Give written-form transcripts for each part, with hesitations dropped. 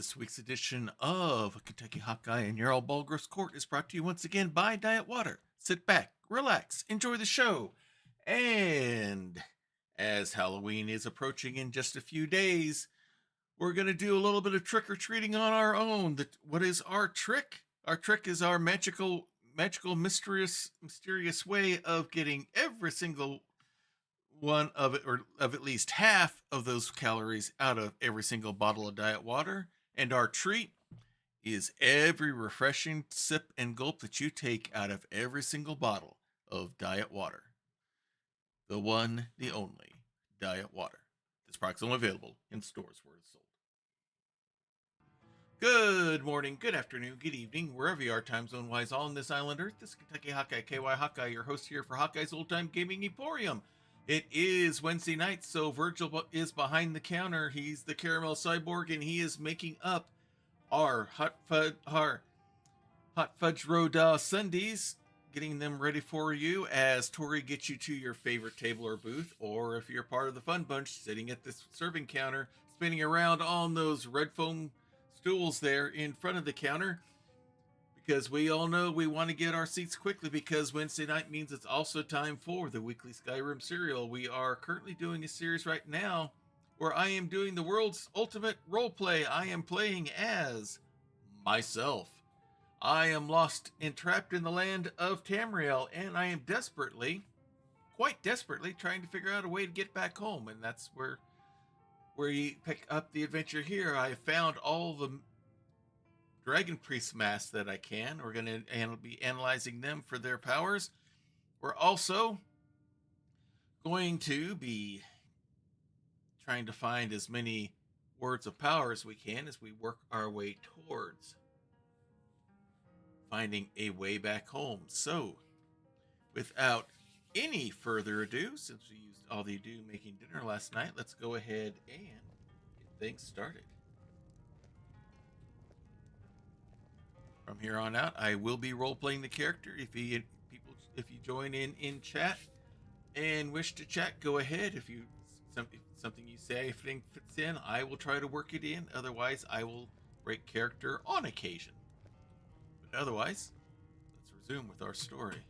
This week's edition of Kentucky Hawkeye and Jarl Balgruuf's Court is brought to you once again by Diet Water. Sit back, relax, enjoy the show. And as Halloween is approaching in just a few days, we're going to do a little bit of trick-or-treating on our own. What is our trick? Our trick is our magical, mysterious way of getting every single one of it, or of at least half of those calories out of every single bottle of diet water. And our treat is every refreshing sip and gulp that you take out of every single bottle of diet water. The one, the only diet water. This product's only available in stores where it's sold. Good morning, good afternoon, good evening, wherever you are time zone wise on this island Earth. This is Kentucky Hawkeye, KY Hawkeye, your host here for Hawkeye's Old Time Gaming Emporium. It is Wednesday night, so Virgil is behind the counter. He's the caramel cyborg, and he is making up our hot fudge road sundaes, getting them ready for you as Tori gets you to your favorite table or booth, or if you're part of the fun bunch, sitting at this serving counter, spinning around on those red foam stools there in front of the counter. Because we all know we want to get our seats quickly, because Wednesday night means it's also time for the weekly Skyrim serial. We are currently doing a series right now where I am doing the world's ultimate role play. I am playing as myself. I am lost and trapped in the land of Tamriel, and I am quite desperately, trying to figure out a way to get back home. And that's where you pick up the adventure here. I found all the Dragon Priest masks that I can. We're going to be analyzing them for their powers. We're also going to be trying to find as many words of power as we can as we work our way towards finding a way back home. So, without any further ado, since we used all the ado making dinner last night, let's go ahead and get things started. From here on out, I will be role-playing the character. If you join in chat and wish to chat, go ahead. If something you say I think fits in, I will try to work it in. Otherwise, I will break character on occasion. But otherwise, let's resume with our story.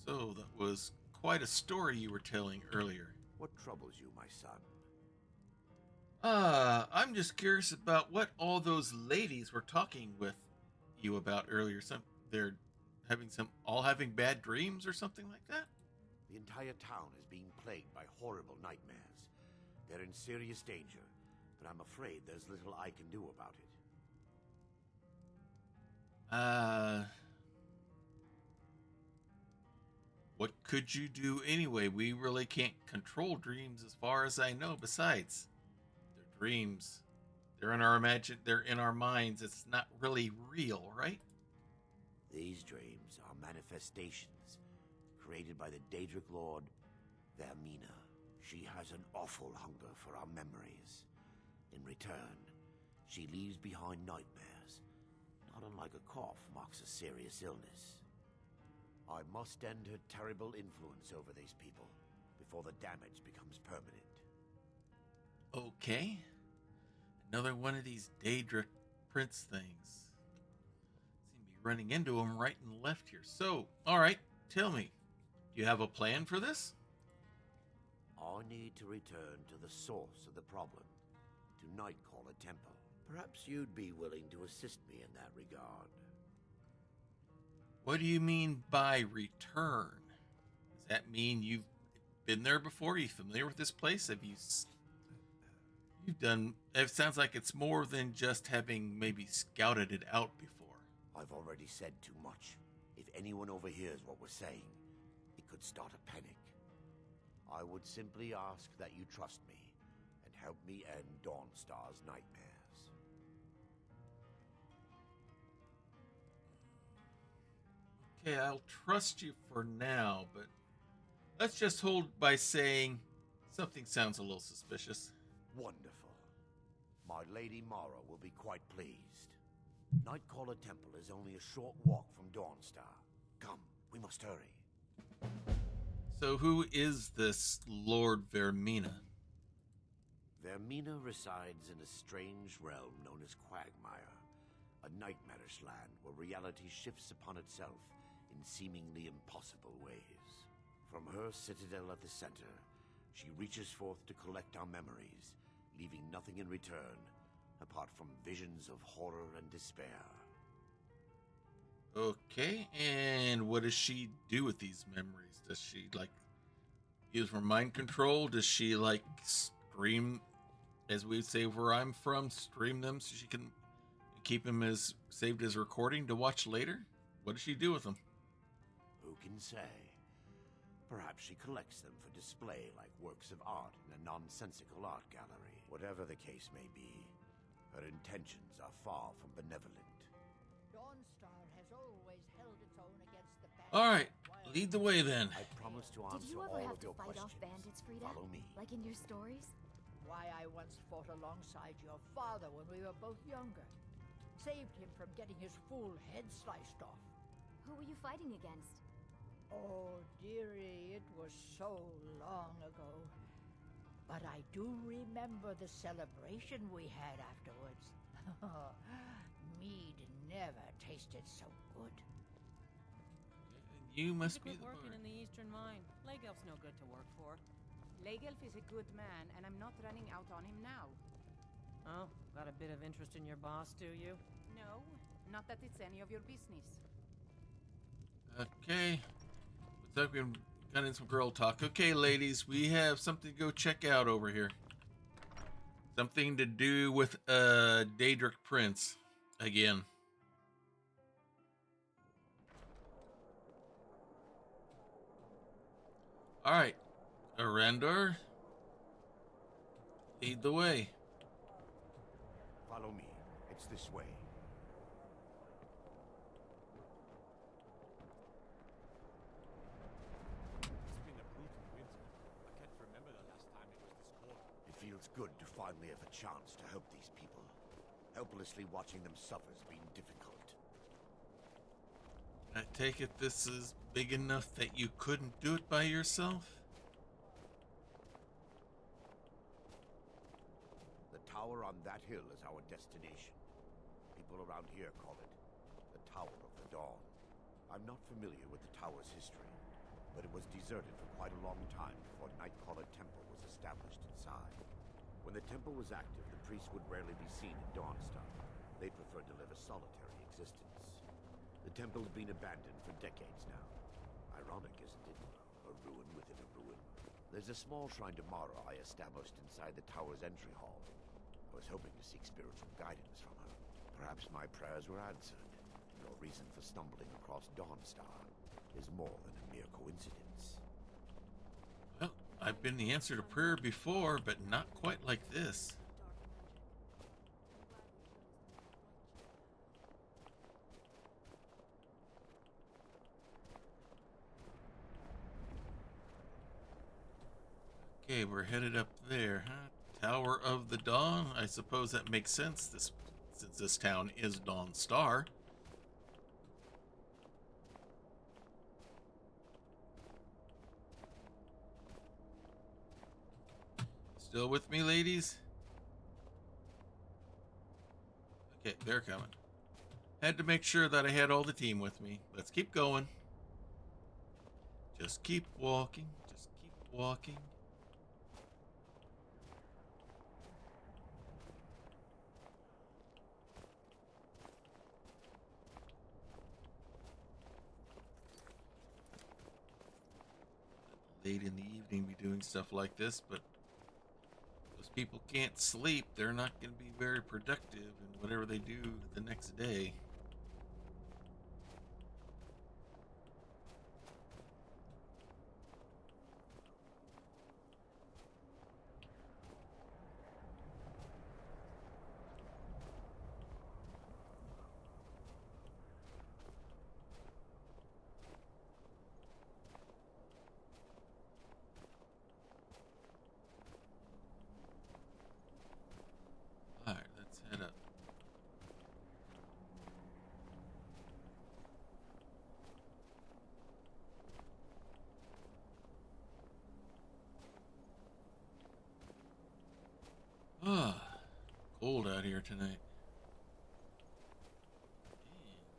So that was quite a story you were telling earlier. What troubles you, my son? I'm just curious about what all those ladies were talking with you about earlier. They're having bad dreams or something like that? The entire town is being plagued by horrible nightmares. They're in serious danger, but I'm afraid there's little I can do about it. What could you do anyway? We really can't control dreams as far as I know. Besides, they're dreams. They're in our minds. It's not really real, right? These dreams are manifestations created by the Daedric Lord, Vermina. She has an awful hunger for our memories. In return, she leaves behind nightmares, not unlike a cough marks a serious illness. I must end her terrible influence over these people before the damage becomes permanent. Okay. Another one of these Daedric Prince things. Seem to be running into them right and left here. So, alright, tell me, do you have a plan for this? I need to return to the source of the problem, to Nightcaller Temple. Perhaps you'd be willing to assist me in that regard. What do you mean by return? Does that mean you've been there before? Are you familiar with this place? You've done... It sounds like it's more than just having maybe scouted it out before. I've already said too much. If anyone overhears what we're saying, it could start a panic. I would simply ask that you trust me and help me end Dawnstar's nightmares. Okay, I'll trust you for now, but let's just hold by saying something sounds a little suspicious. Wonderful. My Lady Mara will be quite pleased. Nightcaller Temple is only a short walk from Dawnstar. Come, we must hurry. So who is this Lord Vermina? Mina resides in a strange realm known as Quagmire, a nightmarish land where reality shifts upon itself in seemingly impossible ways. From her citadel at the center, she reaches forth to collect our memories, leaving nothing in return apart from visions of horror and despair. Okay, and what does she do with these memories? Does she, like, use her mind control? Does she, like, stream, as we say where I'm from, stream them so she can keep them as saved as recording to watch later? What does she do with them? Who can say? Perhaps she collects them for display like works of art in a nonsensical art gallery. Whatever the case may be, her intentions are far from benevolent. Dawnstar has always held its own against the bandits. All right, lead the way then. I promise to Did answer you ever all have of to your fight off questions. bandits, Frida? Follow me. Like in your stories? Why, I once fought alongside your father when we were both younger. Saved him from getting his full head sliced off. Who were you fighting against? Oh, dearie, it was so long ago. But I do remember the celebration we had afterwards. Mead never tasted so good. You must be Quit the working bard. in the Eastern Mine. Legelf's no good to work for. Legelf is a good man, and I'm not running out on him now. Oh, got a bit of interest in your boss, do you? No, not that it's any of your business. Okay. Looks like we've got in some girl talk. Okay, ladies, we have something to go check out over here. Something to do with Daedric Prince again. All right, Arandor, lead the way. Follow me. It's this way. It's been a brutal winter. I can't remember the last time it was this cold. It feels good to finally have a chance to help these people. Helplessly watching them suffer has been difficult. I take it this is big enough that you couldn't do it by yourself? The tower on that hill is our destination. People around here call it the Tower of the Dawn. I'm not familiar with the tower's history, but it was deserted for quite a long time before Nightcaller Temple was established inside. When the temple was active, the priests would rarely be seen in Dawnstar. They preferred to live a solitary existence. The temple had been abandoned for decades now. Ironic, isn't it? A ruin within a ruin. There's a small shrine to Mara I established inside the tower's entry hall. I was hoping to seek spiritual guidance from her. Perhaps my prayers were answered. Your reason for stumbling across Dawnstar is more than a mere coincidence. Well, I've been the answer to prayer before, but not quite like this. Okay, we're headed up there, huh? Tower of the Dawn. I suppose that makes sense. Since this town is Dawnstar. Still with me, ladies? Okay, they're coming. Had to make sure that I had all the team with me. Let's keep going. Just keep walking. Just keep walking. Late in the evening be doing stuff like this, but those people can't sleep. They're not going to be very productive in whatever they do the next day. Alright, let's head up. cold out here tonight. And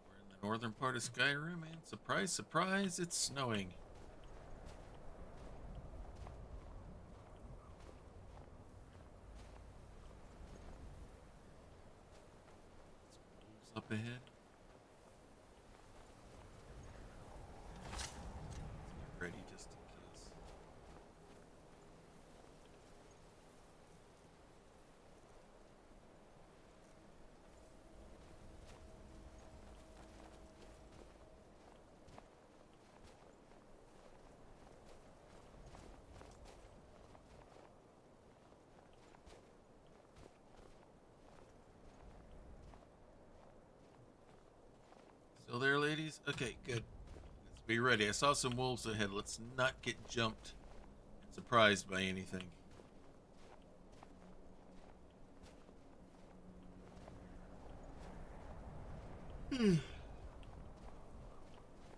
we're in the northern part of Skyrim, and surprise, surprise, it's snowing. Wolves up ahead. Let's get ready just in case. Still there, ladies? Okay, good. Let's be ready. I saw some wolves ahead. Let's not get jumped and surprised by anything.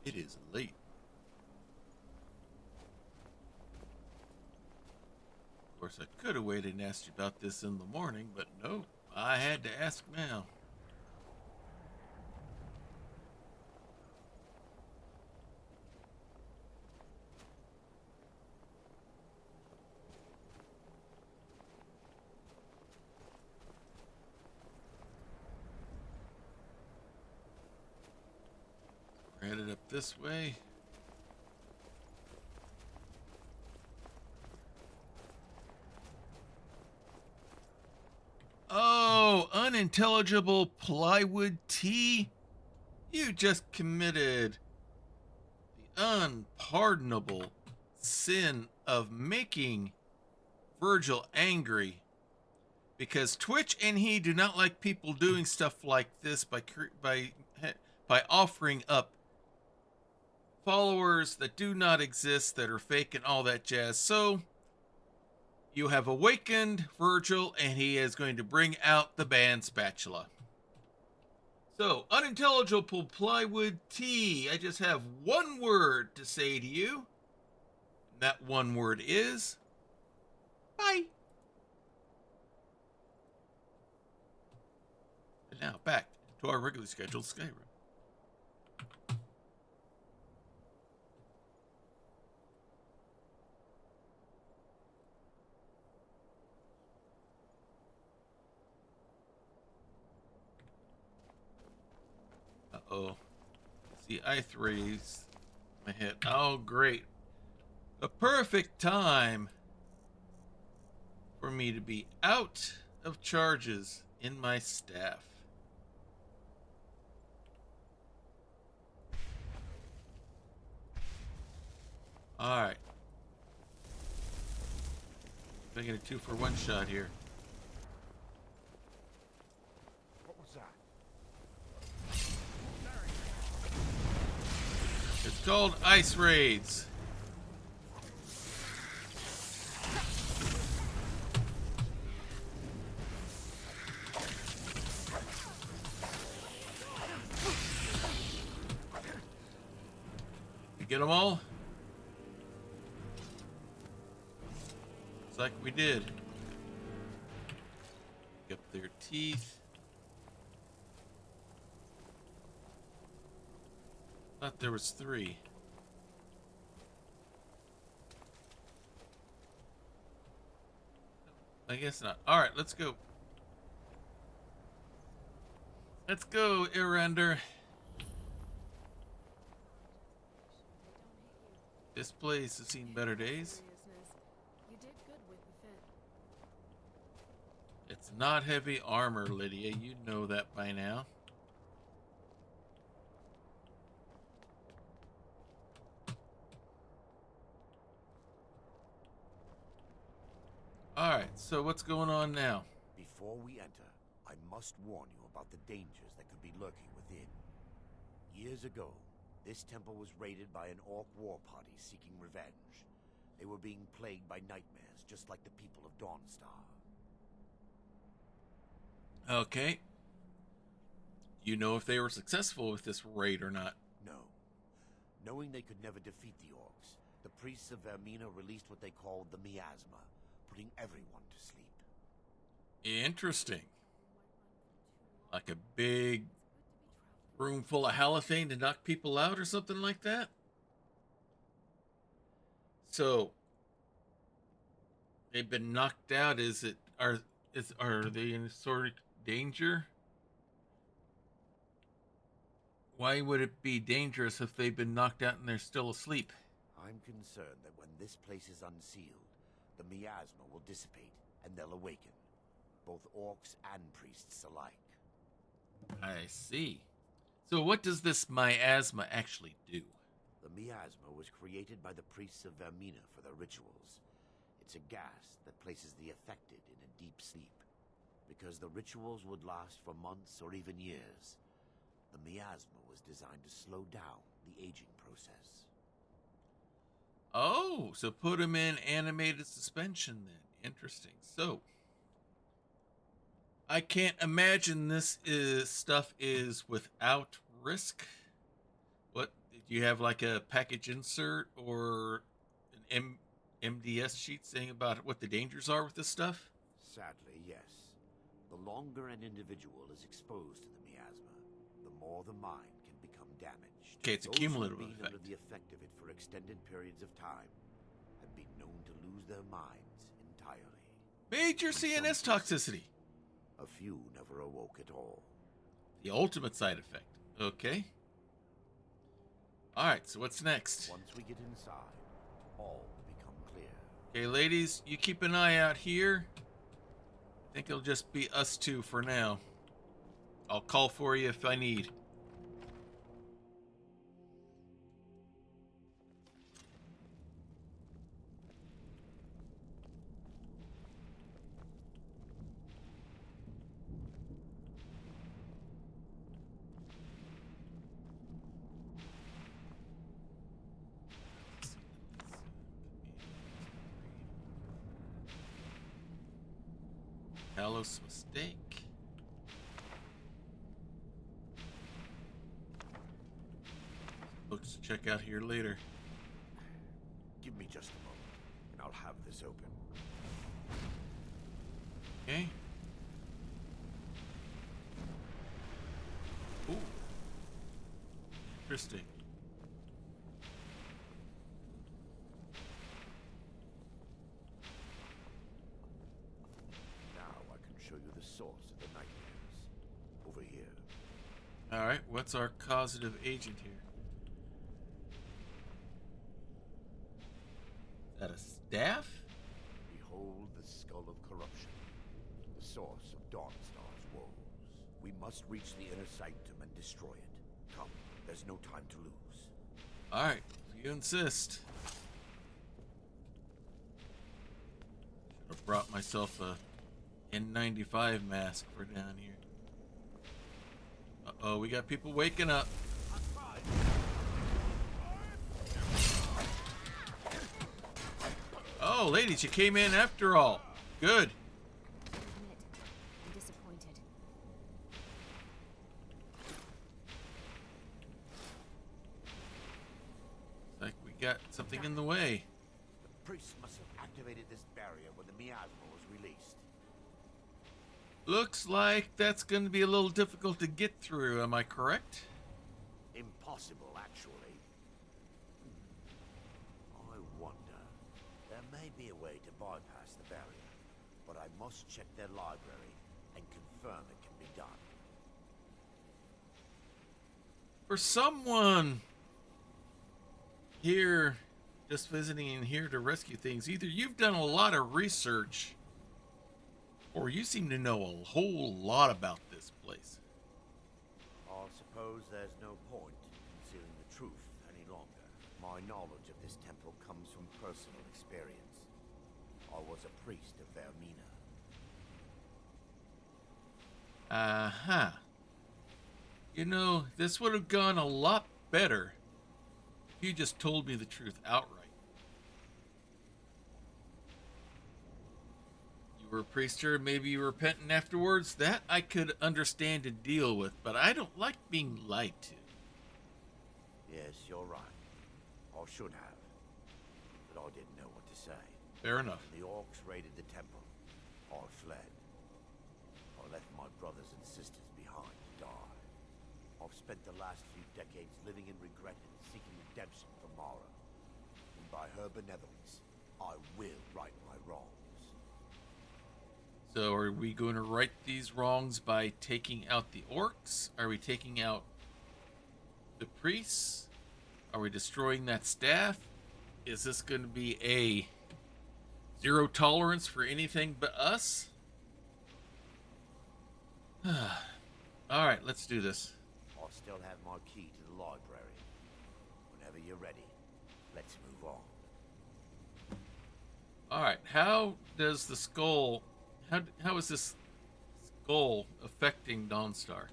It is late. Of course, I could have waited and asked you about this in the morning, but no, I had to ask now. We're headed up this way. Oh, unintelligible plywood tea? You just committed the unpardonable sin of making Virgil angry, because Twitch and he do not like people doing stuff like this by offering up followers that do not exist, that are fake and all that jazz. So you have awakened Virgil, and he is going to bring out the band spatula. So, unintelligible plywood tea. I just have one word to say to you. And that one word is bye. And now back to our regularly scheduled Skyrim. Uh-oh. See, I raised my head. Oh, great. The perfect time for me to be out of charges in my staff. Alright. I get a 2-for-1 shot here. What was that? It's called Ice Raids. You get them all? Looks like we did. Pick up their teeth. Thought there was 3. I guess not. Alright, let's go. Let's go, Irander. This place has seen better days. You did good with the fit. It's not heavy armor, Lydia. You know that by now. Alright, so what's going on now? Before we enter, I must warn you about the dangers that could be lurking within. Years ago, this temple was raided by an orc war party seeking revenge. They were being plagued by nightmares, just like the people of Dawnstar. Okay. You know if they were successful with this raid or not? No. Knowing they could never defeat the orcs, the priests of Vermina released what they called the miasma, putting everyone to sleep. Interesting. Like a big room full of halothane to knock people out or something like that? So they've been knocked out. Are they in sort of danger? Why would it be dangerous if they've been knocked out and they're still asleep? I'm concerned that when this place is unsealed, the miasma will dissipate and they'll awaken. Both orcs and priests alike. I see. So what does this miasma actually do? The miasma was created by the priests of Vermina for their rituals. It's a gas that places the affected in a deep sleep. Because the rituals would last for months or even years, the miasma was designed to slow down the aging process. Oh, so put them in animated suspension then. Interesting. So, I can't imagine this stuff is without risk. What, do you have like a package insert or an MDS sheet saying about what the dangers are with this stuff? Sadly, yes. The longer an individual is exposed to the miasma, the more the mind can become damaged. Okay, it's a Those cumulative who've been effect. under the effect of it for extended periods of time have been known to lose their minds entirely. Major CNS toxicity. A few never awoke at all. The ultimate side effect. Okay. Alright, so what's next? Once we get inside, all will become clear. Okay, ladies, you keep an eye out here. I think it'll just be us two for now. I'll call for you if I need. Callous mistake. Books to check out here later. Give me just a moment, and I'll have this open. Okay. Ooh. Interesting. Now I can show you the source of the nightmares. Over here. Alright, what's our causative agent here? Is that a staff? Behold the skull of corruption, the source of Dawnstar's woes. We must reach the inner sanctum and destroy it. Come, there's no time to lose. Alright, if you insist. Should have brought myself a N95 mask for down here. Uh-oh, we got people waking up. Oh, ladies, you came in after all. Good. I admit, I'm disappointed. Like we got something in the way. The priests must have activated this barrier when the miasma was released. Looks like that's going to be a little difficult to get through, am I correct? Impossible, actually. I wonder. There may be a way to bypass the barrier, but I must check their library and confirm it can be done. For someone here, just visiting in here to rescue things, either you've done a lot of research, or you seem to know a whole lot about this place. I suppose there's no point in concealing the truth any longer. My knowledge of this temple comes from personal experience. I was a priest of Vermina. Uh-huh. You know, this would have gone a lot better if you just told me the truth outright. You were a priest here, maybe you were repentant afterwards. That I could understand and deal with, but I don't like being lied to. Yes, you're right. I should have. But I didn't know what to say. Fair enough. The orcs raided the temple. I fled. I left my brothers and sisters behind. spent the last few decades living in regret and seeking redemption for Mara. And by her benevolence, I will right my wrongs. So are we going to right these wrongs by taking out the orcs? Are we taking out the priests? Are we destroying that staff? Is this going to be a zero tolerance for anything but us? All right, let's do this. I'll still have my key to the library. Whenever you're ready, let's move on. All right, how does the skull... How is this skull affecting Dawnstar?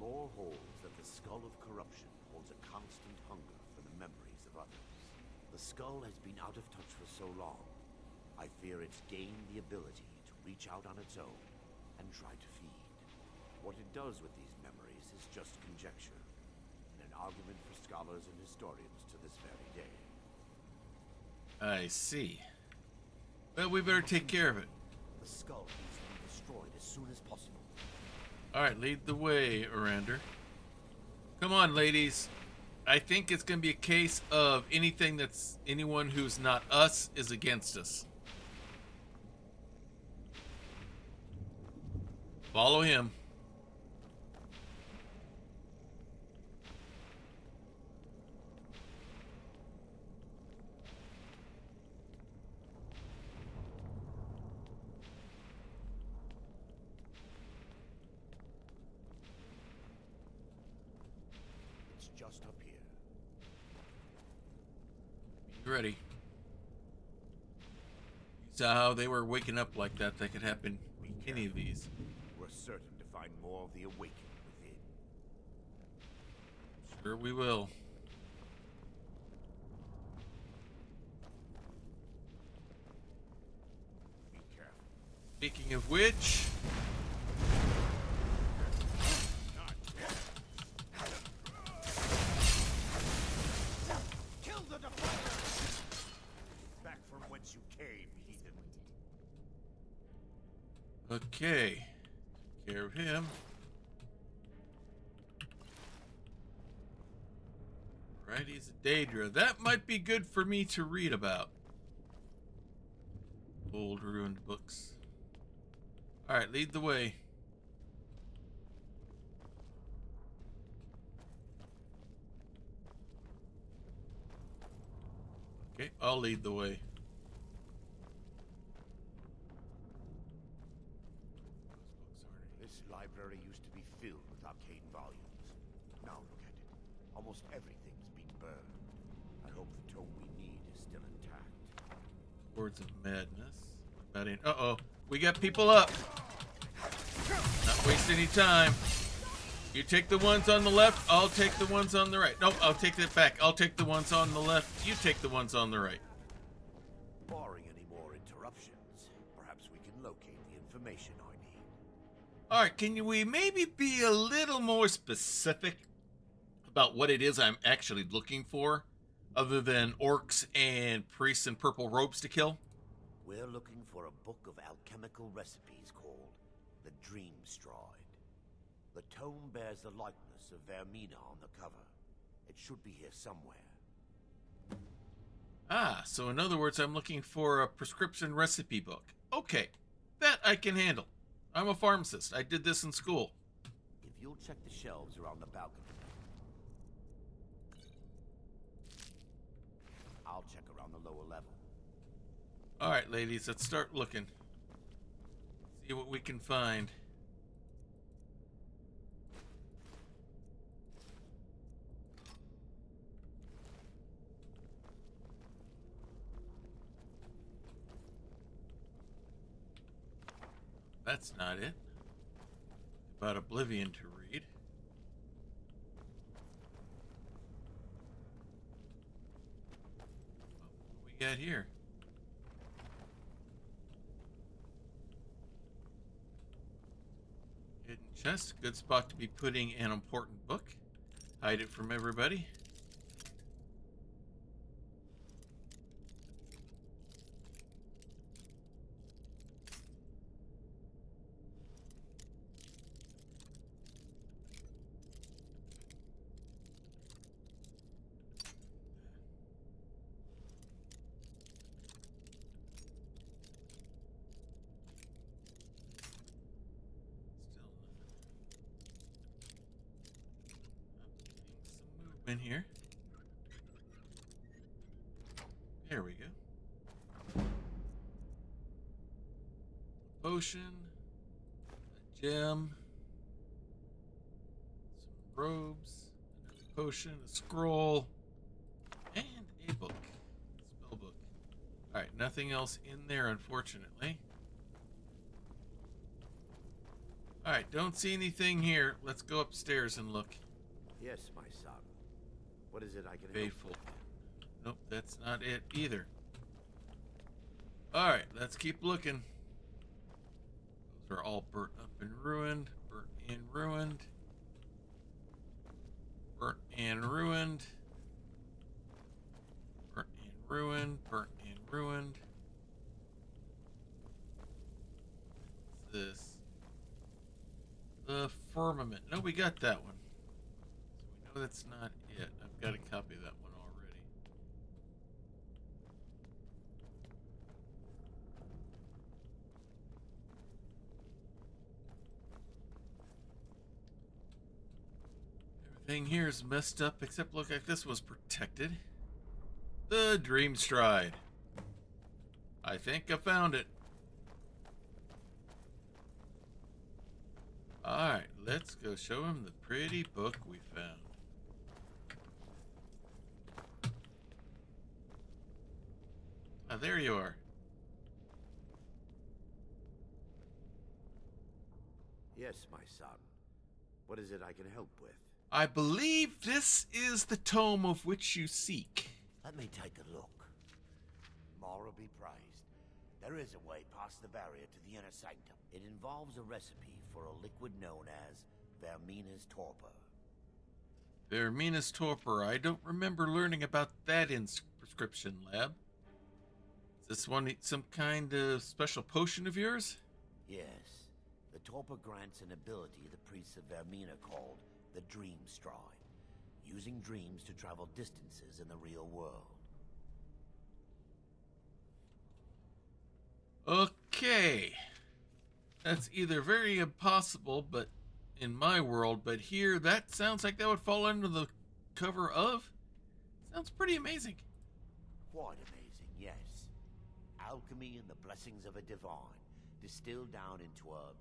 Lore holds that the skull of corruption holds a constant hunger for the memories of others. The skull has been out of touch for so long, I fear it's gained the ability to reach out on its own and try to feed. What it does with these memories is just conjecture, and an argument for scholars and historians to this very day. I see. Well, we better take care of it. The skull needs to be destroyed as soon as possible. All right, lead the way, Orander. Come on, ladies. I think it's going to be a case of anyone who's not us is against us. Follow him. It's just up here. Be ready. You saw how they were waking up like that. That could happen in any of these. We're certain to find more of the awakening within. Sure we will. Be careful. Speaking of which... Kill the defiler! Back from whence you came, heathen. Okay. Take care of him. Right, he's a Daedra. That might be good for me to read about. Old ruined books. Alright, lead the way. Okay, I'll lead the way. This library used to be filled with arcane volumes. Now look at it. Almost everything's been burned. I hope the tome we need is still intact. Words of madness. About in. Uh-oh. We got people up. Not waste any time. You take the ones on the left, I'll take the ones on the right. No, I'll take that back. I'll take the ones on the left, you take the ones on the right. Barring any more interruptions, perhaps we can locate the information I need. Alright, we maybe be a little more specific about what it is I'm actually looking for, other than orcs and priests in purple robes to kill? We're looking for a book of alchemical recipes called the Dream Stride. The tome bears the likeness of Vermina on the cover. It should be here somewhere. Ah, so in other words, I'm looking for a prescription recipe book. Okay, that I can handle. I'm a pharmacist. I did this in school. If you'll check the shelves around the balcony, I'll check around the lower level. Alright, ladies, let's start looking. See what we can find. That's not it. About Oblivion to read. What we got here? Hidden chest. Good spot to be putting an important book. Hide it from everybody. in here. There we go. Potion, a gem, some robes, a potion, a scroll, and a book. Spell book. Alright, nothing else in there, unfortunately. Alright, don't see anything here. Let's go upstairs and look. Yes, my son. What is it I can Faithful. help? Nope, that's not it either. Alright, let's keep looking. Those are all burnt up and ruined. Burnt and ruined. Burnt and ruined. Burnt and ruined. Burnt and ruined. What's this? The firmament. No, we got that one. So we know that's not it. I've got a copy of that one already. Everything here is messed up except look like this was protected. The Dream Stride. I think I found it. Alright, let's go show him the pretty book we found. Ah, there you are. Yes, my son. What is it I can help with? I believe this is the tome of which you seek. Let me take a look. Mara be praised. There is a way past the barrier to the inner sanctum. It involves a recipe for a liquid known as Vermina's Torpor. Vermina's Torpor. I don't remember learning about that in prescription lab. Is this one some kind of special potion of yours? Yes. The Torpor grants an ability the priests of Vermina called the Dream Stride, using dreams to travel distances in the real world. Okay. That's either very impossible, but in my world, but here that sounds like that would fall under the cover of. Sounds pretty amazing. Quite amazing, yes. Alchemy and the blessings of a divine, distilled down into a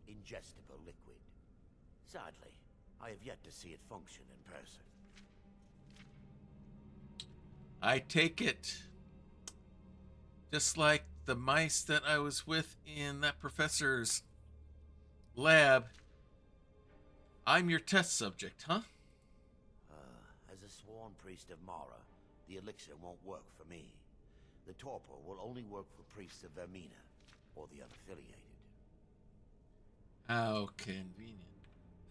ingestible liquid. Sadly, I have yet to see it function in person. I take it. Just like the mice that I was with in that professor's lab. I'm your test subject, huh? As a sworn priest of Mara, the elixir won't work for me. The torpor will only work for priests of Vermina, or the unaffiliated. How convenient.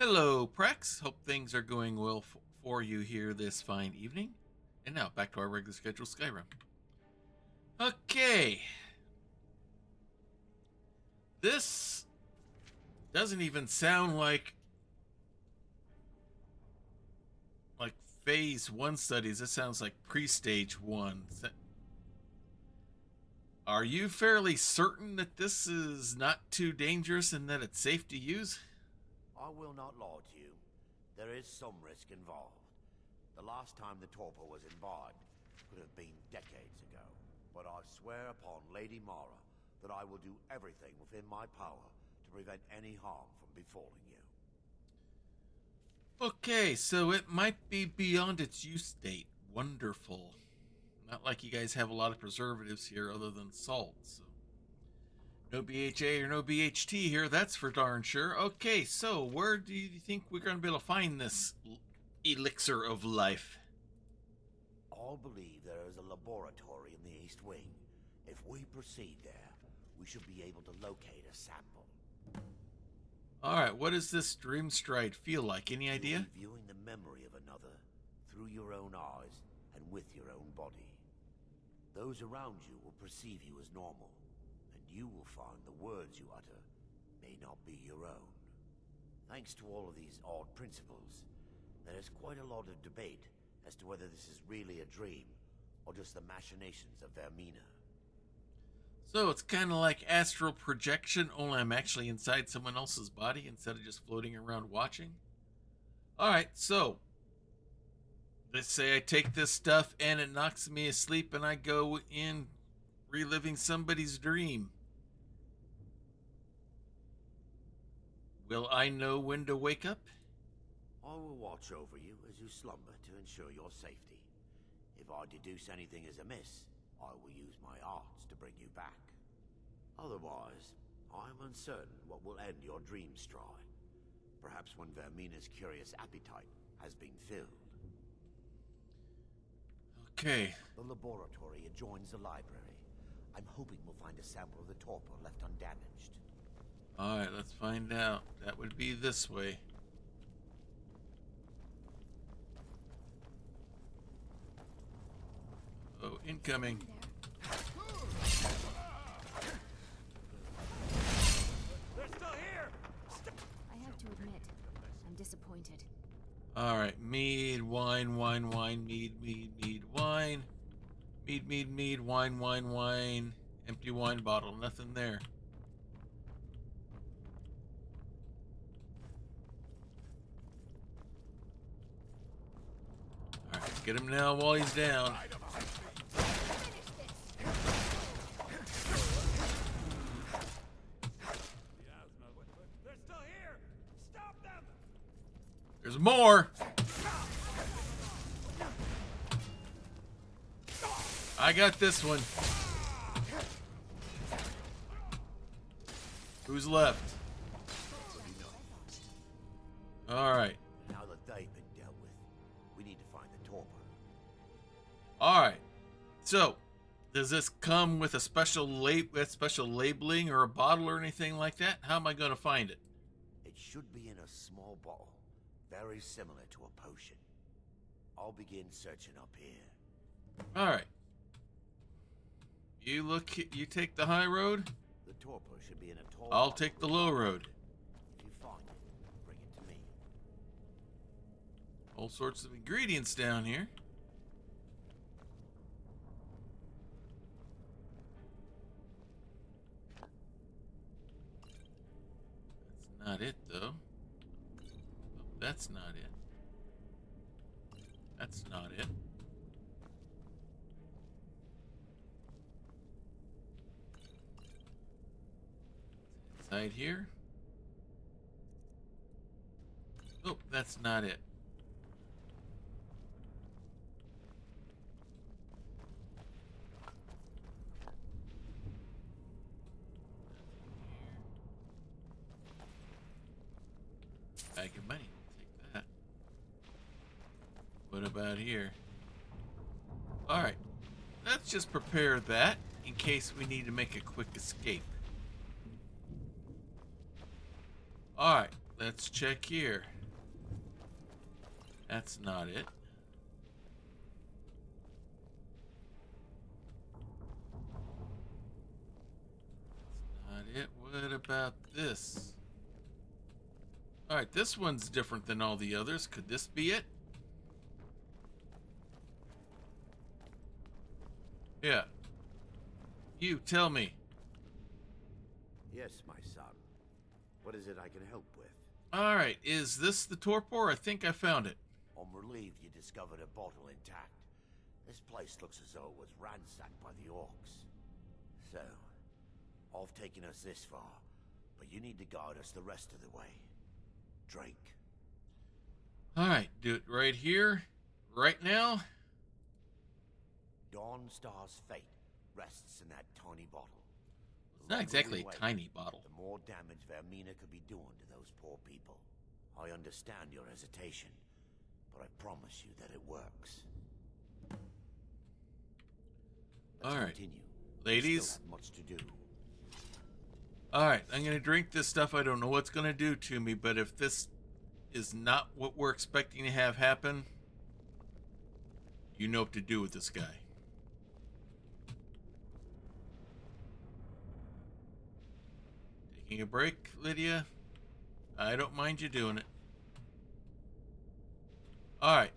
Hello, Prax. Hope things are going well for you here this fine evening. And now, back to our regular schedule Skyrim. Okay. This doesn't even sound like phase 1 studies. This sounds like pre-stage 1. Are you fairly certain that this is not too dangerous and that it's safe to use? I will not lie to you. There is some risk involved. The last time the torpor was imbibed could have been decades ago. But I swear upon Lady Mara that I will do everything within my power to prevent any harm from befalling you. Okay, so it might be beyond its use date. Wonderful. Not like you guys have a lot of preservatives here other than salt, so. No BHA or no BHT here, that's for darn sure. Okay, so where do you think we're going to be able to find this elixir of life? I believe there is a laboratory in the East Wing. If we proceed there, we should be able to locate a sample. Alright, what does this Dream Stride feel like? Any idea? You'll be viewing the memory of another through your own eyes and with your own body. Those around you will perceive you as normal, and you will find the words you utter may not be your own. Thanks to all of these odd principles, there is quite a lot of debate as to whether this is really a dream or just the machinations of Vermina. So it's kind of like astral projection, only I'm actually inside someone else's body instead of just floating around watching. Alright, so Let's say I take this stuff and it knocks me asleep and I go in reliving somebody's dream. Will I know when to wake up? I will watch over you as you slumber to ensure your safety. If I deduce anything is amiss, I will use my arts to bring you back. Otherwise, I am uncertain what will end your dream stride. Perhaps when Vermina's curious appetite has been filled. Okay. The laboratory adjoins the library. I'm hoping we'll find a sample of the torpor left undamaged. Alright, let's find out. That would be this way. Oh, incoming. They're still here! I have to admit, I'm disappointed. Alright, mead, wine, wine, wine, mead, mead, mead, wine. Mead, mead, mead, wine, wine, wine. Empty wine bottle, nothing there. Alright, get him now while he's down. They're still here! Stop them! There's more! I got this one. Who's left? Alright. Now that they've been dealt with, we need to find the torpor. Alright. So, does this come with a special labeling or a bottle or anything like that? How am I going to find it? It should be in a small bottle, very similar to a potion. I'll begin searching up here. Alright. You take the high road. The torpor should be in a tall I'll bottle take the with low a- road. If you find it, bring it to me. All sorts of ingredients down here. That's not it, though. Oh, that's not it. That's not it. Inside here. Oh, that's not it. Bag of money. Take that. What about here? Alright. Let's just prepare that in case we need to make a quick escape. Alright. Let's check here. That's not it. That's not it. What about this? Alright, this one's different than all the others. Could this be it? Yeah. You, tell me. Yes, my son. What is it I can help with? Alright, is this the torpor? I think I found it. I'm relieved you discovered a bottle intact. This place looks as though it was ransacked by the orcs. So, I've taken us this far, but you need to guide us the rest of the way. Drink. Alright, do it right here, right now. Dawnstar's fate rests in that tiny bottle. It's not exactly a Wait, tiny bottle. the more damage Vermina could be doing to those poor people. I understand your hesitation, but I promise you that it works. Let's Alright. continue. Ladies. We still have much to do. Alright, I'm gonna drink this stuff. I don't know what's gonna do to me, but if this is not what we're expecting to have happen, you know what to do with this guy. Taking a break, Lydia? I don't mind you doing it. Alright.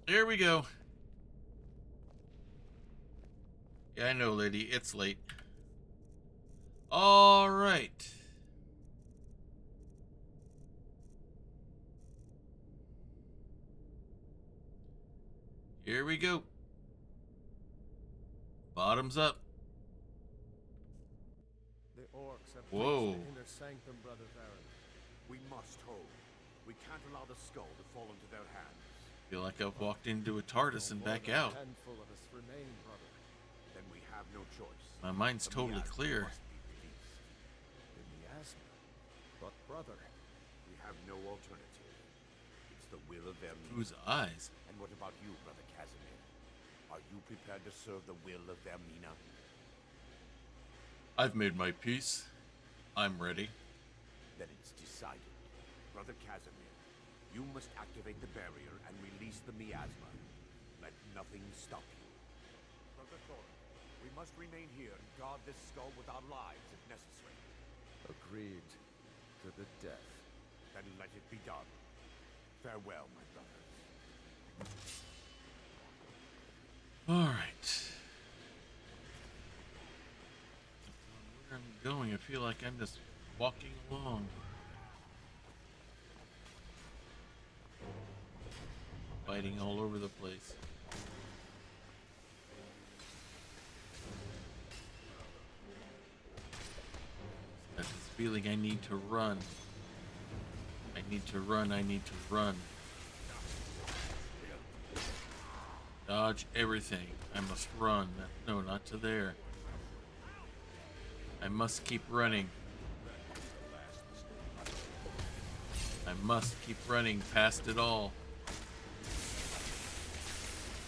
Here we go. Yeah, I know, lady. It's late. Alright. Here we go. Bottoms up. The orcs have Whoa. breached the inner sanctum, Brother Baron. We must hold. We can't allow the skull to fall into their hands. Feel like I've walked into a TARDIS and No more back than a out. handful of us remain, brother. Then we have no choice. My mind's The totally miasma clear. must be released. The miasma. But, brother, We have no alternative. It's the will of Vermina. Whose eyes? And what about you, Brother Casimir? Are you prepared to serve the will of Vermina? I've made my peace. I'm ready. Then it's decided. Brother Casimir, you must activate the barrier and release the miasma. Let nothing stop you. Brother Thorin, we must remain here and guard this skull with our lives if necessary. agreed to the death. Then let it be done. Farewell, my brothers. All right. Where I'm going, I feel like I'm just walking along. Fighting all over the place. Got this feeling I need to run. I need to run, I need to run. Dodge everything. I must run. No, not to there. I must keep running. I must keep running past it all.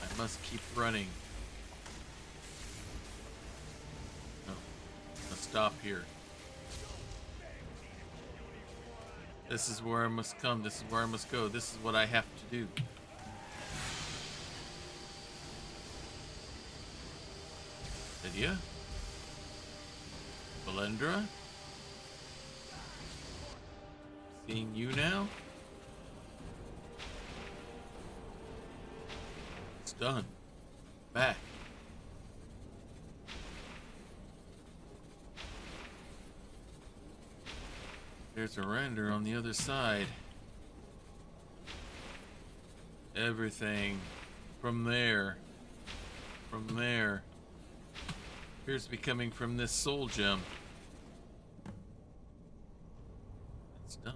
I must keep running. No. Let's stop here. This is where I must come. This is where I must go. This is what I have to do. Lydia? Belendra? Seeing you now? It's done. Back. There's a render on the other side. Everything from there. From there. Appears to be coming from this soul gem. It's done.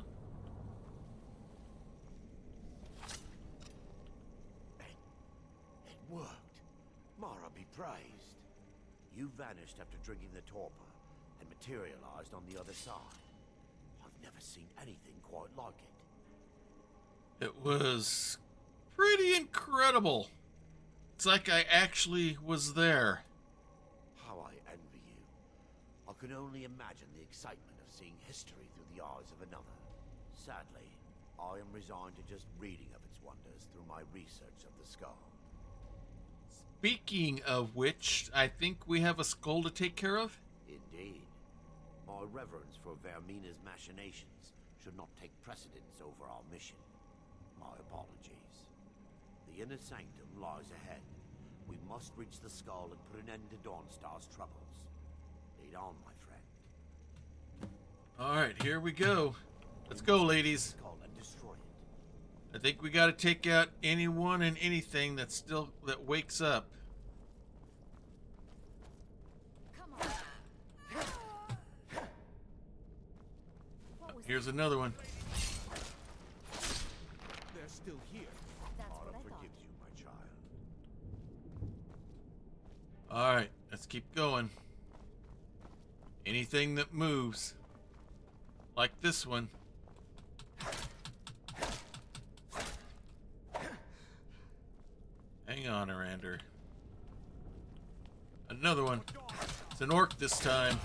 It worked. Mara be praised. You vanished after drinking the torpor and materialized on the other side. I've never seen anything quite like it. It was pretty incredible. It's like I actually was there. How I envy you. I can only imagine the excitement of seeing history through the eyes of another. Sadly, I am resigned to just reading of its wonders through my research of the skull. Speaking of which, I think we have a skull to take care of. Indeed. My reverence for Vermina's machinations should not take precedence over our mission. My apologies. The inner sanctum lies ahead. We must reach the skull and put an end to Dawnstar's troubles. Lead on, my friend. Alright, here we go. Let's go, ladies. Skull and destroy it. I think we gotta take out anyone and anything that wakes up. Come on. What was Here's another one. They're still here. That's Mara what I thought. forgives you, my child. Alright, let's keep going. Anything that moves. Like this one. Hang on, Arander. Another one. It's an orc this time.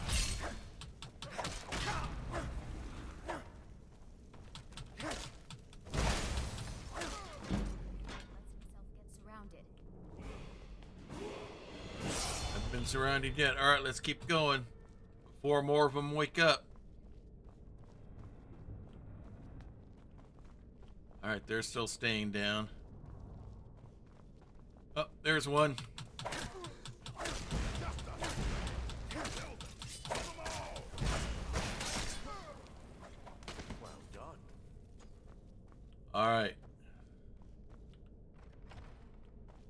Lets himself get surrounded. Haven't been surrounded yet. Alright, let's keep going. Before more of them wake up. Alright, they're still staying down. Oh, there's one. Well done. Alright.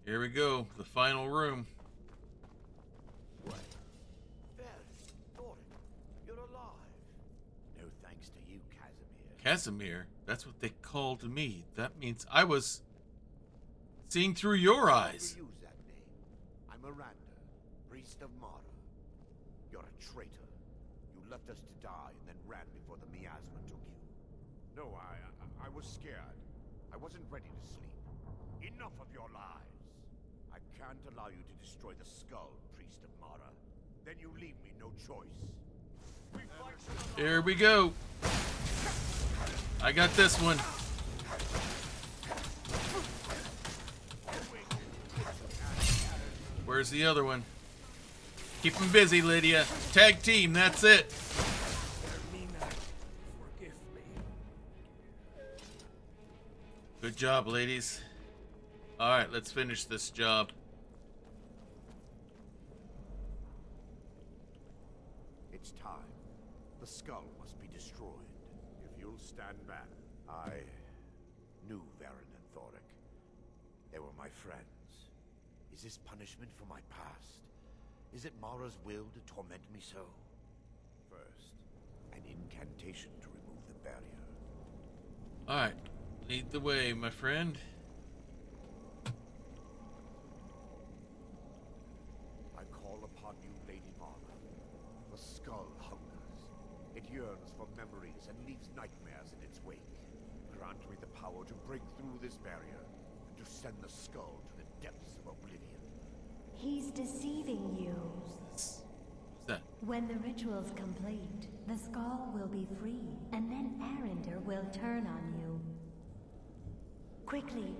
Here we we go. The final room. Well, Thorek, you're alive. No thanks to you, Casimir. Casimir? That's what they called me. That means I was seeing through your eyes. Use that name. I'm Miranda, priest of Mara. You're a traitor. You left us to die and then ran before the miasma took you. No, I was scared. I wasn't ready to sleep. Enough of your lies. I can't allow you to destroy the skull, priest of Mara. Then you leave me no choice. We fight Here we go. I got this one. Where's the other one? Keep him busy, Lydia. Tag team, that's it. Forgive me. Good job, ladies. Alright, let's finish this job. It's time. The skull must be destroyed. If you'll stand back. I knew Varen and Thorek. They were my friends. Is this punishment for my past? Is it Mara's will to torment me so? First, an incantation to remove the barrier. Alright, lead the way, my friend. I call upon you, Lady Mara. The skull hungers. It yearns for memories and leaves nightmares in its wake. Grant me the power to break through this barrier and to send the skull to the depths of oblivion. He's deceiving you. Who's that? When the ritual's complete, the skull will be free, and then Arender will turn on you. Quickly,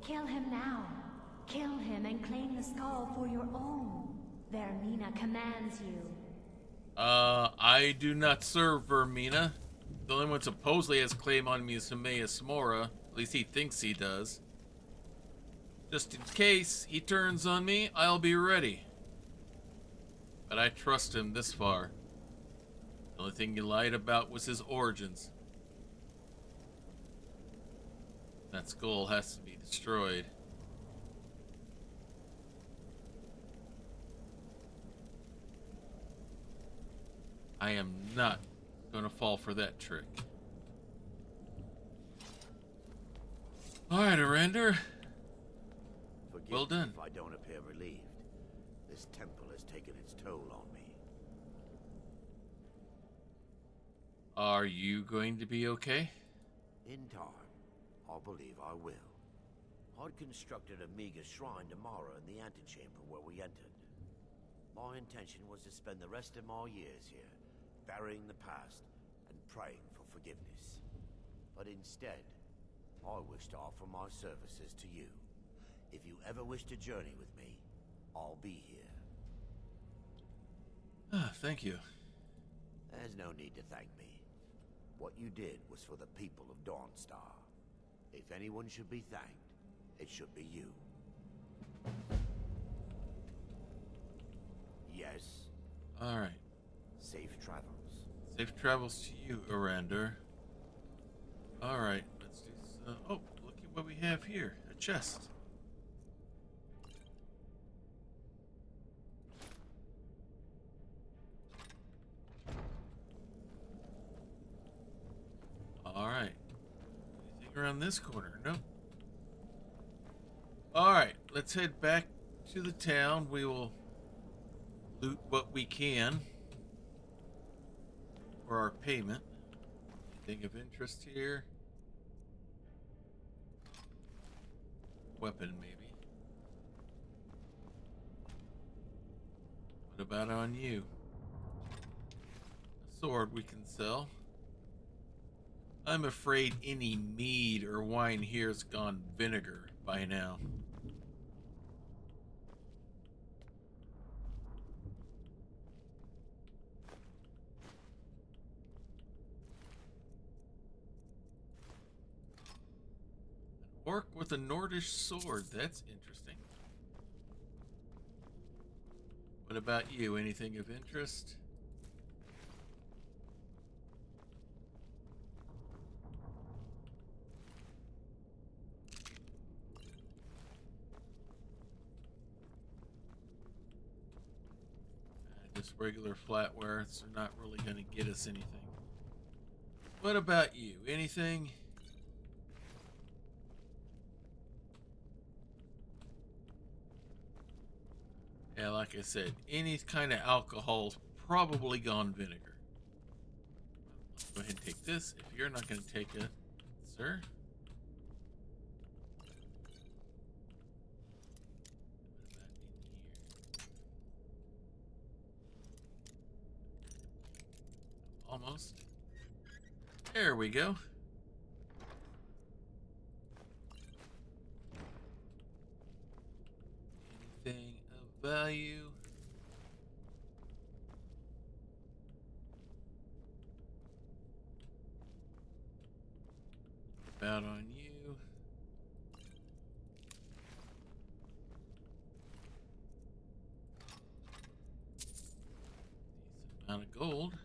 kill him now. Kill him and claim the skull for your own. Vermina commands you. I do not serve Vermina. The only one supposedly has claim on me is Himeas Mora. At least he thinks he does. Just in case he turns on me, I'll be ready. But I trust him this far. The only thing he lied about was his origins. That skull has to be destroyed. I am not gonna fall for that trick. Alright, Arender. Forgive Well me done. if I don't appear relieved. This temple has taken its toll on me. Are you going to be okay? In time, I believe I will. I'd constructed a meager shrine to Mara in the antechamber where we entered. My intention was to spend the rest of my years here, burying the past and praying for forgiveness. But instead, I wish to offer my services to you. If you ever wish to journey with me, I'll be here. Ah, thank you. There's no need to thank me. What you did was for the people of Dawnstar. If anyone should be thanked, it should be you. Yes, Alright. safe travels. Safe travels to you, Arender. Alright, let's do some... Oh, look at what we have here. A chest. Alright. Anything around this corner? Nope. Alright, let's head back to the town. We will loot what we can for our payment. Anything of interest here? Weapon, maybe. What about on you? A sword we can sell. I'm afraid any mead or wine here's gone vinegar by now. An orc with a Nordish sword. That's interesting. What about you? Anything of interest? just regular flatware. It's not really going to get us anything. What about you? Anything? Yeah, like I said, any kind of alcohol's probably gone vinegar. Let's go ahead and take this. If you're not going to take it, sir. Almost. There we go. Anything of value? About on you. Decent amount of gold.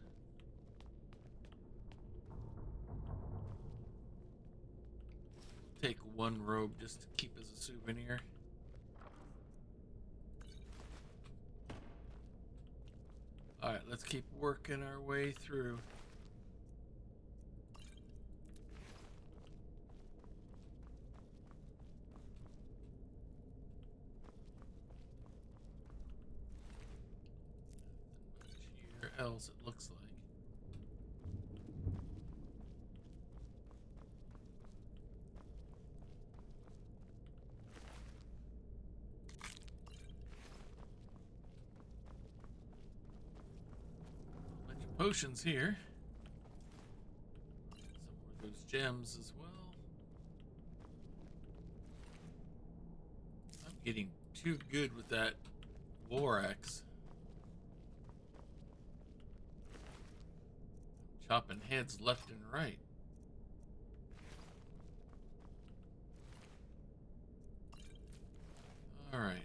Take one robe just to keep as a souvenir. Alright, let's keep working our way through. Nothing much here else, it looks like. Potions here. Some more of those gems as well. I'm getting too good with that war axe. Chopping heads left and right. All right.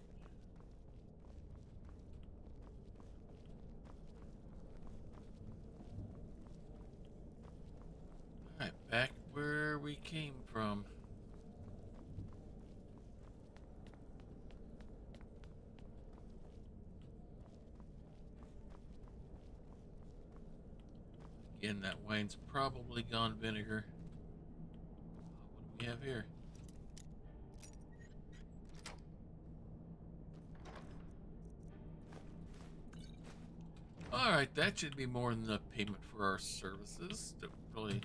Back where we came from. Again, that wine's probably gone vinegar. What do we have here? Alright, that should be more than enough payment for our services. Don't really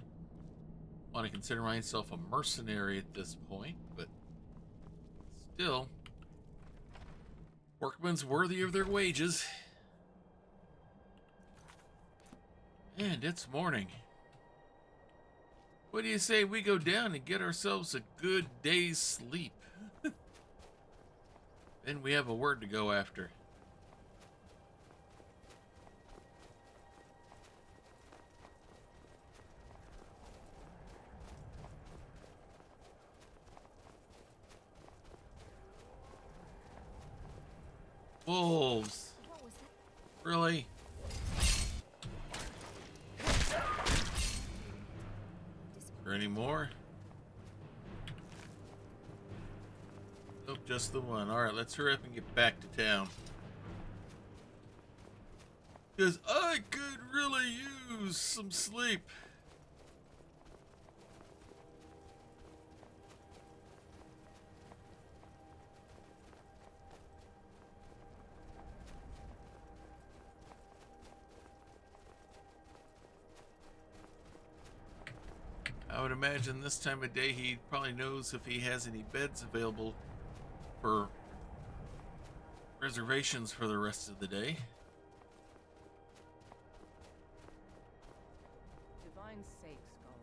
want to consider myself a mercenary at this point, but still, workmen's worthy of their wages. And it's morning. What do you say we go down and get ourselves a good day's sleep? Then we have a word to go after. Wolves. What was that? Really? Or any more? Nope, just the one. Alright, let's hurry up and get back to town. Because I could really use some sleep. I would imagine this time of day he probably knows if he has any beds available for reservations for the rest of the day. Divine sake, Skull.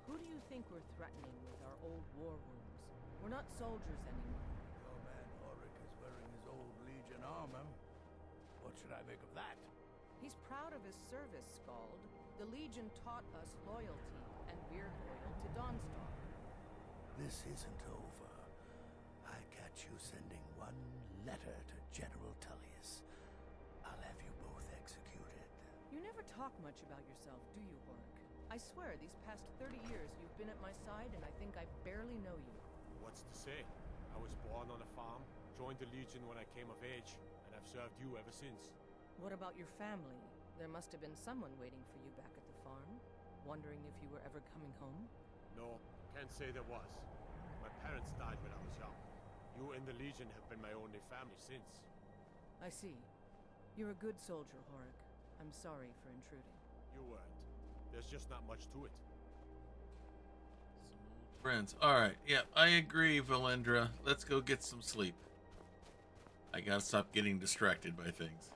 Who do you think we're threatening with our old war wounds? We're not soldiers anymore. Your man Ulrich is wearing his old Legion armor. What should I make of that? He's proud of his service, Skald. The Legion taught us loyalty, and we're loyal to Dawnstar. This isn't over. I catch you sending one letter to General Tullius. I'll have you both executed. You never talk much about yourself, do you, Ulrich? I swear, these past 30 years you've been at my side, and I think I barely know you. What's to say? I was born on a farm, joined the Legion when I came of age, and I've served you ever since. What about your family? There must have been someone waiting for you back at the farm, wondering if you were ever coming home. No, can't say there was. My parents died when I was young. You and the Legion have been my only family since. I see. You're a good soldier, Horik. I'm sorry for intruding. You weren't. There's just not much to it. Friends. Alright, yeah, I agree, Valendra. Let's go get some sleep. I gotta stop getting distracted by things.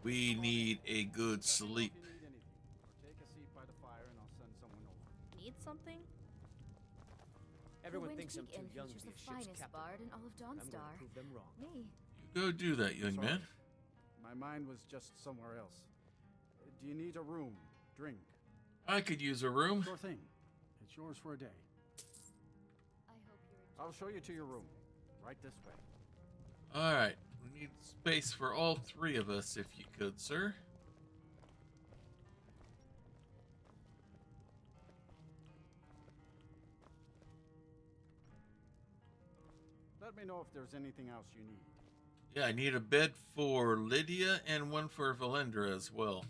We need a good sleep. If you need anything, or take a seat by the fire and I'll send someone over. Need something? Everyone the thinks I'm Wind too Peak Inn young to features be the a ship's finest captain. bard in all of I'm going to Dawnstar. prove them wrong. Me. You go do that, young man. My mind was just somewhere else. Do you need a room? Drink? I could use a room. Sure thing. It's yours for a day. I hope you're I'll show you to your room. Right this way. Alright, we need space for all three of us, if you could, sir. Let me know if there's anything else you need. Yeah, I need a bed for Lydia and one for Valendra as well.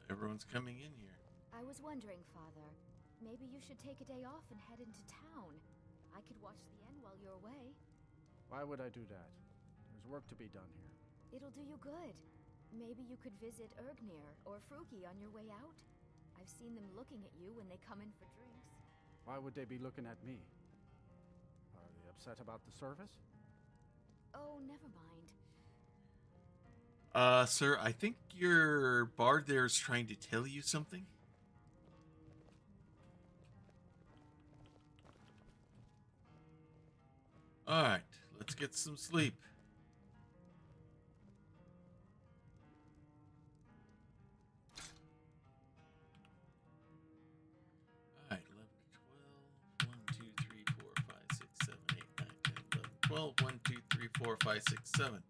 Everyone's coming in here. I was wondering, Father, maybe you should take a day off and head into town. I could watch the inn while you're away. Why would I do that? There's work to be done here. It'll do you good. Maybe you could visit Ergnir or Fruki on your way out. I've seen them looking at you when they come in for drinks. Why would they be looking at me? Are they upset about the service? Oh, never mind. Sir, I think your bard there is trying to tell you something. Alright, let's get some sleep. Alright, 11, 12, 1, 2, 3, 4, 5, 6, 7, 8, 9, 10, 11, 12, 1, 2, 3, 4, 5, 6, 7.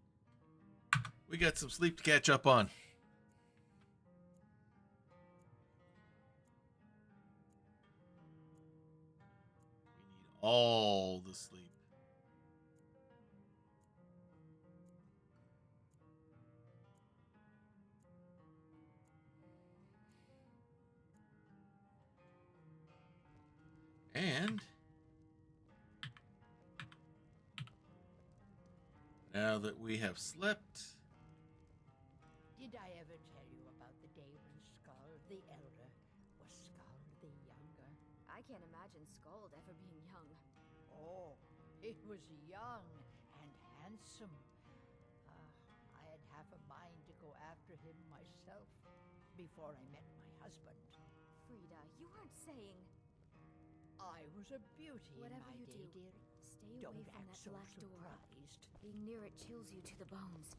We got some sleep to catch up on. We need all the sleep. And now that we have slept, Did I ever tell you about the day when Skald the Elder was Skald the Younger? I can't imagine Skald ever being young. Oh, he was young and handsome. I had half a mind to go after him myself before I met my husband. Frida, you aren't saying... I was a beauty Whatever in my you day, do, dear. stay Don't away from act that so black door. surprised. Being near it chills you to the bones.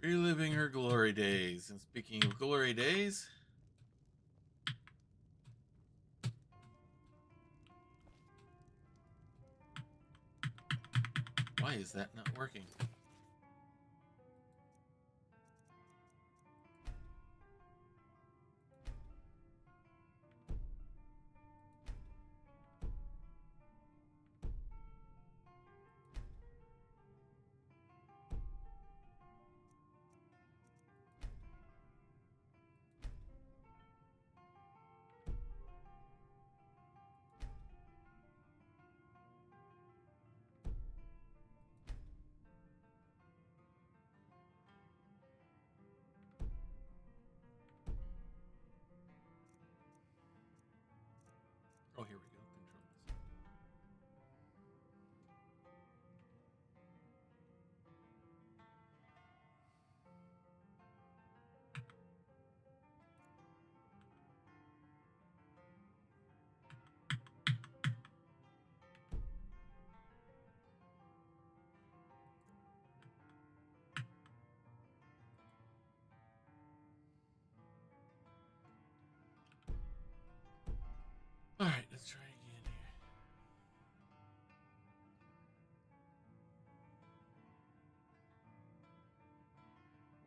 reliving her glory days. And speaking of glory days, why is that not working?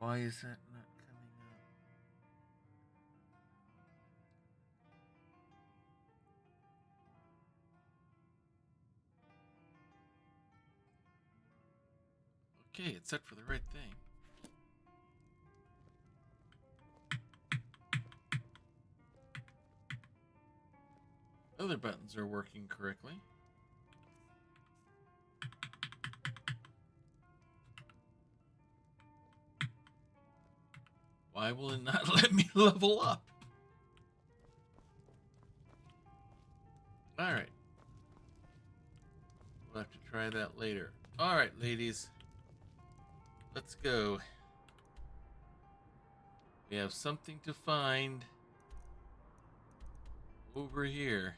Why is that not coming up? Okay, it's set for the right thing. Other buttons are working correctly. Why will it not let me level up? Alright. We'll have to try that later. Alright, ladies. Let's go. We have something to find over here.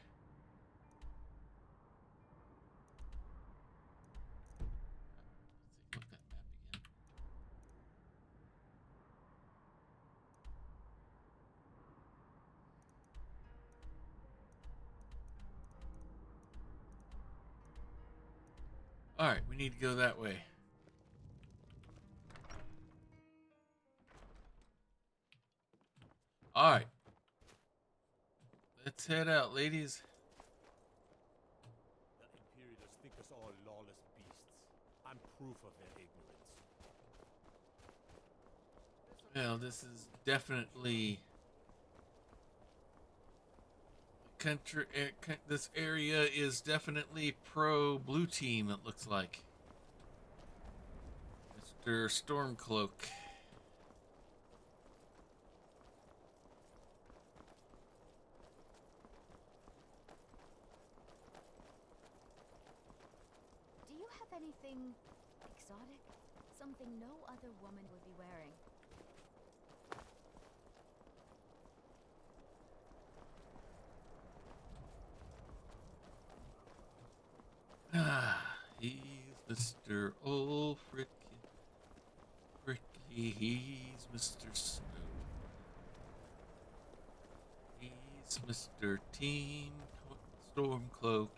Let's see, look that map again. Alright, we need to go that way. Alright. Let's head out, ladies. The Imperials think us all lawless beasts. I'm proof of their ignorance. Well, this is definitely this area is definitely pro blue team, it looks like. Mr. Stormcloak. Do you have anything exotic? Something no other woman would be wearing? He's Mr. Old Fricky. He's Mr. Snow. He's Mr. Team Stormcloak.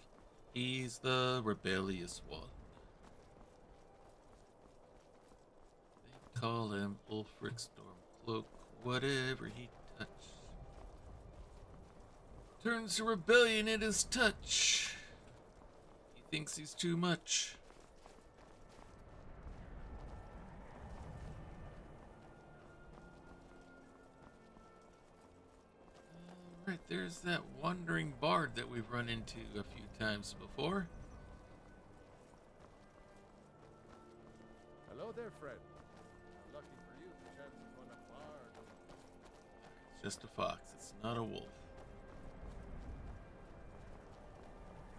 He's the rebellious one. They call him Ulfric Stormcloak. Whatever he touches turns to rebellion in his touch. He thinks he's too much. Alright, there's that wandering bard that we've run into a few times before. Hello there, Fred. Lucky for you, the chance of one a bard. It's just a fox, it's not a wolf.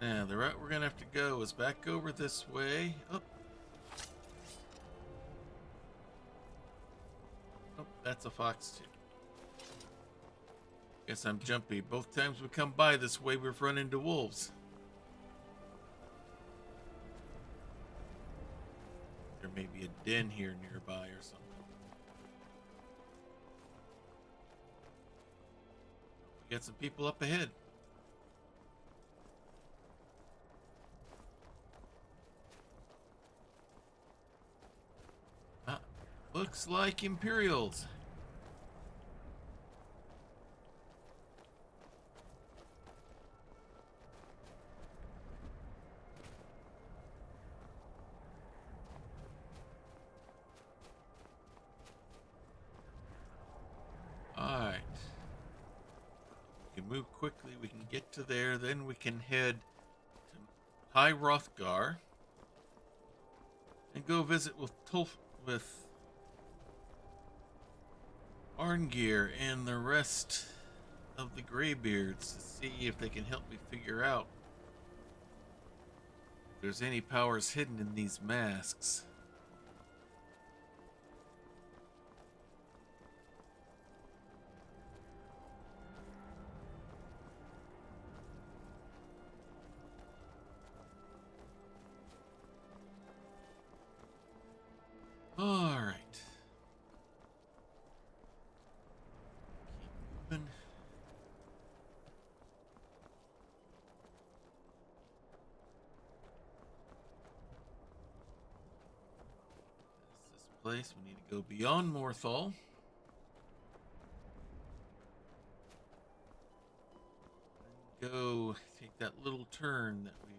Now, the route we're gonna have to go is back over this way. Oh. Oh, that's a fox too. Guess I'm jumpy. Both times we come by this way, we've run into wolves. There may be a den here nearby or something. We got some people up ahead. Looks like Imperials. Alright. We can move quickly, we can get to there, then we can head to High Hrothgar and go visit with Arngeir and the rest of the Greybeards to see if they can help me figure out if there's any powers hidden in these masks. All right. Keep moving. This place. We need to Go beyond Morthal. Go take that little turn that we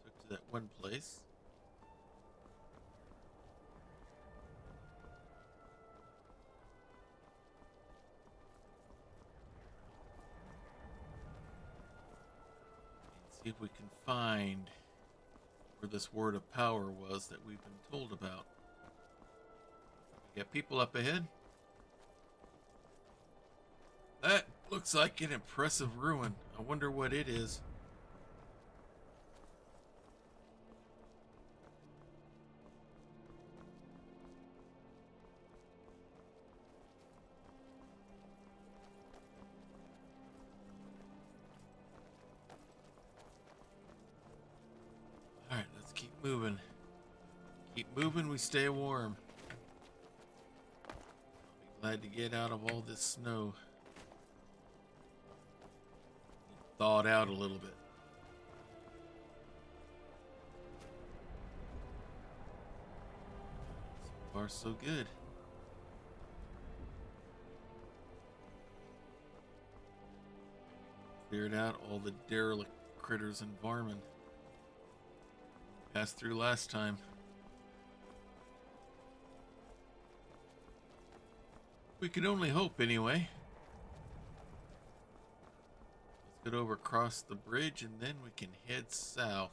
took to that one place. And see if we can find where this word of power was that we've been told about. We got people up ahead. That looks like an impressive ruin. I wonder what it is. Alright, let's keep moving. Keep moving, we stay warm. I'll be glad to get out of all this snow. Thawed out a little bit. So far, so good. Cleared out all the derelict critters and varmin. Passed through last time. We could only hope anyway. Get over across the bridge and then we can head south.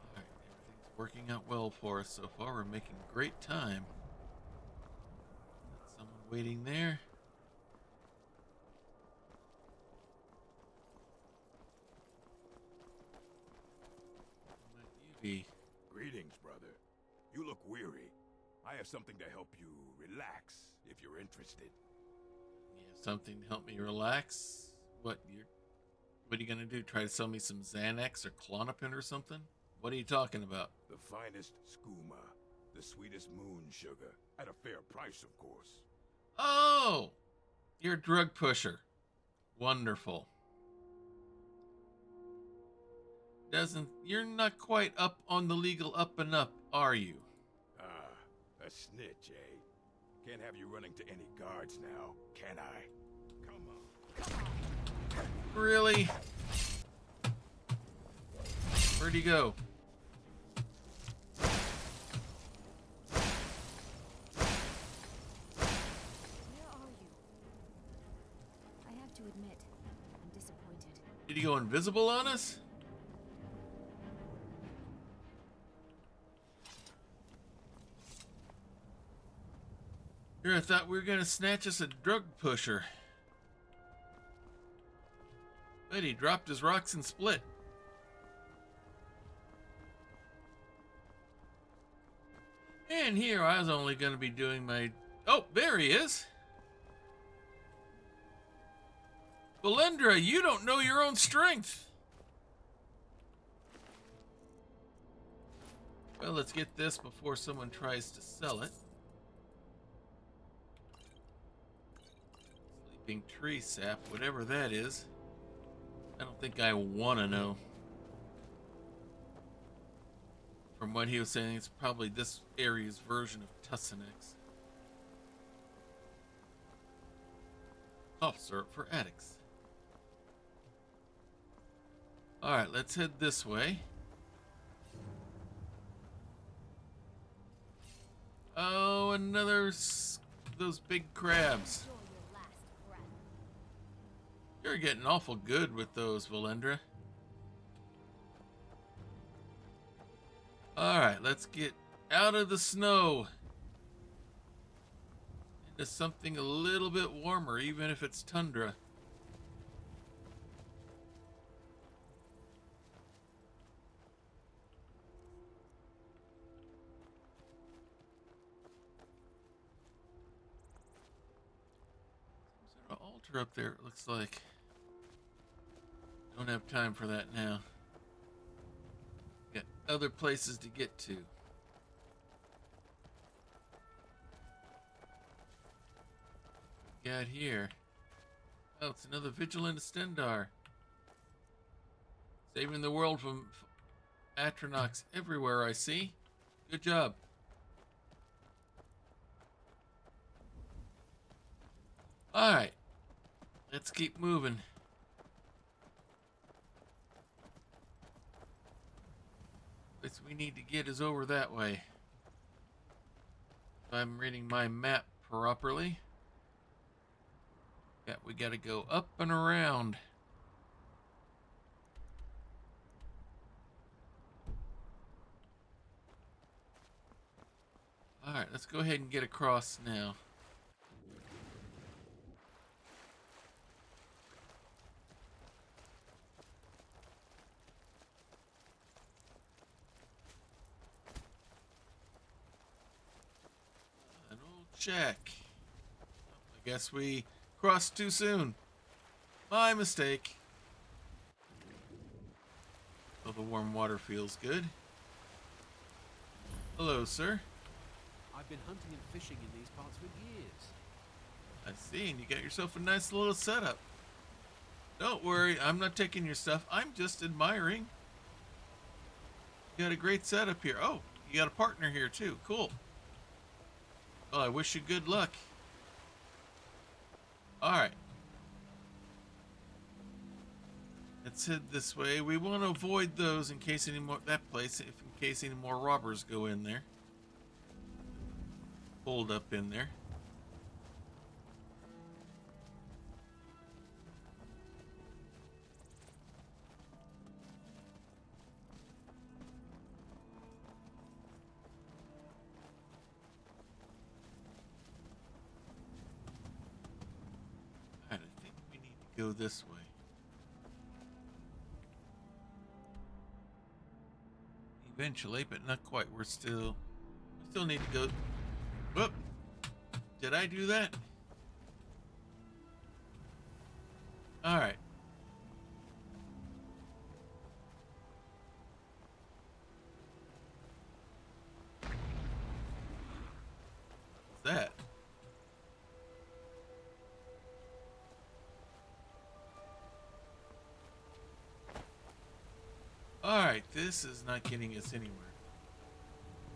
Alright, everything's working out well for us so far. We're making great time. Got someone waiting there. Greetings, brother. You look weary. I have something to help you relax, if you're interested. You have something to help me relax? What are you gonna do? Try to sell me some Xanax or Klonopin or something? What are you talking about? The finest skooma, the sweetest moon sugar, at a fair price, of course. Oh! You're a drug pusher. Wonderful. You're not quite up on the legal up and up, are you? Ah, a snitch, eh? Can't have you running to any guards now, can I? Come on. Really? Where'd he go? Where are you? I have to admit, I'm disappointed. Did he go invisible on us? Here, I thought we were gonna snatch us a drug pusher. But he dropped his rocks and split. And here I was only gonna be doing my... Oh, there he is! Belendra, you don't know your own strength! Well, let's get this before someone tries to sell it. Sleeping tree sap, whatever that is. I don't think I want to know. From what he was saying, it's probably this area's version of Tussanex. Cough syrup for addicts. Alright, let's head this way. Oh, another... those big crabs. You're getting awful good with those, Valendra. Alright, let's get out of the snow. Into something a little bit warmer, even if it's tundra. Some sort of altar up there, it looks like. Don't have time for that now. Got other places to get to. Got here. Oh, it's another vigilant Stendar. Saving the world from Atronachs everywhere, I see. Good job. Alright. Let's keep moving. Place we need to get is over that way. If I'm reading my map properly. Yeah, we gotta go up and around. Alright, let's go ahead and get across now. An old check. I guess we crossed too soon. My mistake. Oh, the warm water feels good. Hello, sir. I've been hunting and fishing in these parts for years. I see, and you got yourself a nice little setup. Don't worry, I'm not taking your stuff. I'm just admiring. You got a great setup here. Oh, you got a partner here too. Cool. Well, I wish you good luck. Alright. Let's head this way. We want to avoid those in case any more, that place, if in case any more robbers go in there. Hold up in there. I think we need to go this way. Eventually, but not quite. We still need to go. Whoop! Did I do that? All right. What's that? All right, this is not getting us anywhere.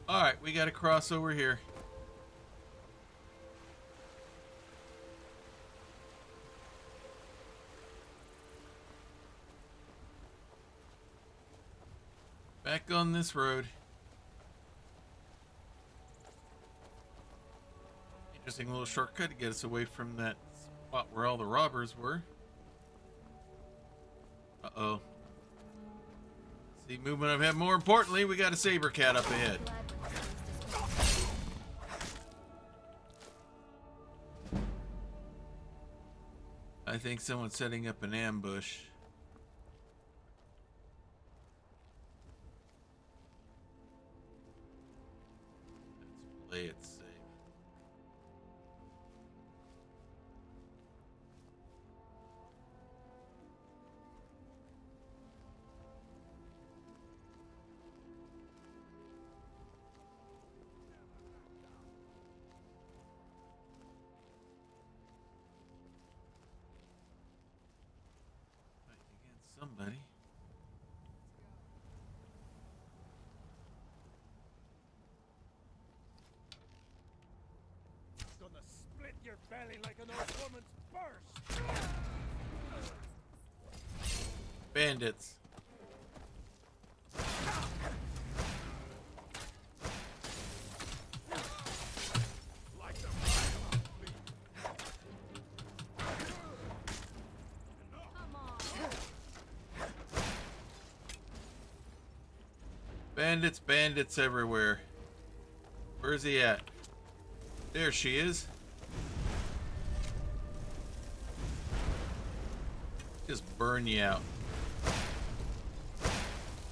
All right, we got to cross over here. Back on this road. Interesting little shortcut to get us away from that spot where all the robbers were. Uh-oh. See movement ahead. More importantly, we got a saber cat up ahead. I think someone's setting up an ambush. Let's play it safe. Somebody. Gonna split your belly like an old woman's purse. Bandits. Bandits, bandits everywhere. Where's he at? There she is. Just burn you out.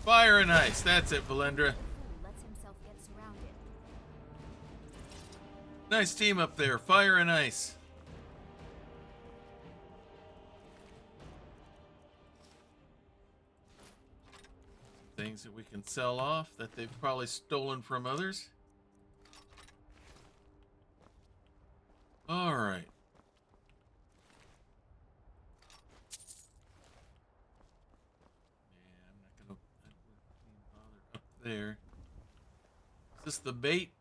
Fire and ice. That's it, Valendra. Lets himself get surrounded. Nice team up there. Fire and ice. Things that we can sell off that they've probably stolen from others. All right. there. Is this the bait?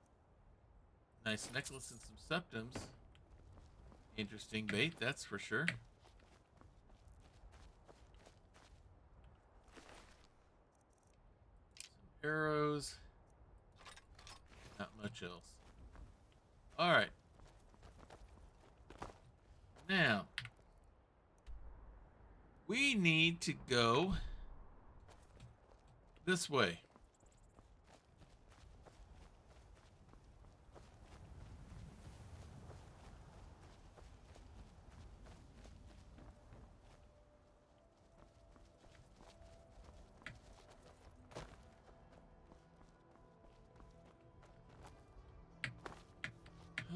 Nice necklace and some septums. Interesting bait, that's for sure. Some arrows. Not much else. Alright. Now, we need to go this way.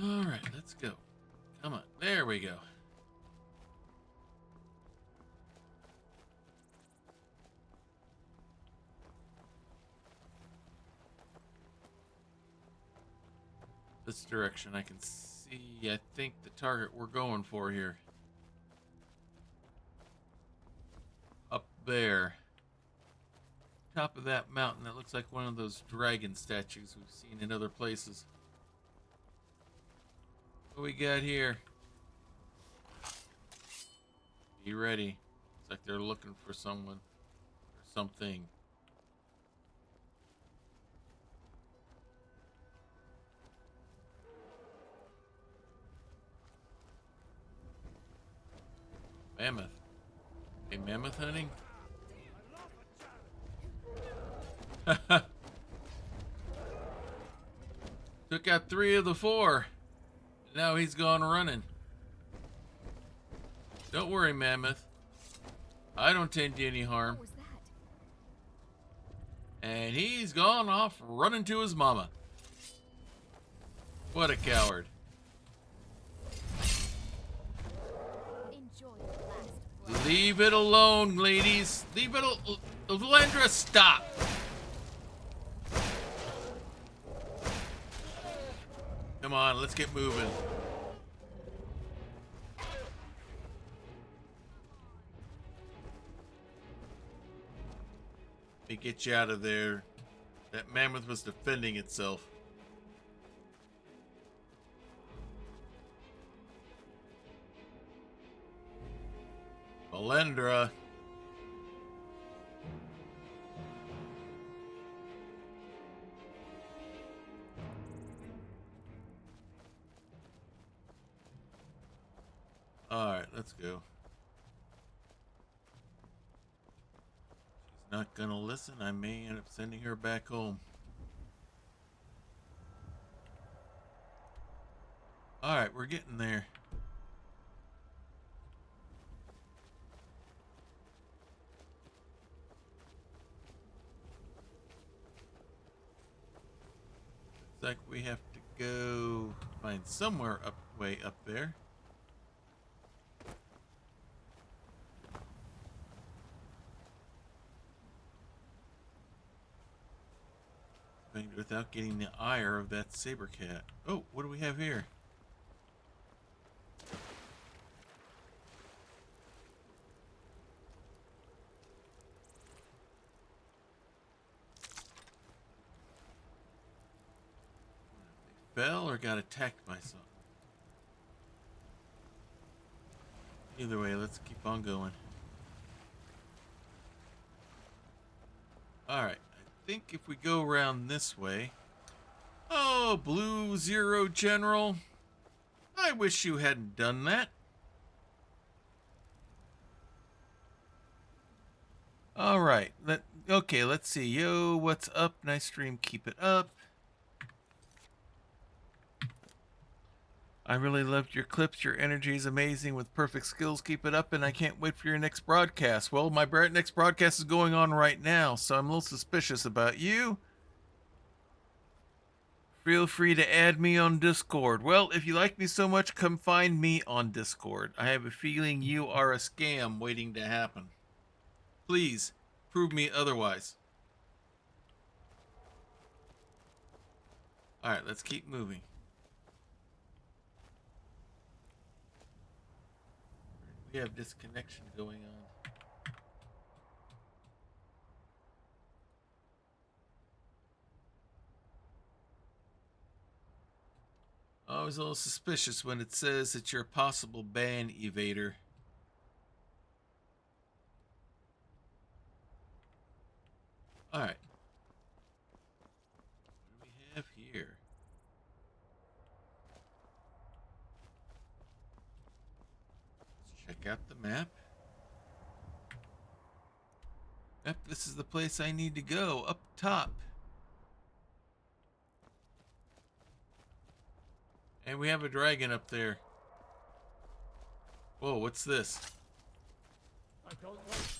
All right, let's go. Come on. There we go. This direction I can see, I think, the target we're going for here. Up there. Top of that mountain, that looks like one of those dragon statues we've seen in other places. What we got here? Be ready. It's like they're looking for someone or something. Mammoth. Hey, mammoth hunting? Took out 3 of the 4. Now he's gone running. Don't worry, mammoth. I don't tend you any harm. What was that? And he's gone off running to his mama. What a coward. Enjoy your last breath. Leave it alone, ladies. Leave it alone. Valendra, stop. Come on, let's get moving. Let me get you out of there. That mammoth was defending itself. Valendra. Alright, let's go. She's not gonna listen. I may end up sending her back home. Alright, we're getting there. Looks like we have to go find somewhere way up there. Without getting the ire of that saber cat. Oh, what do we have here? They fell or got attacked by something. Either way, let's keep on going. Alright. I think if we go around this way. Oh, Blue Zero General. I wish you hadn't done that. All right. Okay, let's see. Yo, what's up? Nice stream. Keep it up. I really loved your clips. Your energy is amazing with perfect skills. Keep it up, and I can't wait for your next broadcast. Well, my next broadcast is going on right now, so I'm a little suspicious about you. Feel free to add me on Discord. Well, if you like me so much, come find me on Discord. I have a feeling you are a scam waiting to happen. Please, prove me otherwise. Alright, let's keep moving. We have disconnection going on. Always a little suspicious when it says that you're a possible ban evader. Alright. What do we have here? Let's check out the map. Yep, this is the place I need to go, up top. And we have a dragon up there. Whoa, what's this? I don't want...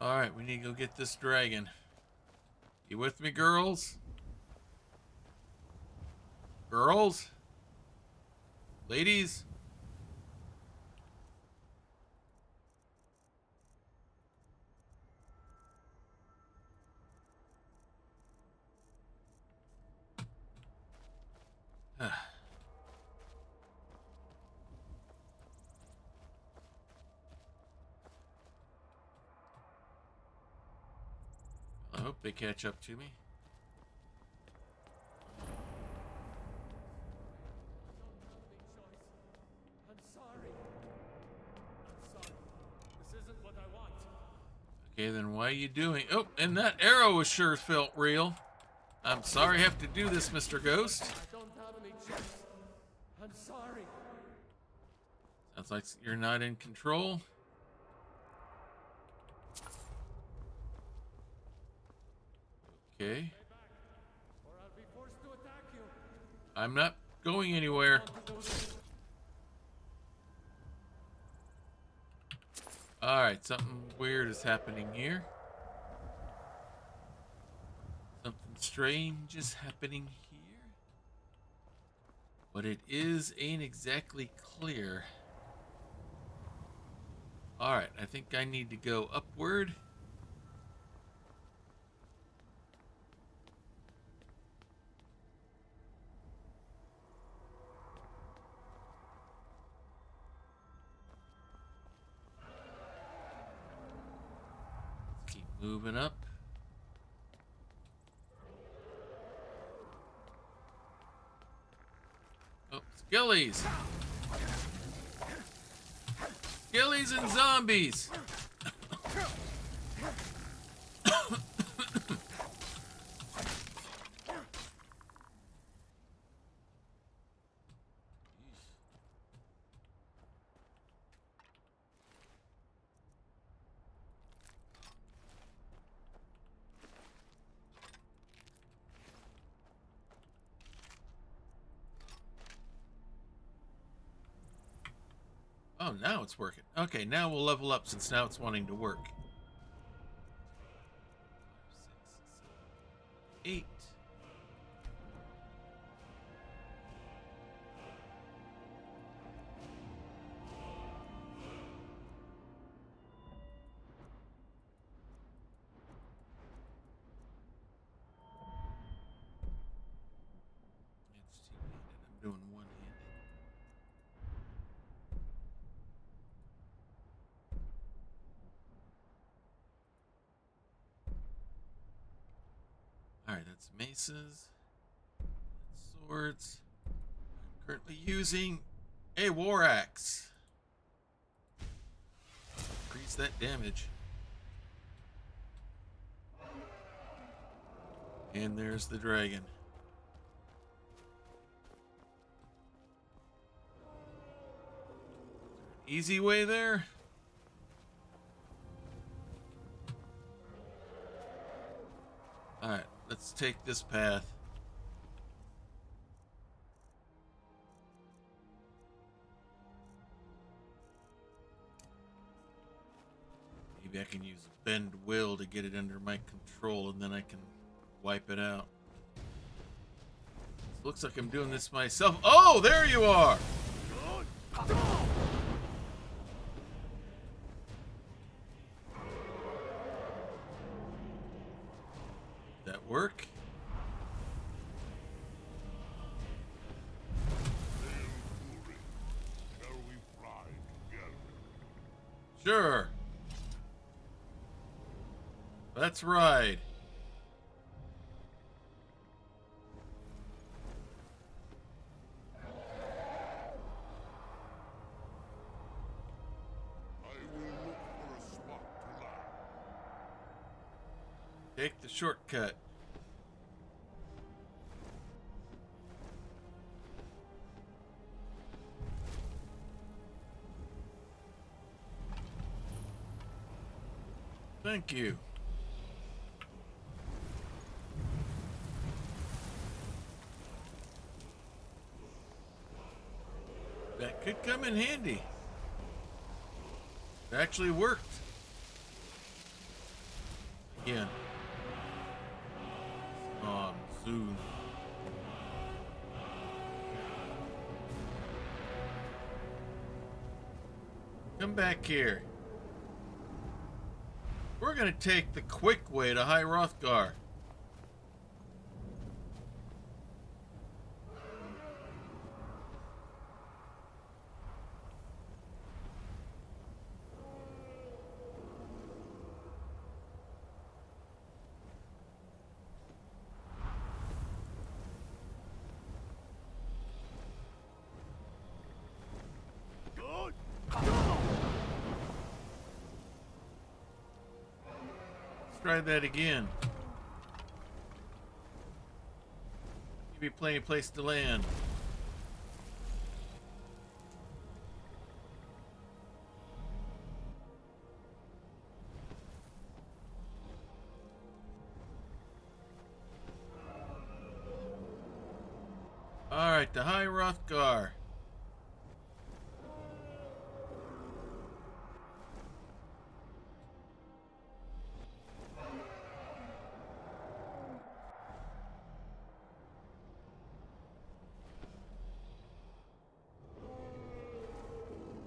Alright, we need to go get this dragon. You with me, girls? Girls? Ladies? I hope they catch up to me. I'm sorry. I'm sorry. This isn't what I want. Okay, then why are you doing... Oh, and that arrow was sure felt real. I'm sorry I have to do this, Mr. Ghost. I don't have any choice. I'm sorry. Sounds like you're not in control. Okay. Or I'll be forced to attack you. I'm not going anywhere. Alright, something weird is happening here. Something strange is happening here. What it is ain't exactly clear. Alright, I think I need to go upward. Keep moving up. Oh, skellies! Skellies and zombies! Oh, now it's working. Okay, now we'll level up since now it's wanting to work. 8. It's two-handed. I'm doing one-handed. Alright, that's maces. That's swords. I'm currently using a war axe. Increase that damage. And there's the dragon. Easy way there? Alright, let's take this path. Maybe I can use bend will to get it under my control and then I can wipe it out. Looks like I'm doing this myself. Oh, there you are! That work? Sure. Let's ride. Take the shortcut. Thank you. That could come in handy. It actually worked. Again. Soon. Come back here. We're gonna take the quick way to High Rothgar. Try that again. Give me plenty of place to land. Alright, the High Rothgar.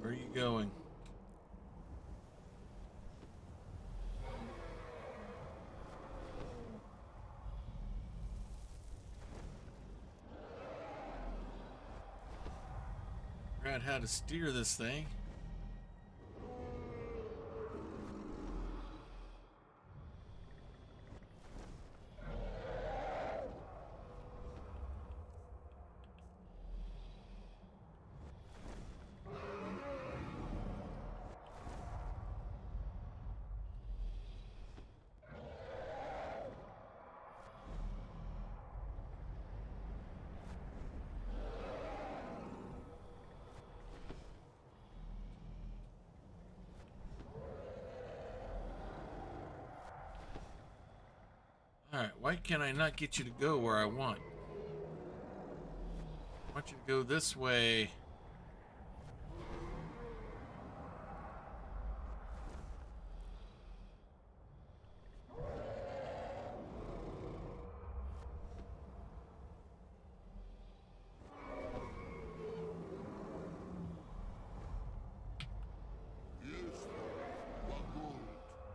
Where are you going? Figure out how to steer this thing. Alright, why can't I not get you to go where I want? I want you to go this way.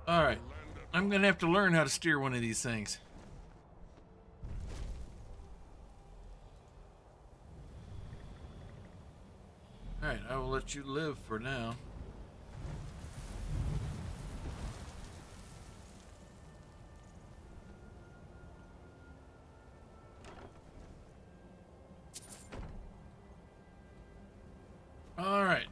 Alright, I'm gonna have to learn how to steer one of these things. Alright, I will let you live for now. Alright.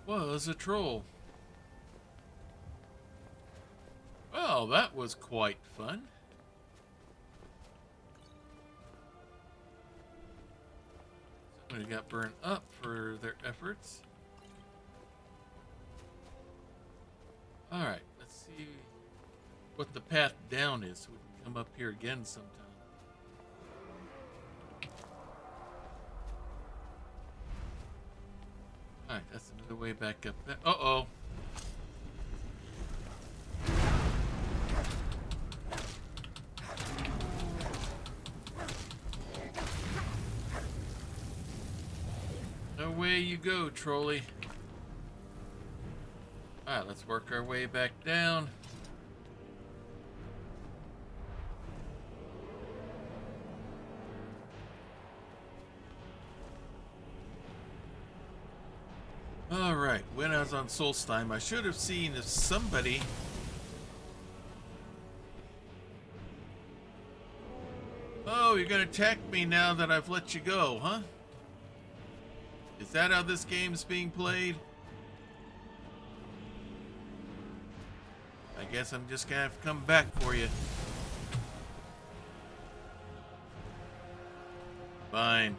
Was a troll. Well, that was quite fun. Somebody got burned up for their efforts. Alright, let's see what the path down is so we can come up here again sometime. Alright, that's another way back up there. Uh-oh. Away you go, trolley. Alright, let's work our way back down. Alright, when I was on Solstheim, I should have seen if somebody... Oh, you're gonna attack me now that I've let you go, huh? Is that how this game's being played? I guess I'm just gonna have to come back for you. Fine.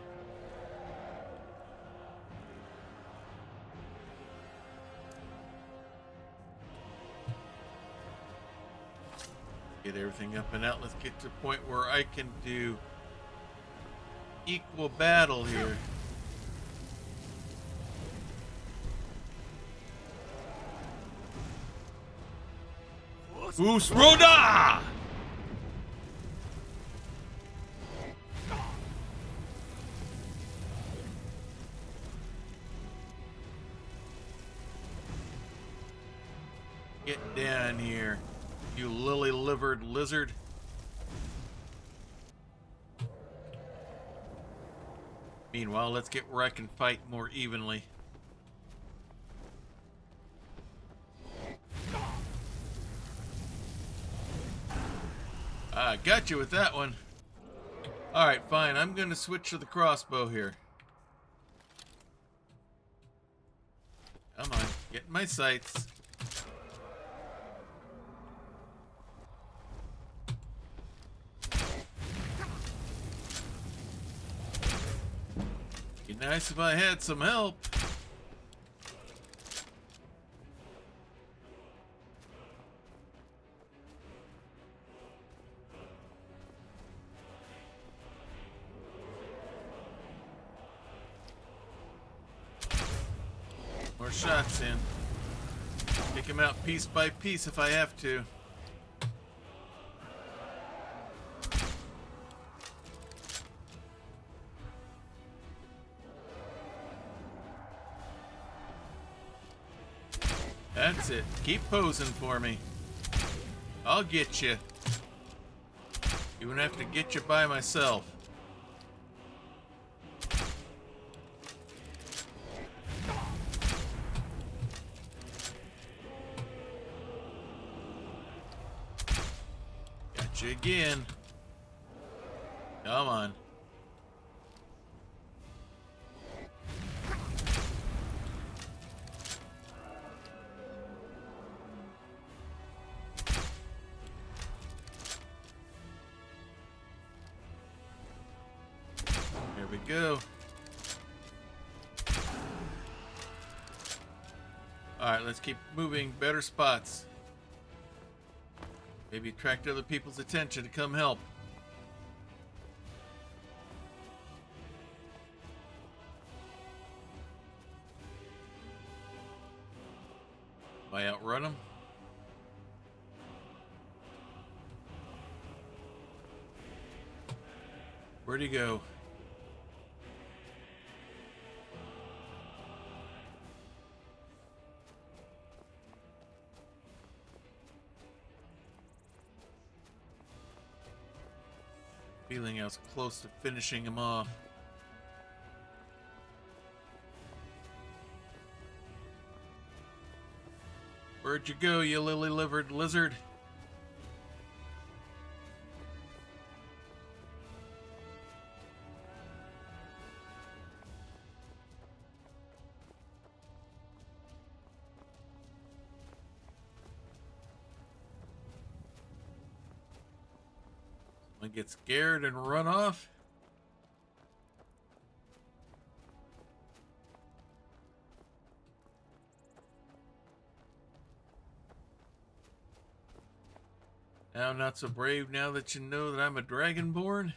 Get everything up and out. Let's get to the point where I can do equal battle here. Usroda! Get down here, you lily-livered lizard. Meanwhile, let's get where I can fight more evenly. I got you with that one. Alright, fine. I'm going to switch to the crossbow here. Come on, get in my sights. Be nice if I had some help. More shots in. Take him out piece by piece if I have to. That's it. Keep posing for me. I'll get you. Even have to get you by myself. Got you again. Come on. There we go. Alright, let's keep moving. Better spots. Maybe attract other people's attention to come help. I outrun them? Where'd he go? Feeling I was close to finishing him off. Where'd you go, you lily-livered lizard? Someone get scared and run off? Now not so brave now that you know that I'm a dragonborn?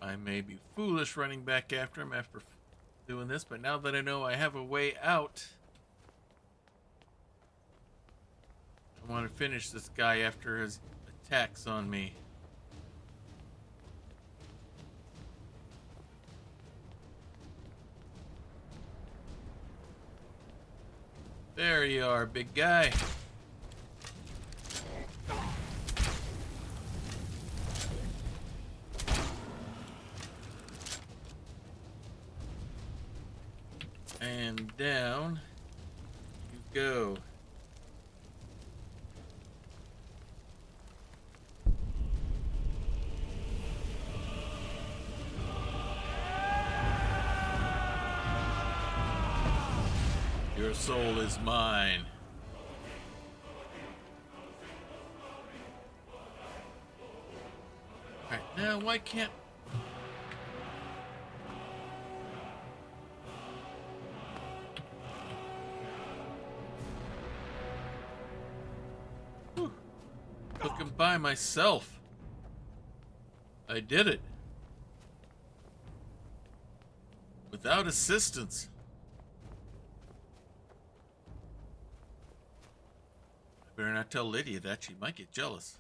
I may be foolish running back after him after doing this, but now that I know I have a way out, I want to finish this guy after his attacks on me. There you are, big guy. And down you go. Your soul is mine. Alright, now why can't... Whew. Looking by myself. I did it. Without assistance. I better not tell Lydia that. She might get jealous.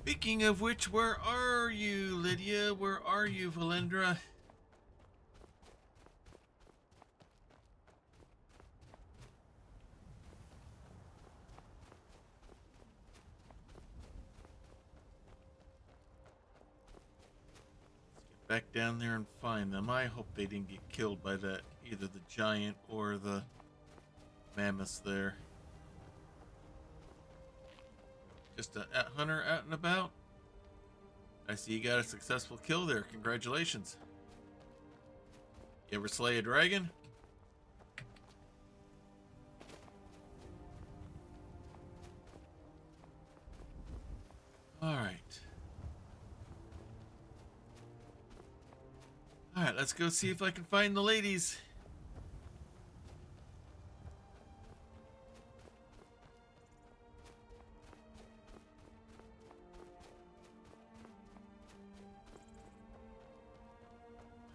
Speaking of which, where are you, Lydia? Where are you, Valendra? Back down there and find them. I hope they didn't get killed by that, either the giant or the mammoths there. Just a hunter out and about. I see you got a successful kill there. Congratulations. You ever slay a dragon? Alright. Alright, let's go see if I can find the ladies.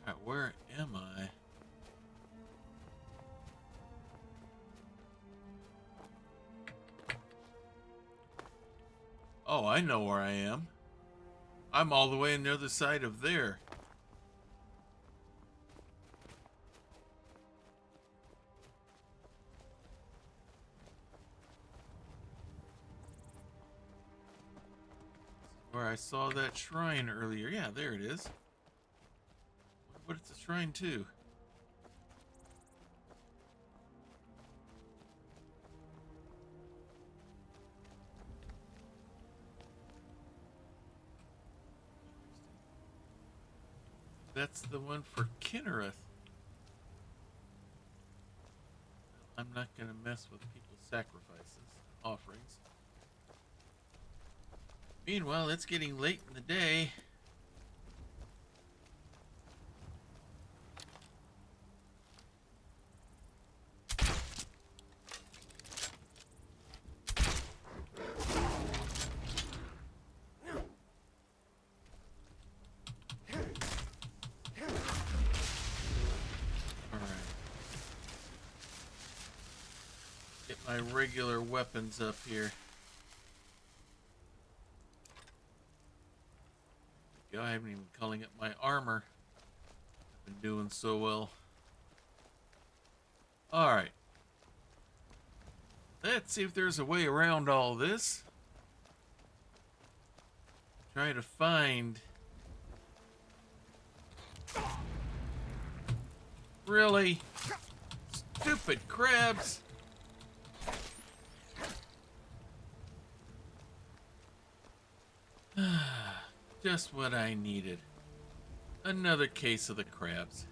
Alright, where am I? Oh, I know where I am. I'm all the way on the other side of there. Where I saw that shrine earlier. Yeah, there it is. What it's a shrine to? That's the one for Kinnereth. I'm not going to mess with people's sacrifices, offerings. Meanwhile, it's getting late in the day. Get my regular weapons up here. I haven't even been calling it my armor. I've been doing so well. Alright. Let's see if there's a way around all this. Try to find... Really? Stupid crabs! Just what I needed. Another case of the crabs.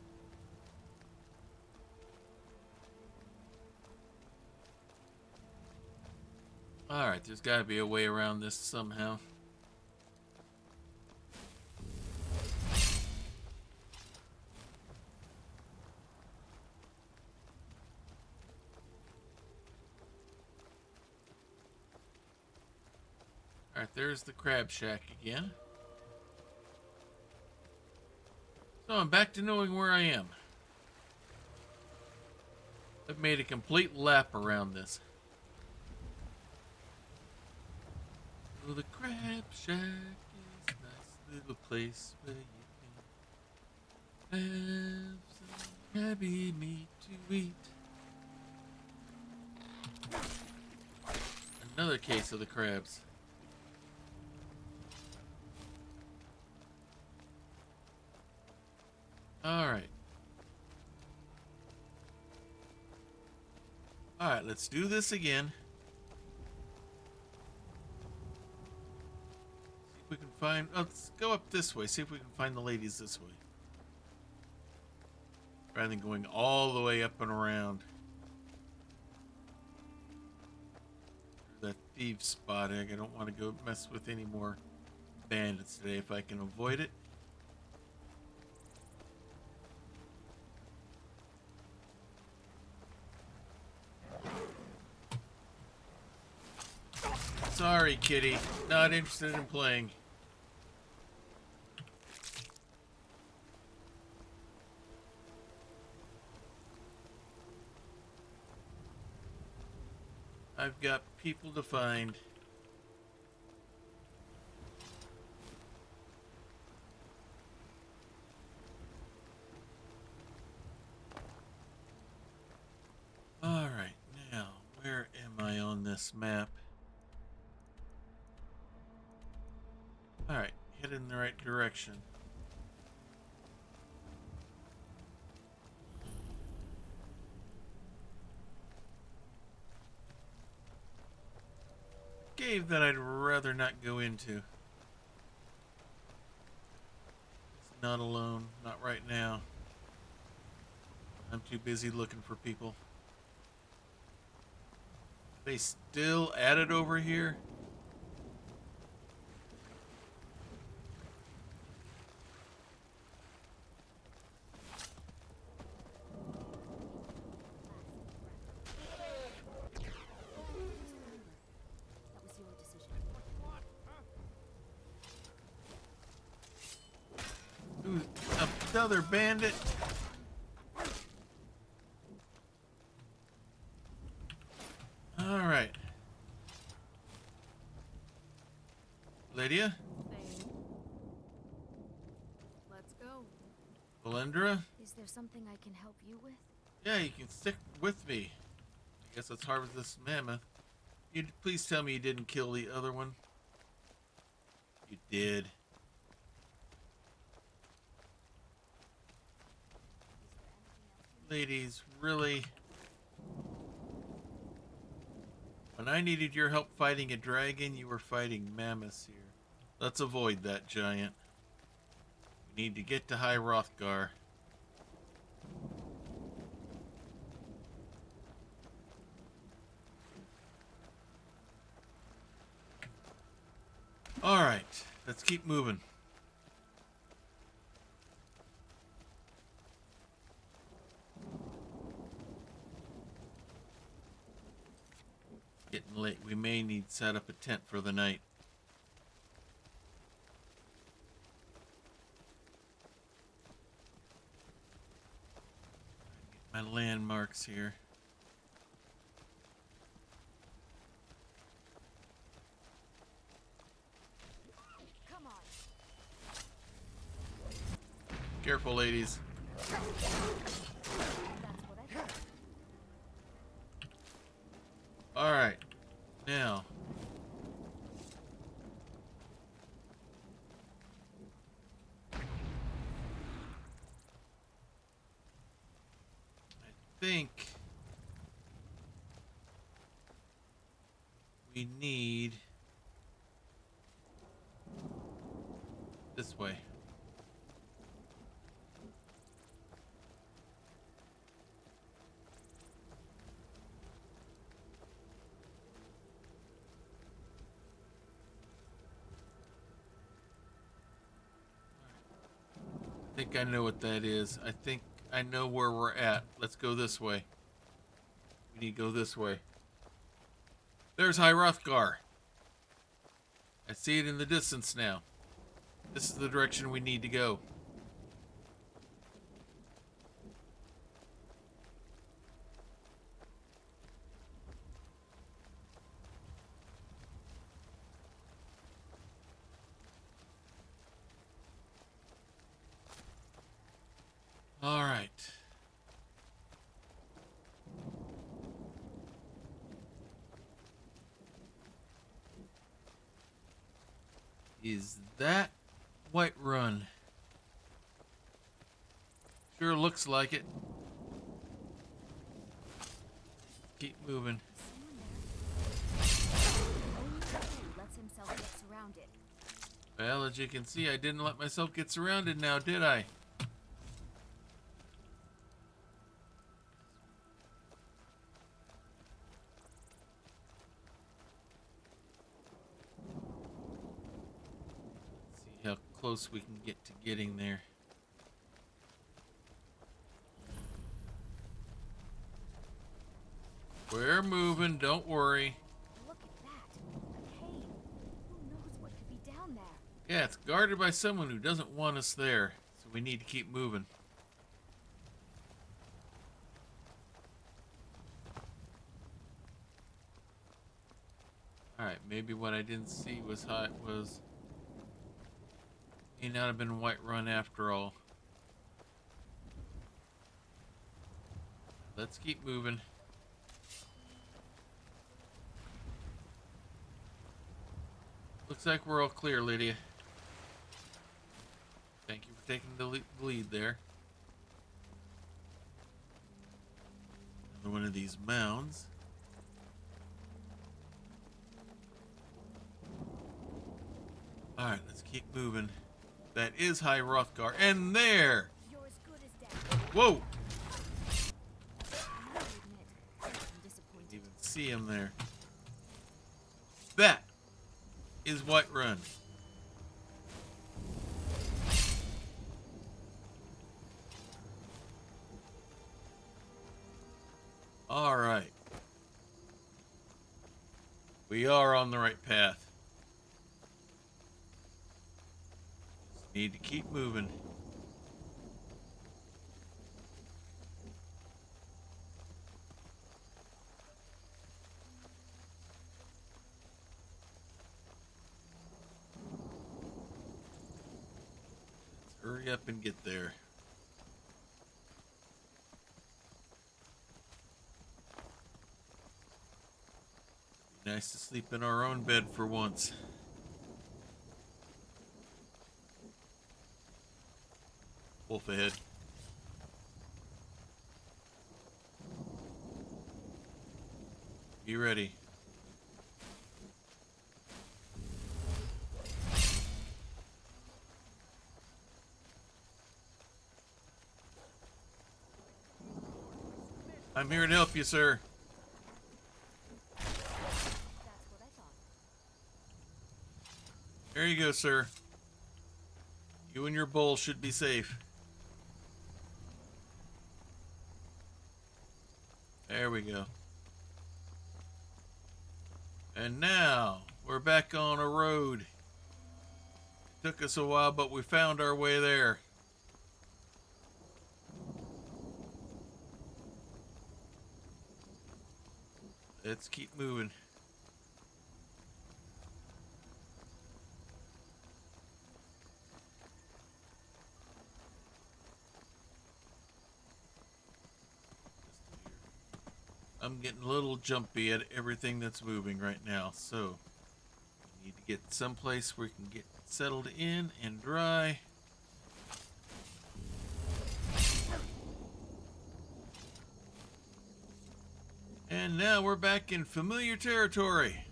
Alright, there's gotta be a way around this somehow. Alright, there's the crab shack again. So I'm back to knowing where I am. I've made a complete lap around this. Oh, the crab shack is a nice little place where you can have some crabby meat to eat. Another case of the crabs. Alright. Alright, let's do this again. See if we can find... let's go up this way. See if we can find the ladies this way. Rather than going all the way up and around. That thief spot egg. I don't want to go mess with any more bandits today if I can avoid it. Sorry, kitty. Not interested in playing. I've got people to find. All right, now, where am I on this map? All right, head in the right direction. Cave that I'd rather not go into. It's not alone, not right now. I'm too busy looking for people. They still at it over here? Ooh, another bandit. All right. Lydia? Let's go. Valendra? Is there something I can help you with? Yeah, you can stick with me. I guess let's harvest this mammoth. You'd please tell me you didn't kill the other one. You did. Ladies, really? When I needed your help fighting a dragon, you were fighting mammoths here. Let's avoid that, giant. We need to get to High Hrothgar. Alright, let's keep moving. Getting late. We may need to set up a tent for the night. Get my landmarks here. Come on. Careful, ladies. All right, now. I think we need this way. I think I know what that is. I think I know where we're at. Let's go this way. We need to go this way. There's High Hrothgar. I see it in the distance now. This is the direction we need to go. All right. Is that Whiterun? Sure looks like it. Keep moving. Lets himself get surrounded. Well, as you can see, I didn't let myself get surrounded now, did I? See how close we can get to getting there. We're moving, don't worry. Look at that. A cave. Who knows what could be down there? Yeah, it's guarded by someone who doesn't want us there, so we need to keep moving. Alright, maybe what I didn't see was how it was. May not have been Whiterun after all. Let's keep moving. Looks like we're all clear, Lydia. Thank you for taking the lead there. Another one of these mounds. Alright, let's keep moving. That is High Hrothgar. And there! You're as good as dead. Whoa! I admit, I'm disappointed. Even see him there. That is Whiterun. All right. We are on the right path. Just need to keep moving. Hurry up and get there. Be nice to sleep in our own bed for once. Wolf ahead. Be ready. I'm here to help you, sir. That's what I thought. There you go, sir. You and your bull should be safe. There we go. And now, we're back on a road. It took us a while, but we found our way there. Let's keep moving. I'm getting a little jumpy at everything that's moving right now, so we need to get someplace where we can get settled in and dry. And now we're back in familiar territory.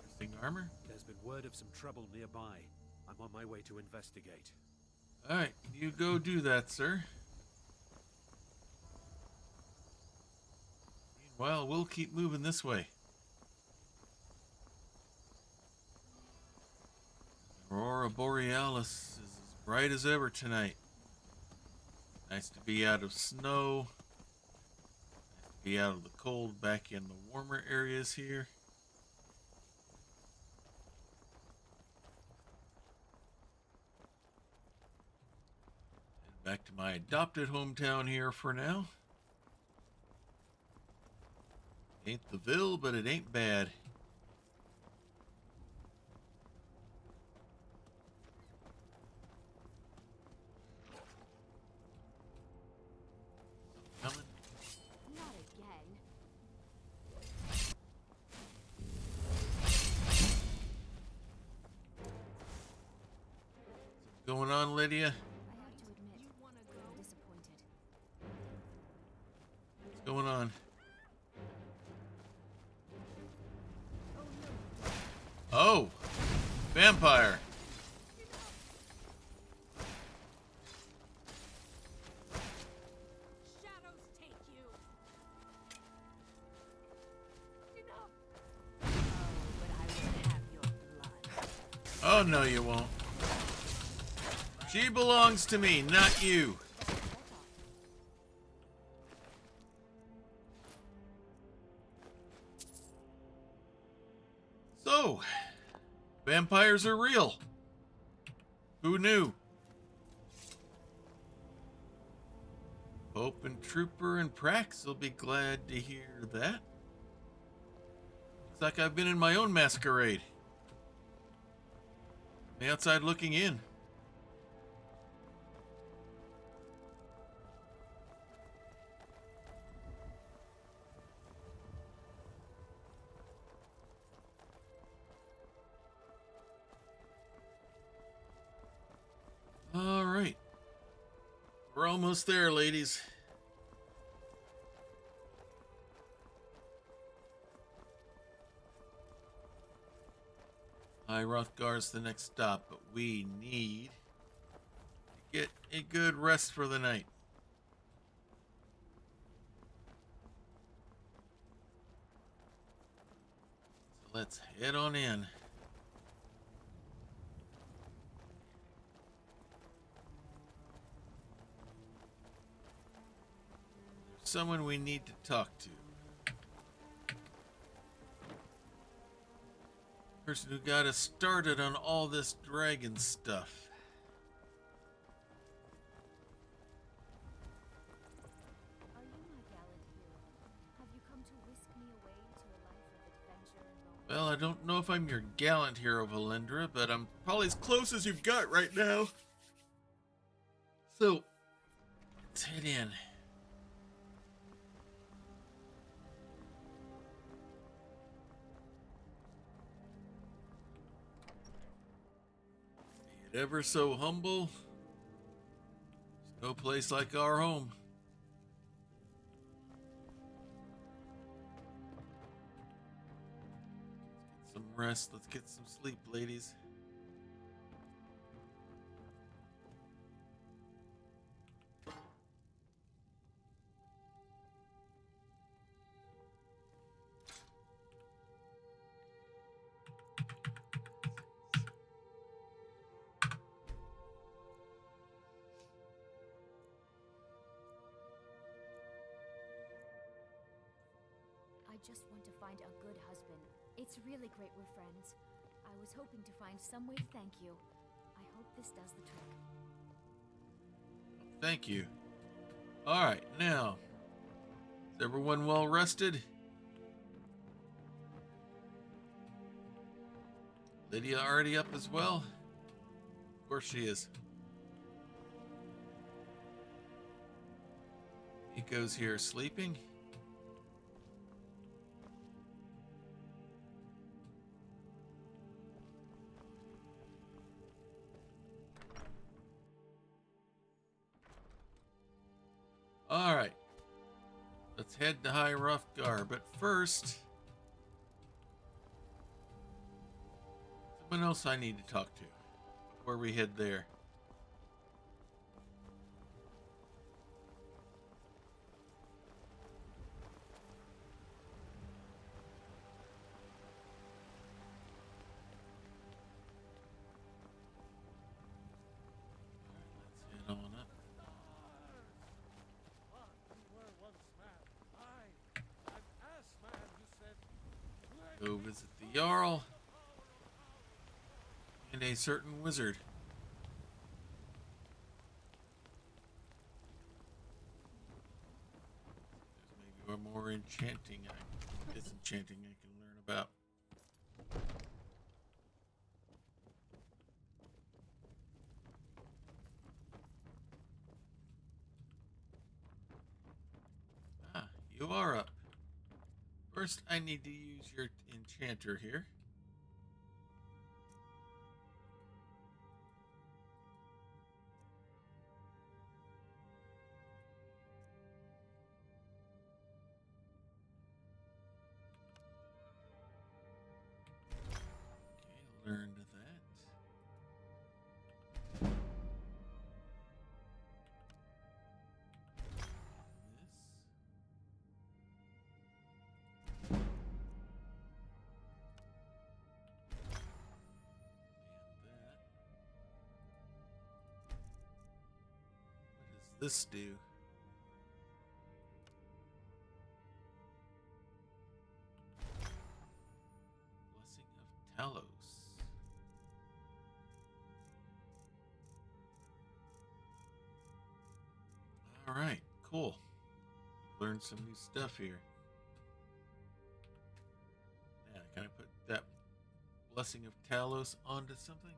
Interesting armor. There's been word of some trouble nearby. I'm on my way to investigate. Alright, you go do that, sir. Meanwhile, we'll keep moving this way. Aurora Borealis is as bright as ever tonight. Nice to be out of snow. Nice to be out of the cold, back in the warmer areas here. And back to my adopted hometown here for now. Ain't the Ville, but it ain't bad. Coming. Not again. on, Lydia? I have to admit, I'm disappointed. What's going on? Oh! Vampire! Shadows take you. Oh, no, you won't. She belongs to me, not you. So, vampires are real. Who knew? Pope and Trooper and Prax will be glad to hear that. Looks like I've been in my own masquerade. The outside looking in. All right. We're almost there, ladies. Hrothgar's the next stop, but we need to get a good rest for the night. So let's head on in. There's someone we need to talk to. Person who got us started on all this dragon stuff. Are you my gallant hero? Have you come to whisk me away to a life of adventure and romance? Well, I don't know if I'm your gallant hero, Valendra, but I'm probably as close as you've got right now. So, let's head in. Be it ever so humble, there's no place like our home. Let's get some rest. Let's get some sleep, ladies. I just want to find a good husband. It's really great we're friends. I was hoping to find some way to thank you. I hope this does the trick. Thank you. All right, now, is everyone well rested? Lydia already up as well? Of course she is. Nico's here sleeping. All right, let's head to Hrothgar, but first, someone else I need to talk to before we head there. Let's head on up. Go visit the Jarl and a certain wizard. There's maybe more enchanting, disenchanting I can learn about. Ah, you are up. First, I need to use your enchanter here. – this do? Blessing of Talos. All right, cool. Learned some new stuff here. Yeah, can I put that Blessing of Talos onto something?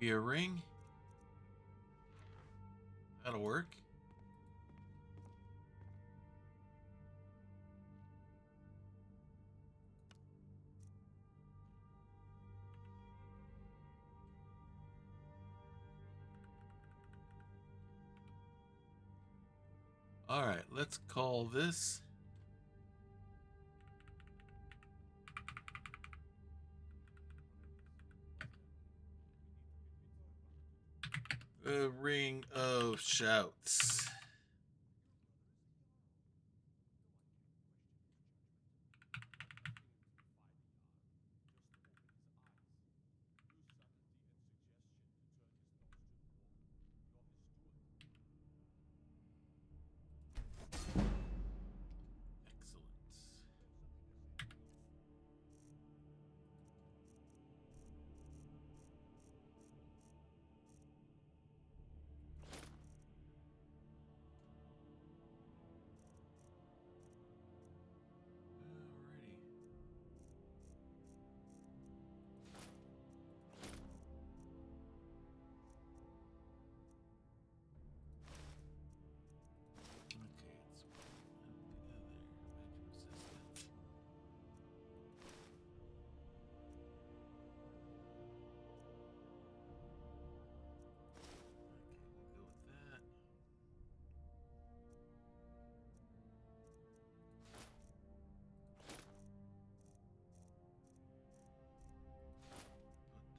Maybe a ring? That'll work. All right, let's call this the Ring of Shouts.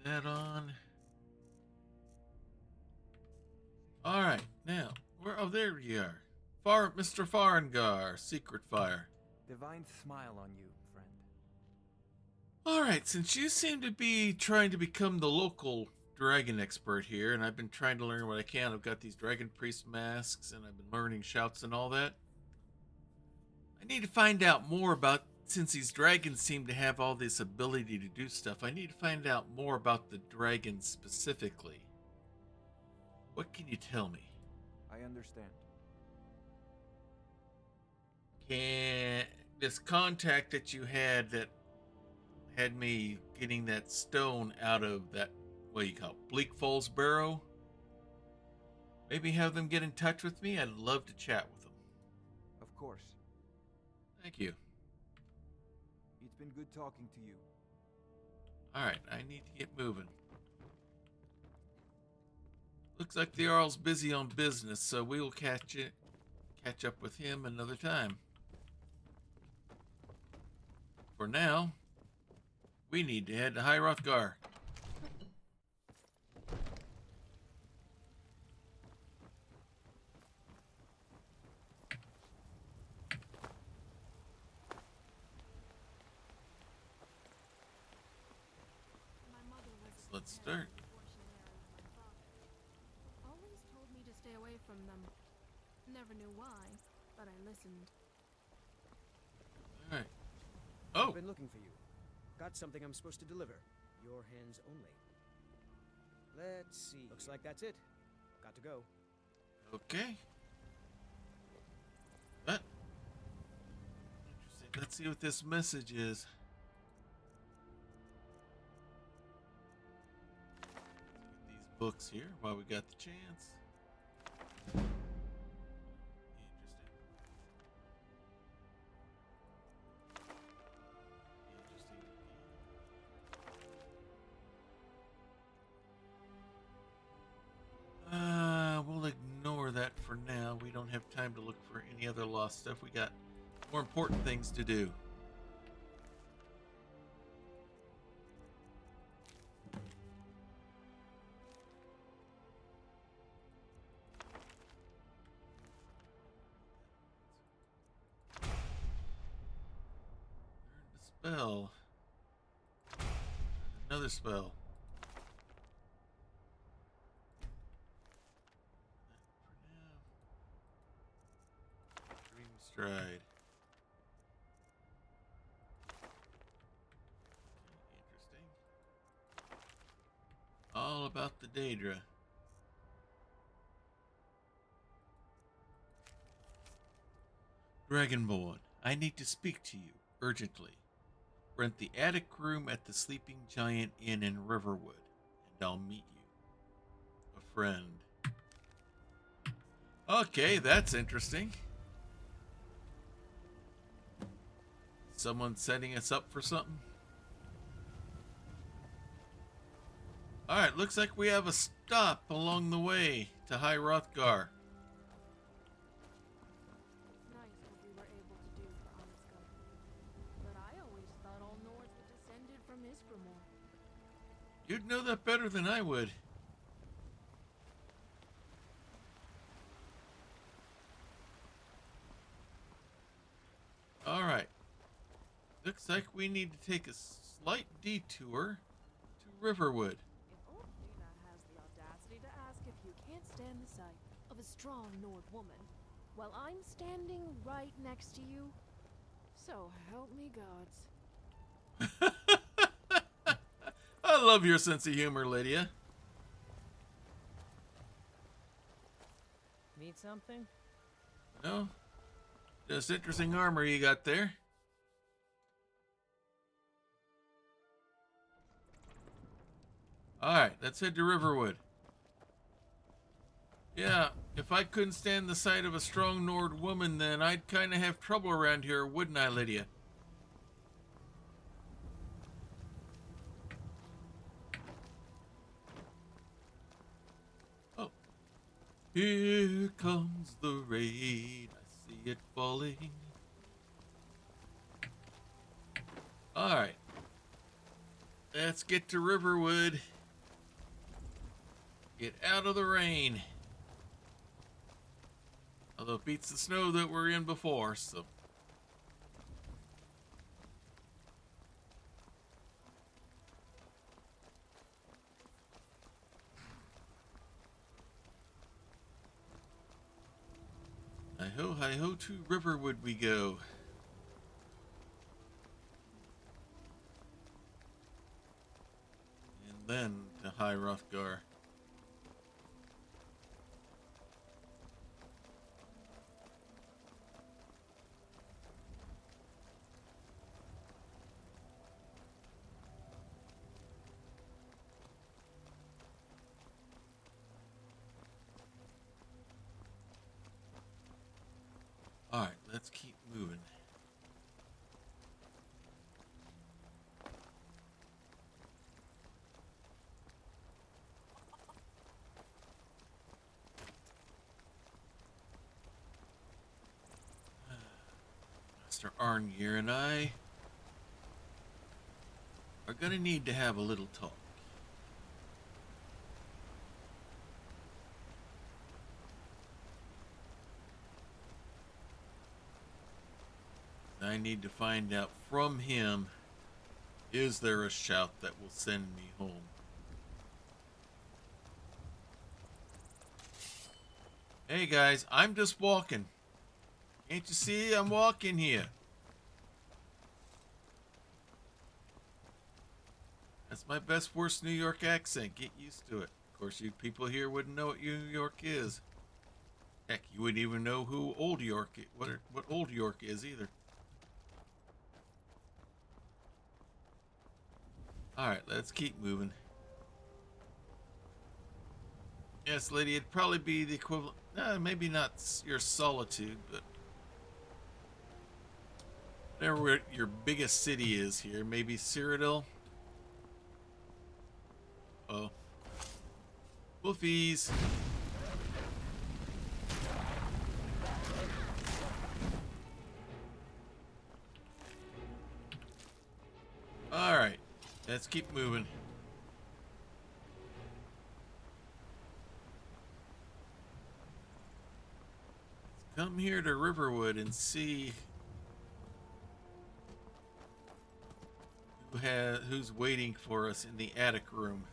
That on. All right, now where? Oh, there you are, Mr. Farengar, Secret Fire. Divine smile on you, friend. All right, since you seem to be trying to become the local dragon expert here, and I've been trying to learn what I can. I've got these dragon priest masks, and I've been learning shouts and all that. I need to find out more about. Since these dragons seem to have all this ability to do stuff, I need to find out more about the dragons specifically. What can you tell me? I understand. Can this contact that you had that had me getting that stone out of that, what do you call it, Bleak Falls Barrow? Maybe have them get in touch with me? I'd love to chat with them. Of course. Thank you. It's been good talking to you. Alright, I need to get moving. Looks like the Jarl's busy on business, so we will catch up with him another time. For now, we need to head to High Hrothgar. Let's start. Always told me to stay away from them. Never knew why, but I listened. All right. Oh. I've been looking for you. Got something I'm supposed to deliver. Your hands only. Let's see. Looks like that's it. Got to go. Okay. Interesting. Let's see what this message is. Books here while we got the chance. We'll ignore that for now. We don't have time to look for any other lost stuff. We got more important things to do. Spell. Another spell. Dream Stride. Interesting. All about the Daedra. Dragonborn, I need to speak to you urgently. Rent the attic room at the Sleeping Giant Inn in Riverwood, and I'll meet you. A friend. Okay, that's interesting. Someone setting us up for something? Alright, looks like we have a stop along the way to High Hrothgar. Nice what we were able to do for Ansgar. But I always thought all Nords were descended from Isgramor. You'd know that better than I would. Alright. Looks like we need to take a slight detour to Riverwood. If old Lena has the audacity to ask if you can't stand the sight of a strong Nord woman, while I'm standing right next to you, so help me gods. I love your sense of humor, Lydia. Need something? No? Just interesting armor you got there. Alright, let's head to Riverwood. Yeah, if I couldn't stand the sight of a strong Nord woman, then I'd kind of have trouble around here, wouldn't I, Lydia? Oh. Here comes the rain. I see it falling. Alright. Let's get to Riverwood. Get out of the rain. Although it beats the snow that we're in before, so. Hi ho to Riverwood we go. And then to High Hrothgar. Alright, let's keep moving. Master Arngeir and I are gonna need to have a little talk. I need to find out from him, is there a shout that will send me home? Hey guys, I'm just walking. Can't you see I'm walking here? That's my best worst New York accent. Get used to it. Of course, you people here wouldn't know what New York is. Heck, you wouldn't even know who Old York is, what Old York is either. Alright, let's keep moving. Yes, lady, it'd probably be the equivalent. Maybe not your Solitude, but whatever your biggest city is here. Maybe Cyrodiil. Oh. Wolfies. Alright. Let's keep moving. Let's come here to Riverwood and see who's waiting for us in the attic room.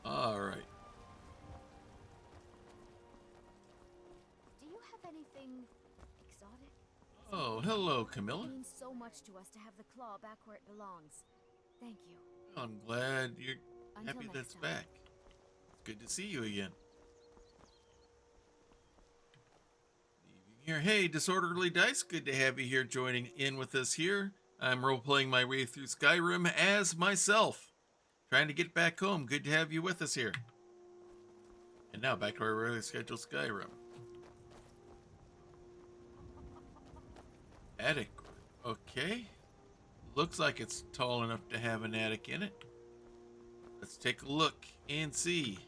All right. Do you have anything exotic? Oh, hello, Camilla. It means so much to us to have the claw back where it belongs. Thank you. I'm glad you're Until happy next that's time. back. It's good to see you again. Here, hey, Disorderly Dice, good to have you here joining in with us here. I'm role-playing my way through Skyrim as myself. Trying to get back home. Good to have you with us here. And now back to our regularly scheduled Skyrim. Attic. Okay. Looks like it's tall enough to have an attic in it. Let's take a look and see.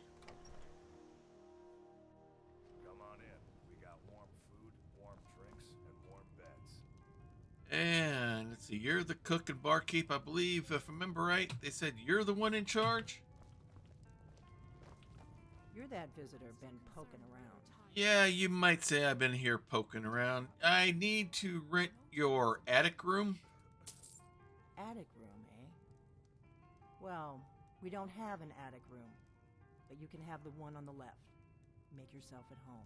Come on in. We got warm food, warm drinks, and warm beds. And let's see, you're the cook and barkeep, I believe. If I remember right, they said you're the one in charge? You're that visitor been poking around. Yeah, you might say I've been here poking around. I need to rent your attic room. Attic room, eh? Well, we don't have an attic room, but you can have the one on the left. Make yourself at home.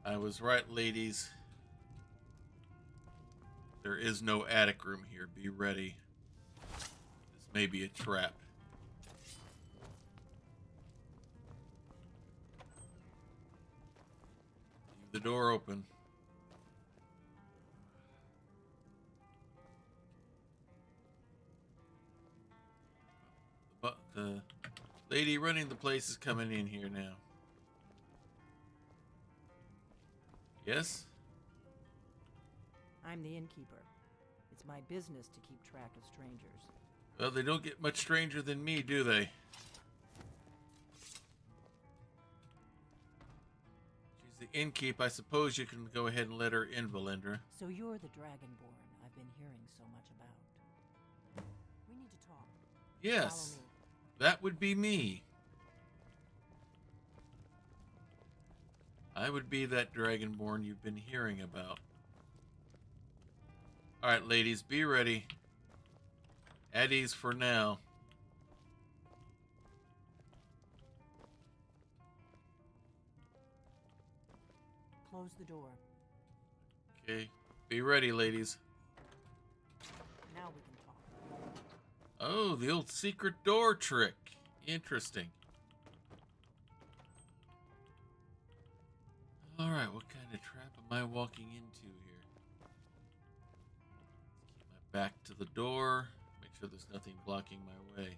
I was right, ladies. There is no attic room here. Be ready. This may be a trap. Leave the door open. But the lady running the place is coming in here now. Yes? I'm the innkeeper. It's my business to keep track of strangers. Well, they don't get much stranger than me, do they? She's the innkeep. I suppose you can go ahead and let her in, Valendra. So you're the Dragonborn I've been hearing so much about. We need to talk. Yes, Follow me. that would be me. I would be that Dragonborn you've been hearing about. Alright, ladies, be ready. At ease for now. Close the door. Okay, be ready, ladies. Now we can talk. Oh, the old secret door trick. Interesting. Alright, what kind of trap am I walking into here? Let's keep my back to the door. Make sure there's nothing blocking my way.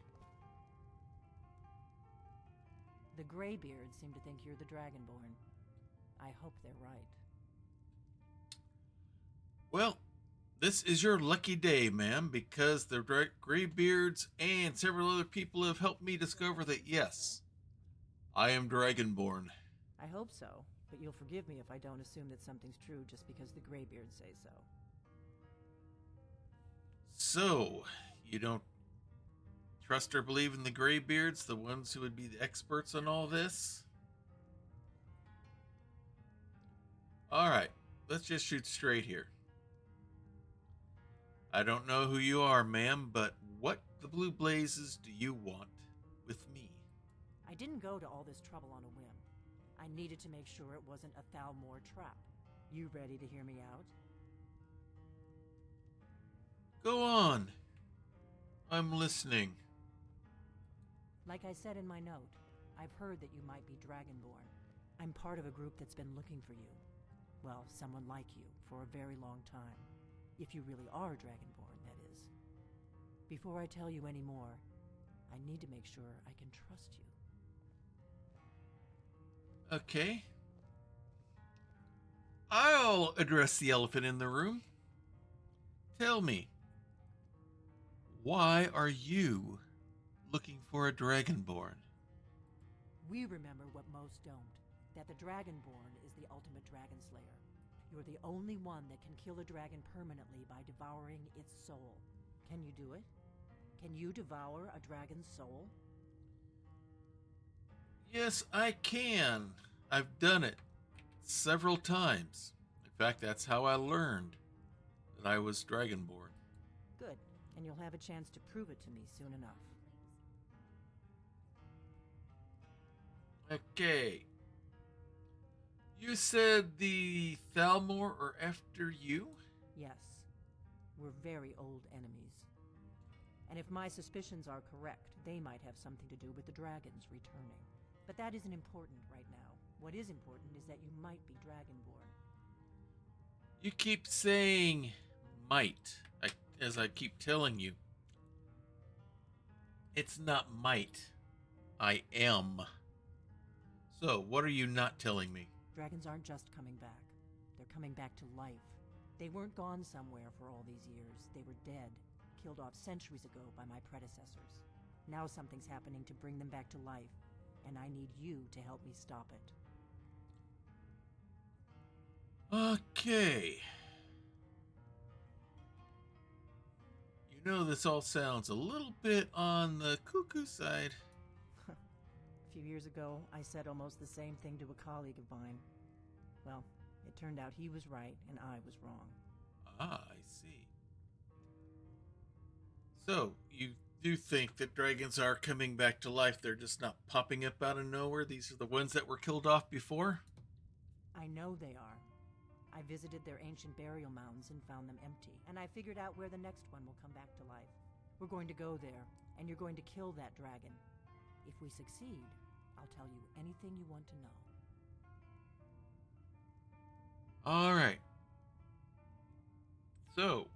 The Greybeards seem to think you're the Dragonborn. I hope they're right. Well, this is your lucky day, ma'am, because the Greybeards and several other people have helped me discover that, yes, I am Dragonborn. I hope so, but you'll forgive me if I don't assume that something's true just because the Greybeards say so. So, you don't trust or believe in the Greybeards, the ones who would be the experts on all this? Alright, let's just shoot straight here. I don't know who you are, ma'am, but what the blue blazes do you want with me? I didn't go to all this trouble on a whim. I needed to make sure it wasn't a Thalmor trap. You ready to hear me out? Go on. I'm listening. Like I said in my note, I've heard that you might be Dragonborn. I'm part of a group that's been looking for you. Well, someone like you, for a very long time. If you really are Dragonborn, that is. Before I tell you any more, I need to make sure I can trust you. Okay. I'll address the elephant in the room. Tell me, why are you looking for a Dragonborn? We remember what most don't, that the Dragonborn is the ultimate dragon slayer. You're the only one that can kill a dragon permanently by devouring its soul. Can you do it? Can you devour a dragon's soul? Yes, I can. I've done it several times. In fact, that's how I learned that I was Dragonborn. Good, and you'll have a chance to prove it to me soon enough. Okay. You said the Thalmor are after you? Yes. We're very old enemies. And if my suspicions are correct, they might have something to do with the dragons returning. But that isn't important right now. What is important is that you might be Dragonborn. You keep saying might, as I keep telling you. It's not might. I am. So, what are you not telling me? Dragons aren't just coming back. They're coming back to life. They weren't gone somewhere for all these years. They were dead, killed off centuries ago by my predecessors. Now something's happening to bring them back to life, and I need you to help me stop it. Okay. You know, this all sounds a little bit on the cuckoo side. A few years ago, I said almost the same thing to a colleague of mine. Well, it turned out he was right and I was wrong. Ah, I see. So, you do think that dragons are coming back to life? They're just not popping up out of nowhere? These are the ones that were killed off before? I know they are. I visited their ancient burial mounds and found them empty, and I figured out where the next one will come back to life. We're going to go there, and you're going to kill that dragon. If we succeed, I'll tell you anything you want to know. Alright. So,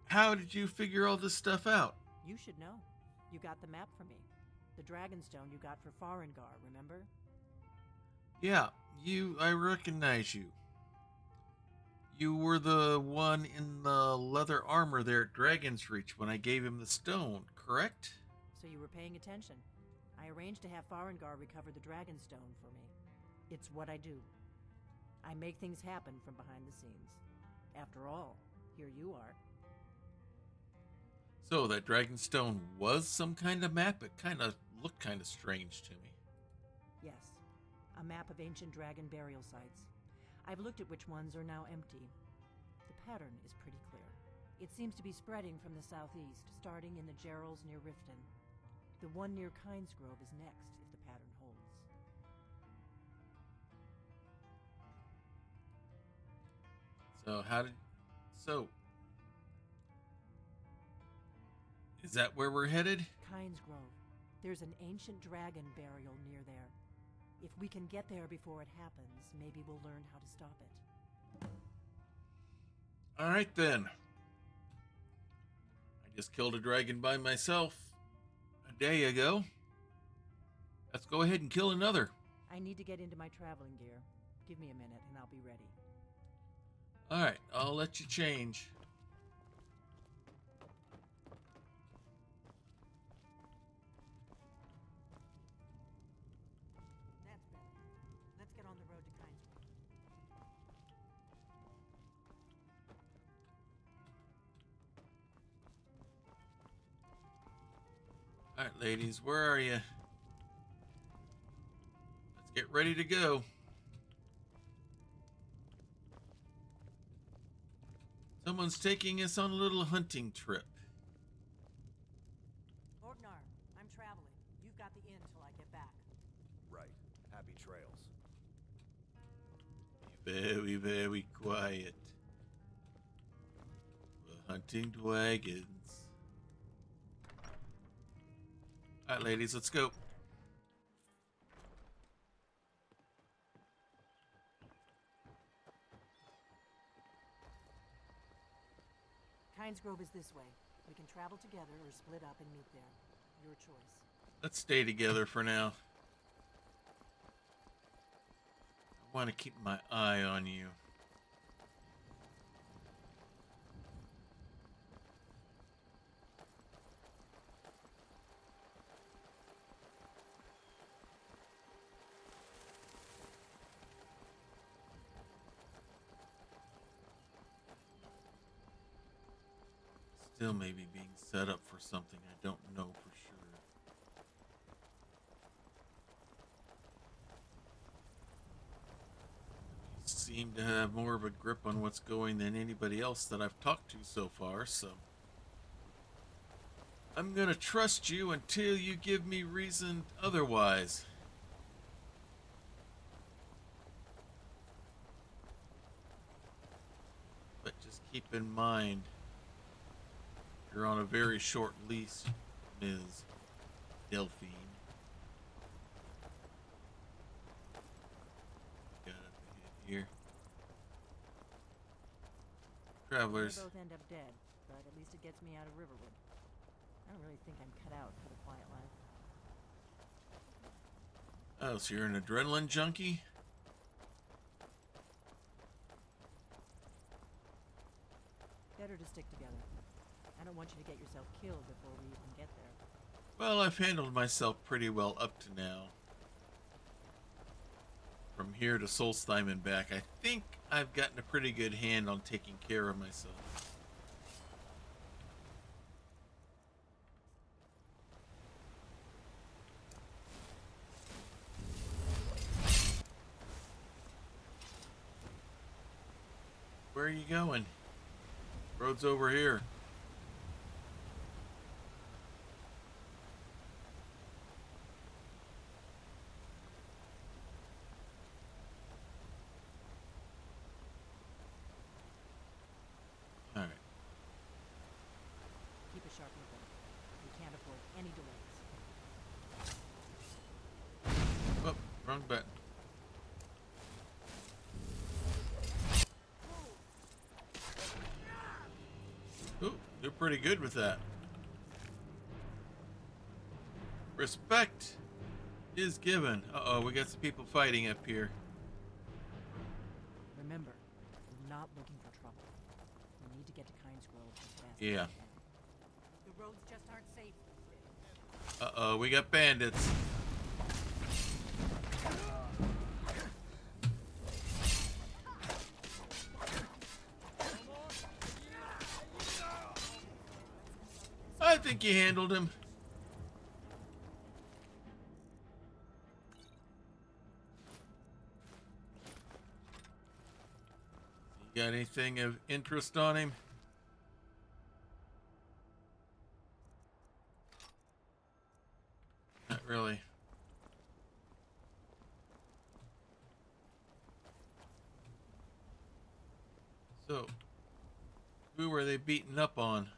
how did you figure all this stuff out? You should know. You got the map for me. The Dragonstone you got for Farengar, remember? Yeah, I recognize you. You were the one in the leather armor there at Dragon's Reach when I gave him the stone, correct? So you were paying attention. I arranged to have Farengar recover the Dragonstone for me. It's what I do. I make things happen from behind the scenes. After all, here you are. So that Dragonstone was some kind of map? It kind of looked kind of strange to me. Yes, a map of ancient dragon burial sites. I've looked at which ones are now empty. The pattern is pretty clear. It seems to be spreading from the southeast, starting in the Jarls near Riften. The one near Kynesgrove is next, if the pattern holds. Is that where we're headed? Kynesgrove. There's an ancient dragon burial near there. If we can get there before it happens, maybe we'll learn how to stop it. Alright then. I just killed a dragon by myself a day ago. Let's go ahead and kill another. I need to get into my traveling gear. Give me a minute and I'll be ready. Alright, I'll let you change. That's better. Let's get on the road to Kynesgrove. Alright, ladies, where are you? Let's get ready to go. Someone's taking us on a little hunting trip. Ordnar, I'm traveling. You've got the inn till I get back. Right. Happy trails. Be very, very quiet. We're hunting dragons. Alright, ladies, let's go. Kynesgrove is this way. We can travel together or split up and meet there. Your choice. Let's stay together for now. I want to keep my eye on you. Still maybe being set up for something I don't know for sure. You seem to have more of a grip on what's going than anybody else that I've talked to so far, so I'm gonna trust you until you give me reason otherwise. But just keep in mind, you're on a very short lease, Ms. Delphine. Got up ahead here. Travelers. They both end up dead, but at least it gets me out of Riverwood. I don't really think I'm cut out for the quiet life. Oh, so you're an adrenaline junkie? Better to stick together. I don't want you to get yourself killed before we even get there. Well, I've handled myself pretty well up to now. From here to Solstheim and back, I think I've gotten a pretty good hand on taking care of myself. Where are you going? Road's over here. All right. Keep a sharp lookout. We can't afford any delays. Oh, wrong button. Ooh, you're pretty good with that. Respect is given. Uh-oh, we got some people fighting up here. Remember, we're not looking for trouble. We need to get to Kynes Grove as fast as Yeah. we can. The roads just aren't safe. Uh-oh, we got bandits. I think you handled him. You got anything of interest on him? Not really. So, who were they beating up on?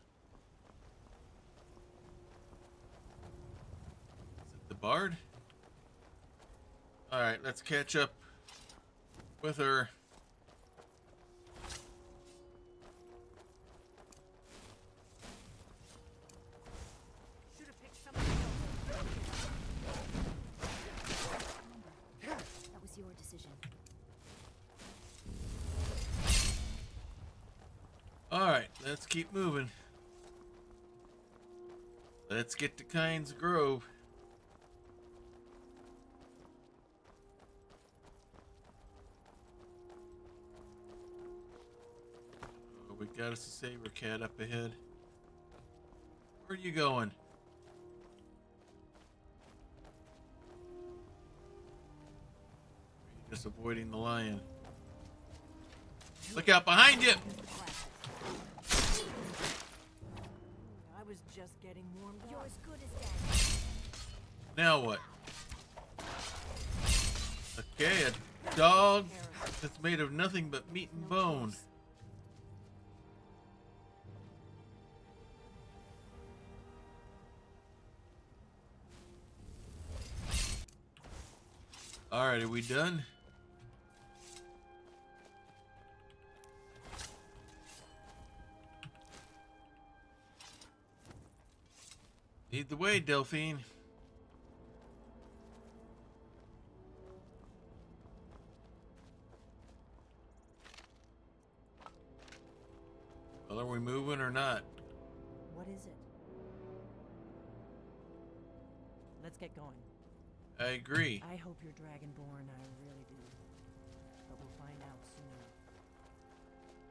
Is it the Bard? Alright, let's catch up with her. That was your decision. Alright, let's keep moving. Let's get to Kynes Grove. Oh, we got us a saber cat up ahead. Where are you going? Or are you just avoiding the lion? Look out behind you! I was just getting warmed up. You're as good as dead. Now what? Okay, a dog that's made of nothing but meat and bone. Alright, are we done? Lead the way, Delphine. Well, are we moving or not? What is it? Let's get going. I agree. I hope you're Dragonborn, I really do. But we'll find out soon enough.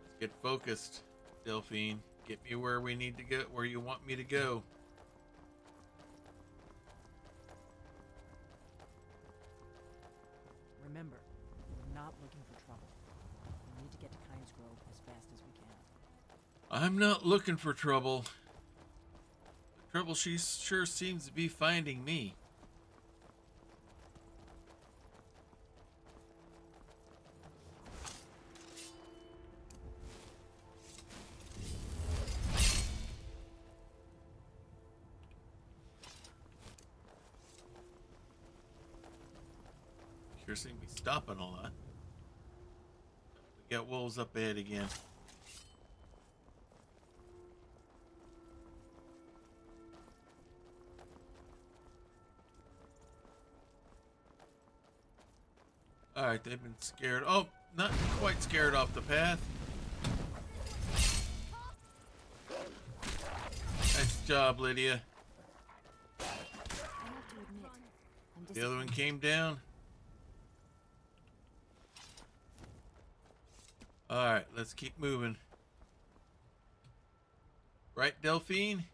Let's get focused, Delphine. Get me where we need to go, where you want me to go. Remember, we're not looking for trouble. We need to get to Kynes Grove as fast as we can. I'm not looking for trouble. The trouble she sure seems to be finding me. Sure seem to be stopping a lot. We got wolves up ahead again. Alright, they've been scared. Oh, not quite scared off the path. Nice job, Lydia. I have to admit, I'm The other one came down. Alright, let's keep moving. Right, Delphine?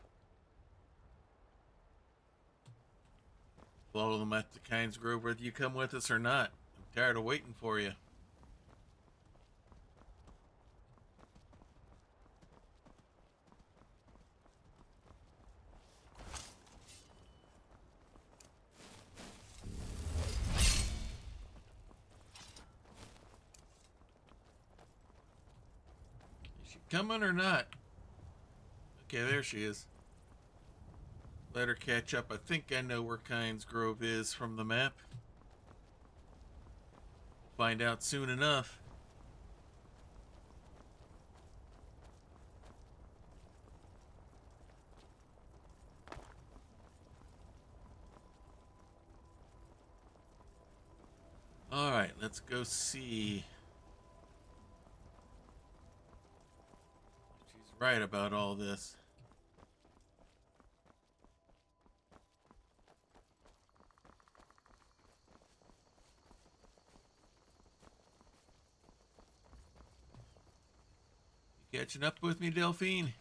Follow them at the Kynes Grove whether you come with us or not. I'm tired of waiting for you. Is she coming or not? Okay, there she is. Let her catch up. I think I know where Kynes Grove is from the map. Find out soon enough. Alright, let's go see. She's right about all this. You catching up with me, Delphine?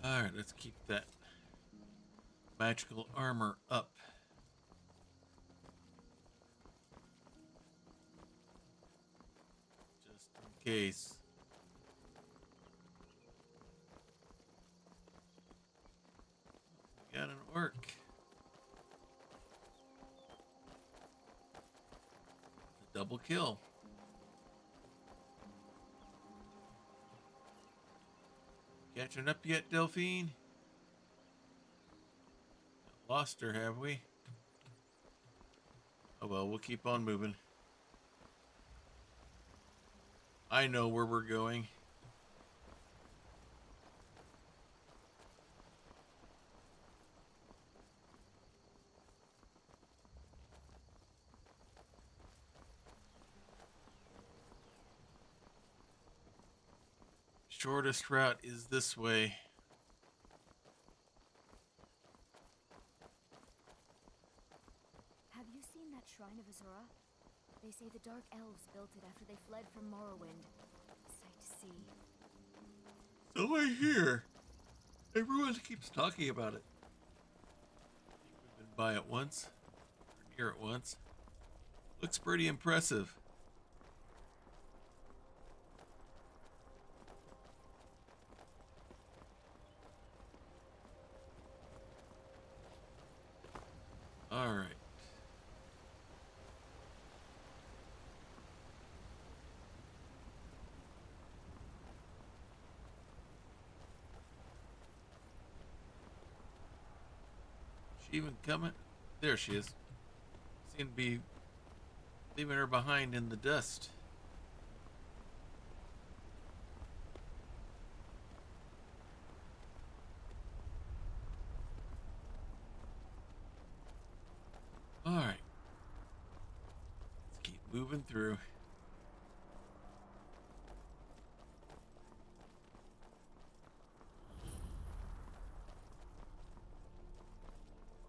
Alright, let's keep that magical armor up. Just in case. We got an orc. A double kill. Catching up yet, Delphine? Lost her, have we? Oh well, we'll keep on moving. I know where we're going. Shortest route is this way. Have you seen that shrine of Azura? They say the Dark Elves built it after they fled from Morrowind. Sight to see. So I hear. Everyone keeps talking about it. We've been by it once, or near it once. Looks pretty impressive. All right. She even coming? There she is. Seem to be leaving her behind in the dust. All right. Let's keep moving through.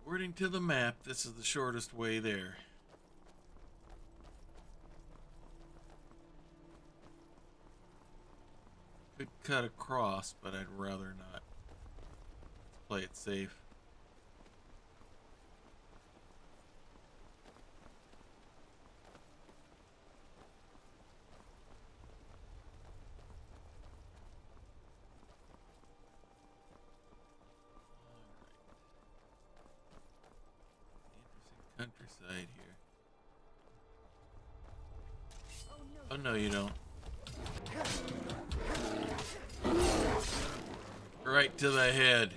According to the map, this is the shortest way there. Could cut across, but I'd rather not. Let's play it safe. Countryside here. Oh no, you don't. Right to the head.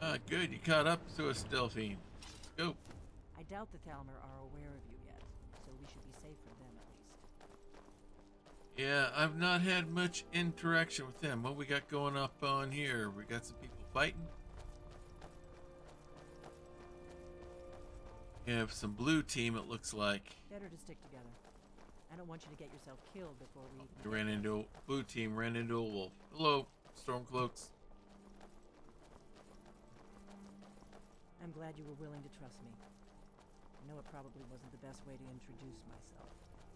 Ah, good. You caught up to a Stealthine. Let's go. I doubt the Thalmor are aware of you yet, so we should be safe from them at least. Yeah, I've not had much interaction with them. What we got going up on here? We got some people fighting. We have some blue team, it looks like. Better to stick together. I don't want you to get yourself killed before we even... We ran into a blue team, ran into a wolf. Hello, Stormcloaks. I'm glad you were willing to trust me. I know it probably wasn't the best way to introduce myself,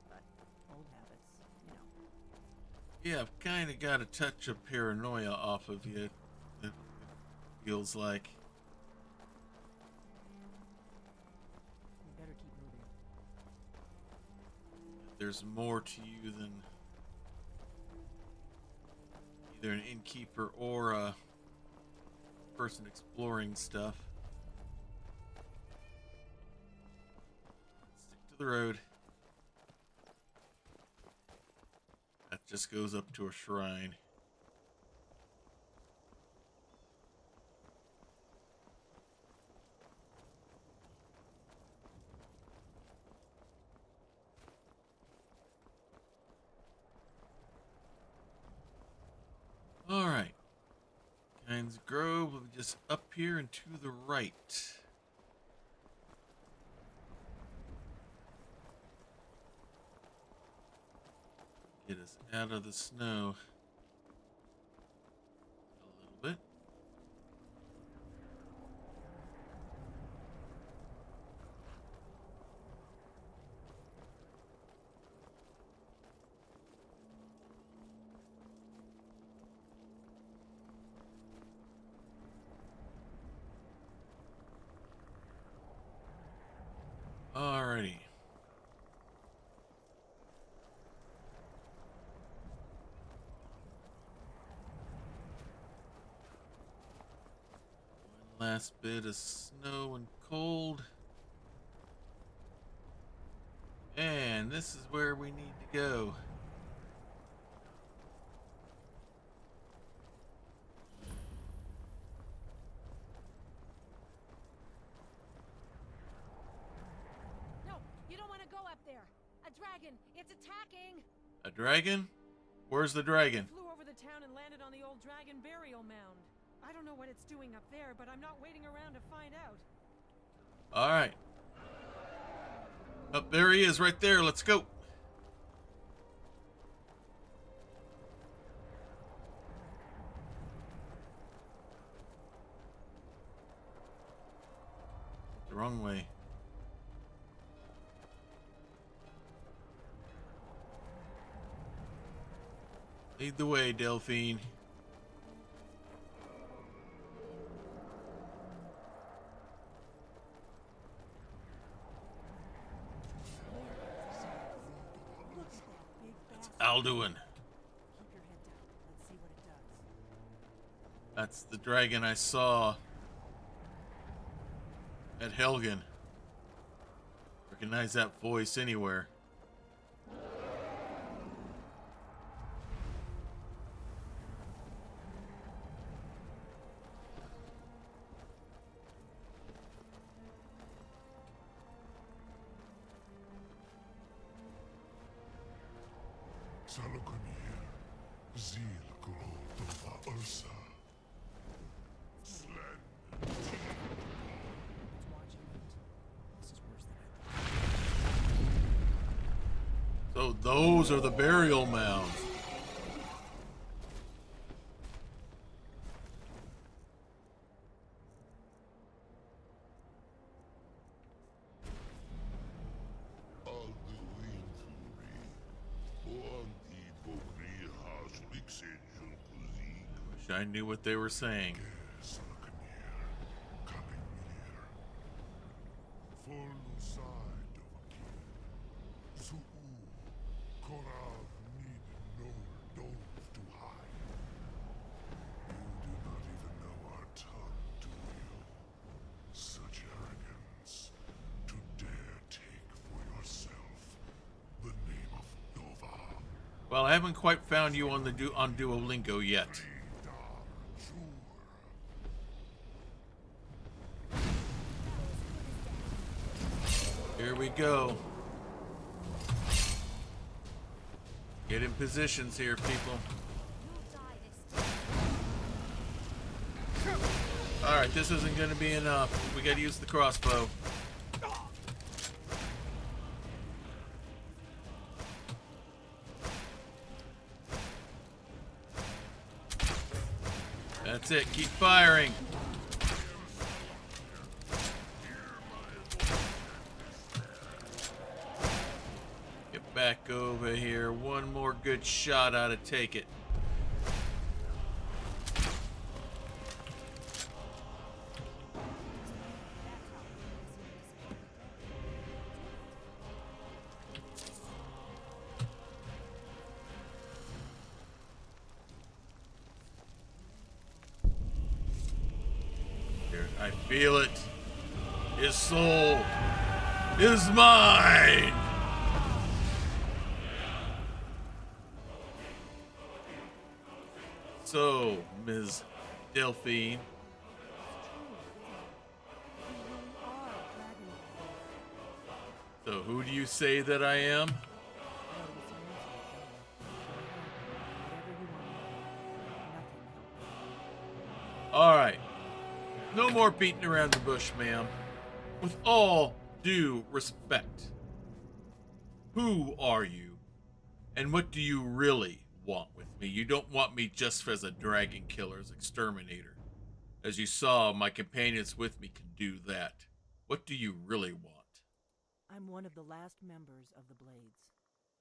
but old habits, you know. Yeah, I've kind of got a touch of paranoia off of you, it feels like. We better keep moving. There's more to you than either an innkeeper or a person exploring stuff. Stick to the road. That just goes up to a shrine. All right. Kynes Grove, just up here and to the right. Get us out of the snow a little bit. Alrighty. One last bit of snow and cold. And this is where we need to go. Dragon! It's attacking! A dragon? Where's the dragon? It flew over the town and landed on the old dragon burial mound. I don't know what it's doing up there, but I'm not waiting around to find out. Alright. Up there he is, right there. Let's go. The wrong way. Lead the way, Delphine. It's Alduin. Keep your head down. Let's see what it does. That's the dragon I saw at Helgen. Recognize that voice anywhere. So those are the burial mounds. Wish I knew what they were saying. Well, I haven't quite found you on the on Duolingo yet. Here we go. Get in positions here, people. Alright, this isn't going to be enough. We got to use the crossbow. That's it. Keep firing. Get back over here. One more good shot ought to take it. I feel it. His soul is mine. So, Ms. Delphine. So, who do you say that I am? All right. No more beating around the bush, ma'am. With all due respect, who are you? And what do you really want with me? You don't want me just as a dragon killer's exterminator. As you saw, my companions with me can do that. What do you really want? I'm one of the last members of the Blades.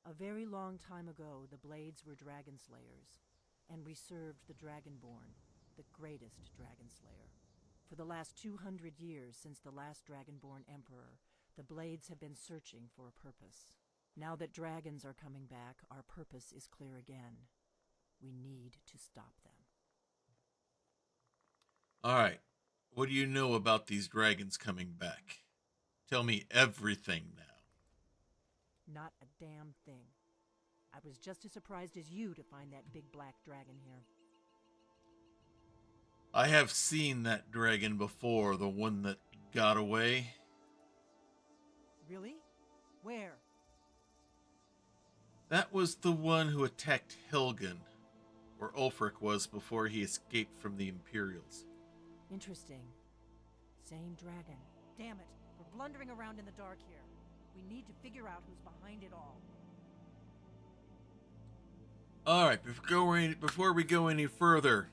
A very long time ago, the Blades were dragon slayers, and we served the Dragonborn, the greatest dragon slayer. For the last 200 years since the last Dragonborn Emperor, the Blades have been searching for a purpose. Now that dragons are coming back, our purpose is clear again. We need to stop them. Alright, what do you know about these dragons coming back? Tell me everything now. Not a damn thing. I was just as surprised as you to find that big black dragon here. I have seen that dragon before, the one that got away. Really? Where? That was the one who attacked Helgen, where Ulfric was before he escaped from the Imperials. Interesting. Same dragon. Damn it, we're blundering around in the dark here. We need to figure out who's behind it all. Alright, before we go any further,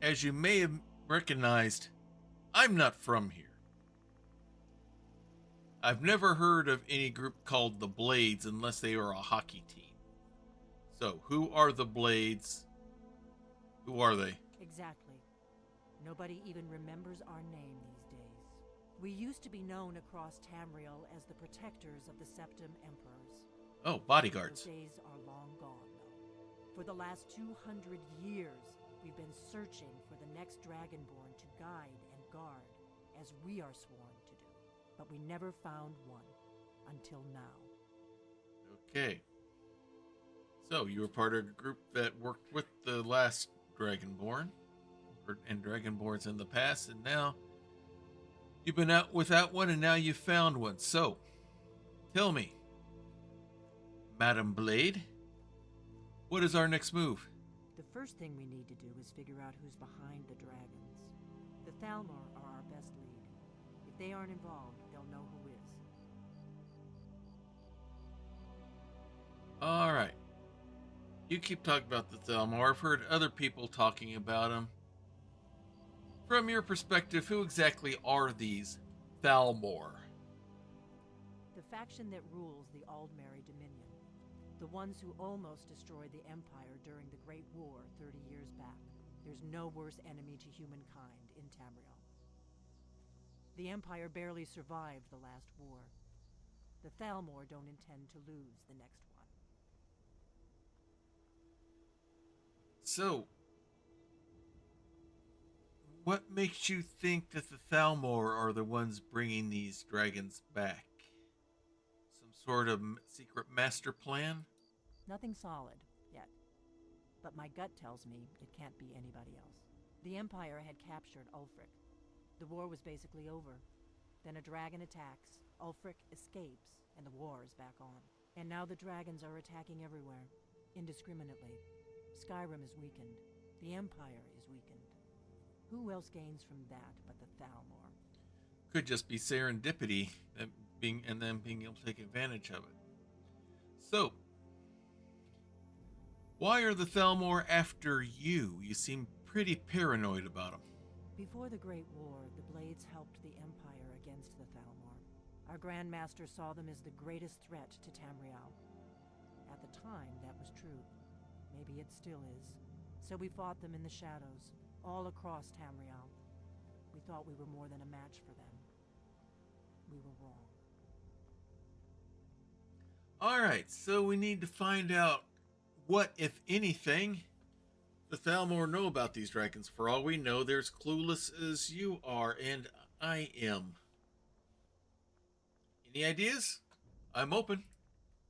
as you may have recognized, I'm not from here. I've never heard of any group called the Blades unless they are a hockey team. So, who are the Blades? Who are they? Exactly. Nobody even remembers our name these days. We used to be known across Tamriel as the protectors of the Septim Emperors. Oh, bodyguards. Those days are long gone, though. For the last 200 years, we've been searching for the next Dragonborn to guide and guard, as we are sworn to do. But we never found one, until now. Okay. So, you were part of a group that worked with the last Dragonborn, and Dragonborns in the past, and now you've been out without one, and now you found one. So, tell me, Madam Blade, what is our next move? The first thing we need to do is figure out who's behind the dragons. The Thalmor are our best lead. If they aren't involved, they'll know who is. All right. You keep talking about the Thalmor. I've heard other people talking about them. From your perspective, who exactly are these Thalmor? The faction that rules the Aldmeri Dominion. The ones who almost destroyed the Empire during the Great War 30 years back. There's no worse enemy to humankind in Tamriel. The Empire barely survived the last war. The Thalmor don't intend to lose the next one. So, what makes you think that the Thalmor are the ones bringing these dragons back? Some sort of secret master plan? Nothing solid, yet. But my gut tells me it can't be anybody else. The Empire had captured Ulfric. The war was basically over. Then a dragon attacks, Ulfric escapes, and the war is back on. And now the dragons are attacking everywhere, indiscriminately. Skyrim is weakened. The Empire is weakened. Who else gains from that but the Thalmor? Could just be serendipity and them being able to take advantage of it. So, why are the Thalmor after you? You seem pretty paranoid about them. Before the Great War, the Blades helped the Empire against the Thalmor. Our Grand Master saw them as the greatest threat to Tamriel. At the time, that was true. Maybe it still is. So we fought them in the shadows, all across Tamriel. We thought we were more than a match for them. We were wrong. Alright, so we need to find out what, if anything, the Thalmor know about these dragons. For all we know, they're as clueless as you are, and I am. Any ideas? I'm open.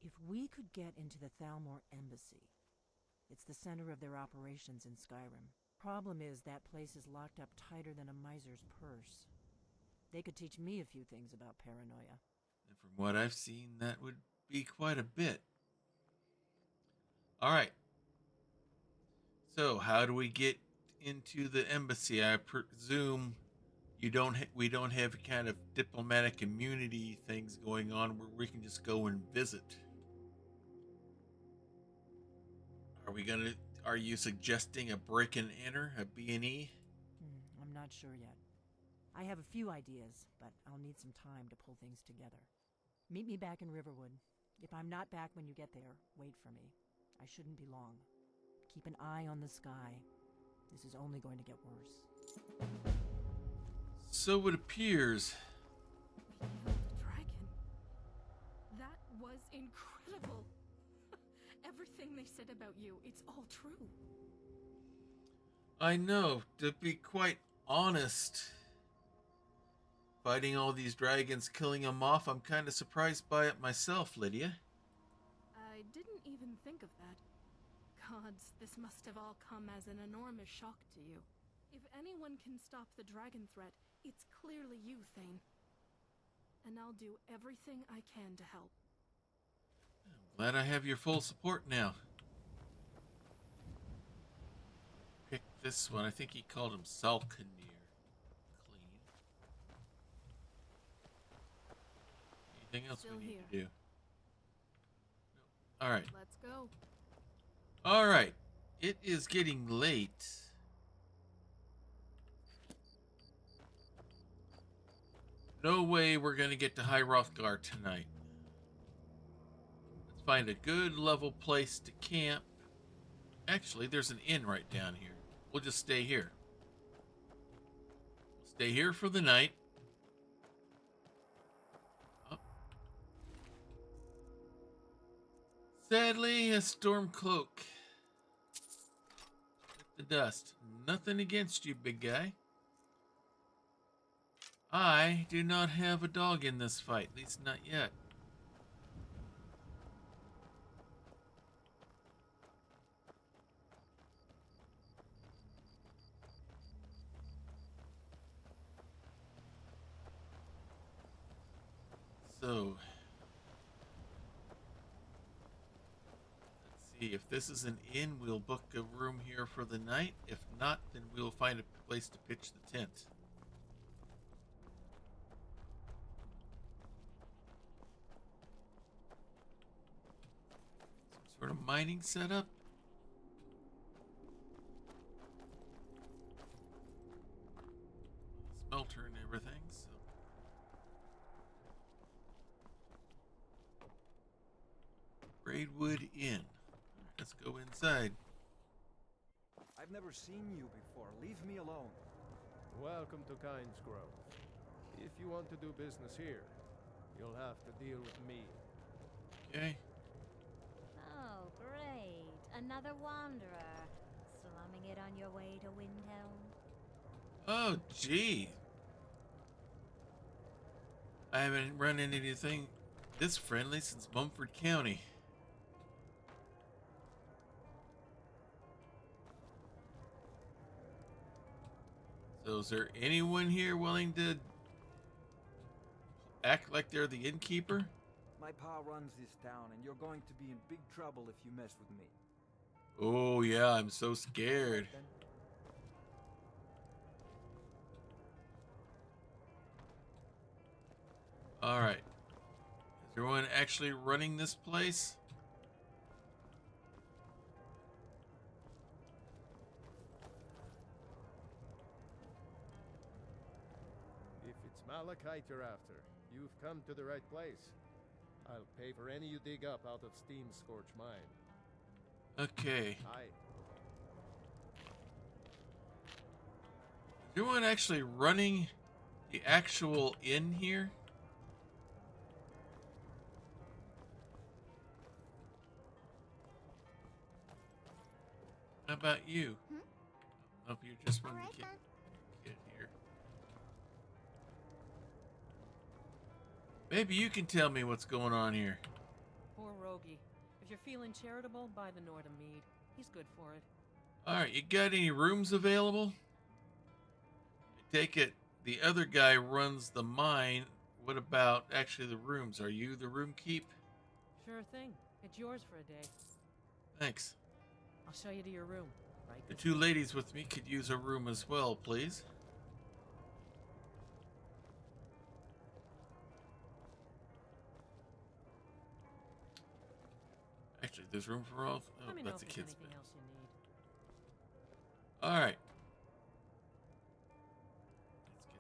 If we could get into the Thalmor embassy, it's the center of their operations in Skyrim. Problem is, that place is locked up tighter than a miser's purse. They could teach me a few things about paranoia. And from what I've seen, that would be quite a bit. Alright. So, how do we get into the embassy? I presume we don't have kind of diplomatic immunity things going on where we can just go and visit. Are you suggesting a break and enter, a B&E? I'm not sure yet. I have a few ideas, but I'll need some time to pull things together. Meet me back in Riverwood. If I'm not back when you get there, wait for me. I shouldn't be long. Keep an eye on the sky. This is only going to get worse. So it appears. Dragon. That was incredible. Everything they said about you, it's all true. I know, to be quite honest. Fighting all these dragons, killing them off, I'm kind of surprised by it myself, Lydia. I didn't even think of that. Gods, this must have all come as an enormous shock to you. If anyone can stop the dragon threat, it's clearly you, Thane. And I'll do everything I can to help. Glad I have your full support now. Pick this one. I think he called him Salkanir. Clean. Anything else Still we need here. to do? No. Alright. Let's go. Alright. It is getting late. No way we're going to get to High Hrothgar tonight. Let's find a good level place to camp. Actually, there's an inn right down here. We'll just stay here. We'll stay here for the night. Oh. Sadly, a storm cloak. Get the dust. Nothing against you, big guy. I do not have a dog in this fight, at least not yet. So, let's see, if this is an inn, we'll book a room here for the night. If not, then we'll find a place to pitch the tent. sort of mining setup. Smelter and everything, so. Braidwood Inn. Let's go inside. I've never seen you before. Leave me alone. Welcome to Kynes Grove. If you want to do business here, you'll have to deal with me. Okay. Oh, great. Another wanderer. Slumming it on your way to Windhelm? Oh, gee. I haven't run into anything this friendly since Mumford County. So is there anyone here willing to act like they're the innkeeper? My pa runs this town, and you're going to be in big trouble if you mess with me. Oh, yeah, I'm so scared. Alright. Is everyone actually running this place? If it's malachite you're after, you've come to the right place. I'll pay for any you dig up out of Steam Scorch Mine. Okay. Aye. Is everyone actually running the actual inn here? How about you? Hope you're just running the kid here. Maybe you can tell me what's going on here. Poor Rogie. If you're feeling charitable, buy the Nord a mead. He's good for it. Alright, you got any rooms available? I take it the other guy runs the mine. What about actually the rooms? Are you the room keep? Sure thing. It's yours for a day. Thanks. I'll show you to your room. Right. The two ladies with me could use a room as well, please. Actually, there's room for all. Oh, Let me know that's a if there's kid's anything bed. else you need. All right.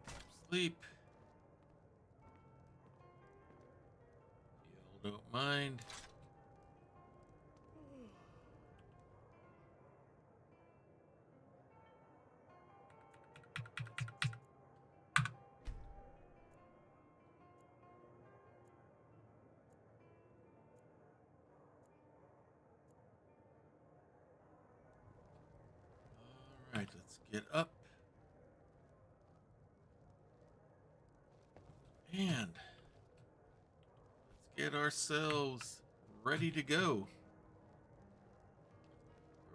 Let's get some sleep. Y'all don't mind. All right, let's get up. And let's get ourselves ready to go.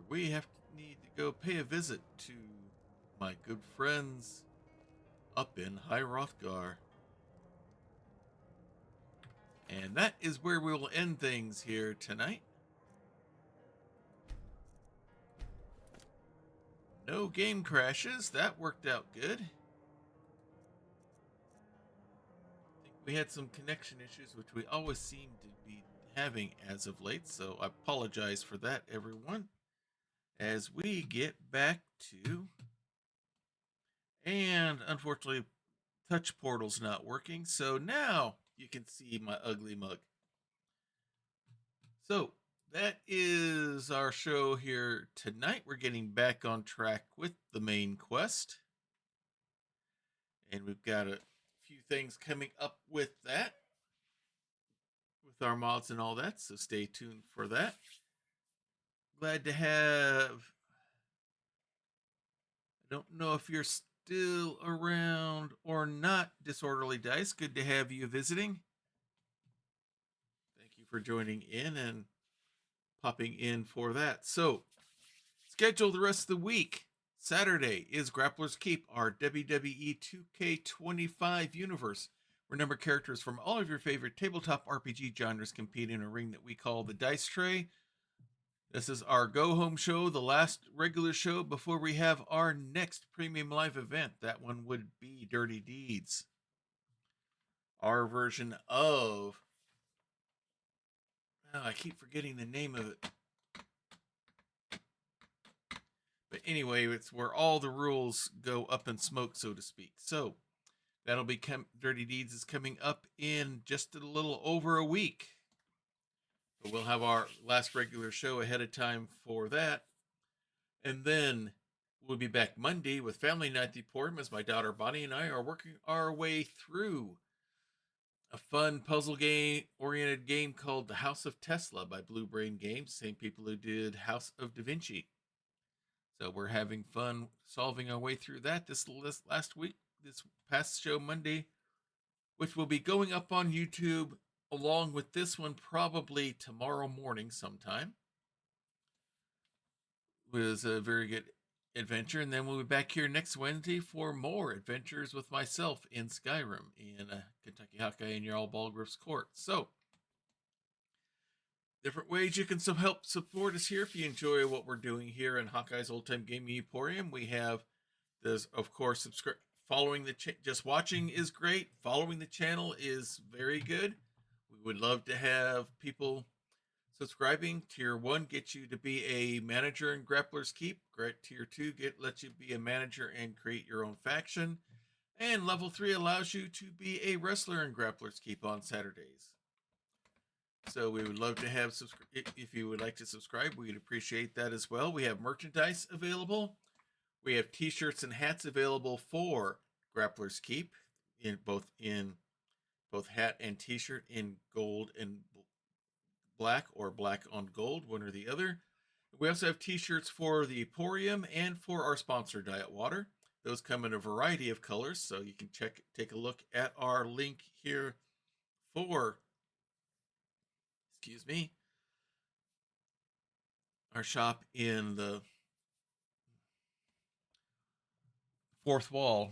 We need to go pay a visit to my good friends up in High Hrothgar. And that is where we will end things here tonight. No game crashes. That worked out good. I think we had some connection issues, which we always seem to be having as of late, so I apologize for that, everyone. As we get back to... And unfortunately, touch portal's not working, so now you can see my ugly mug. So, that is our show here tonight. We're getting back on track with the main quest. And we've got a few things coming up with that. With our mods and all that, so stay tuned for that. Glad to have... I don't know if you're still around or not, Disorderly Dice. Good to have you visiting. Thank you for joining in and popping in for that. So, schedule the rest of the week. Saturday is Grappler's Keep, our WWE 2K25 universe, where numbered characters from all of your favorite tabletop RPG genres compete in a ring that we call the Dice Tray. This is our go-home show, the last regular show before we have our next premium live event. That one would be Dirty Deeds. Our version of... Oh, I keep forgetting the name of it. But anyway, it's where all the rules go up in smoke, so to speak. So that'll be Dirty Deeds is coming up in just a little over a week. But we'll have our last regular show ahead of time for that. And then we'll be back Monday with Family Night at the Emporium as my daughter Bonnie and I are working our way through a fun puzzle game oriented game called The House of Tesla by Blue Brain Games, same people who did House of Da Vinci. So we're having fun solving our way through that this last week, this past show Monday, which will be going up on YouTube along with this one probably tomorrow morning sometime. It was a very good adventure, and then we'll be back here next Wednesday for more adventures with myself in Skyrim in Kentucky Hawkeye in Jarl Balgruuf's court. So, different ways you can help support us here if you enjoy what we're doing here in Hawkeye's Old Time Gaming Emporium. We have this, of course, subscribe. Following the just watching is great. Following the channel is very good. We would love to have people subscribing. Tier 1 gets you to be a manager in Grappler's Keep. Tier 2 lets you be a manager and create your own faction. And level 3 allows you to be a wrestler in Grappler's Keep on Saturdays. So we would love to have, if you would like to subscribe, we'd appreciate that as well. We have merchandise available. We have t-shirts and hats available for Grappler's Keep in both hat and t-shirt in gold and black or black on gold, one or the other. We also have t-shirts for the Emporium and for our sponsor, Diet Water. Those come in a variety of colors, so you can take a look at our link here for, our shop in the fourth wall.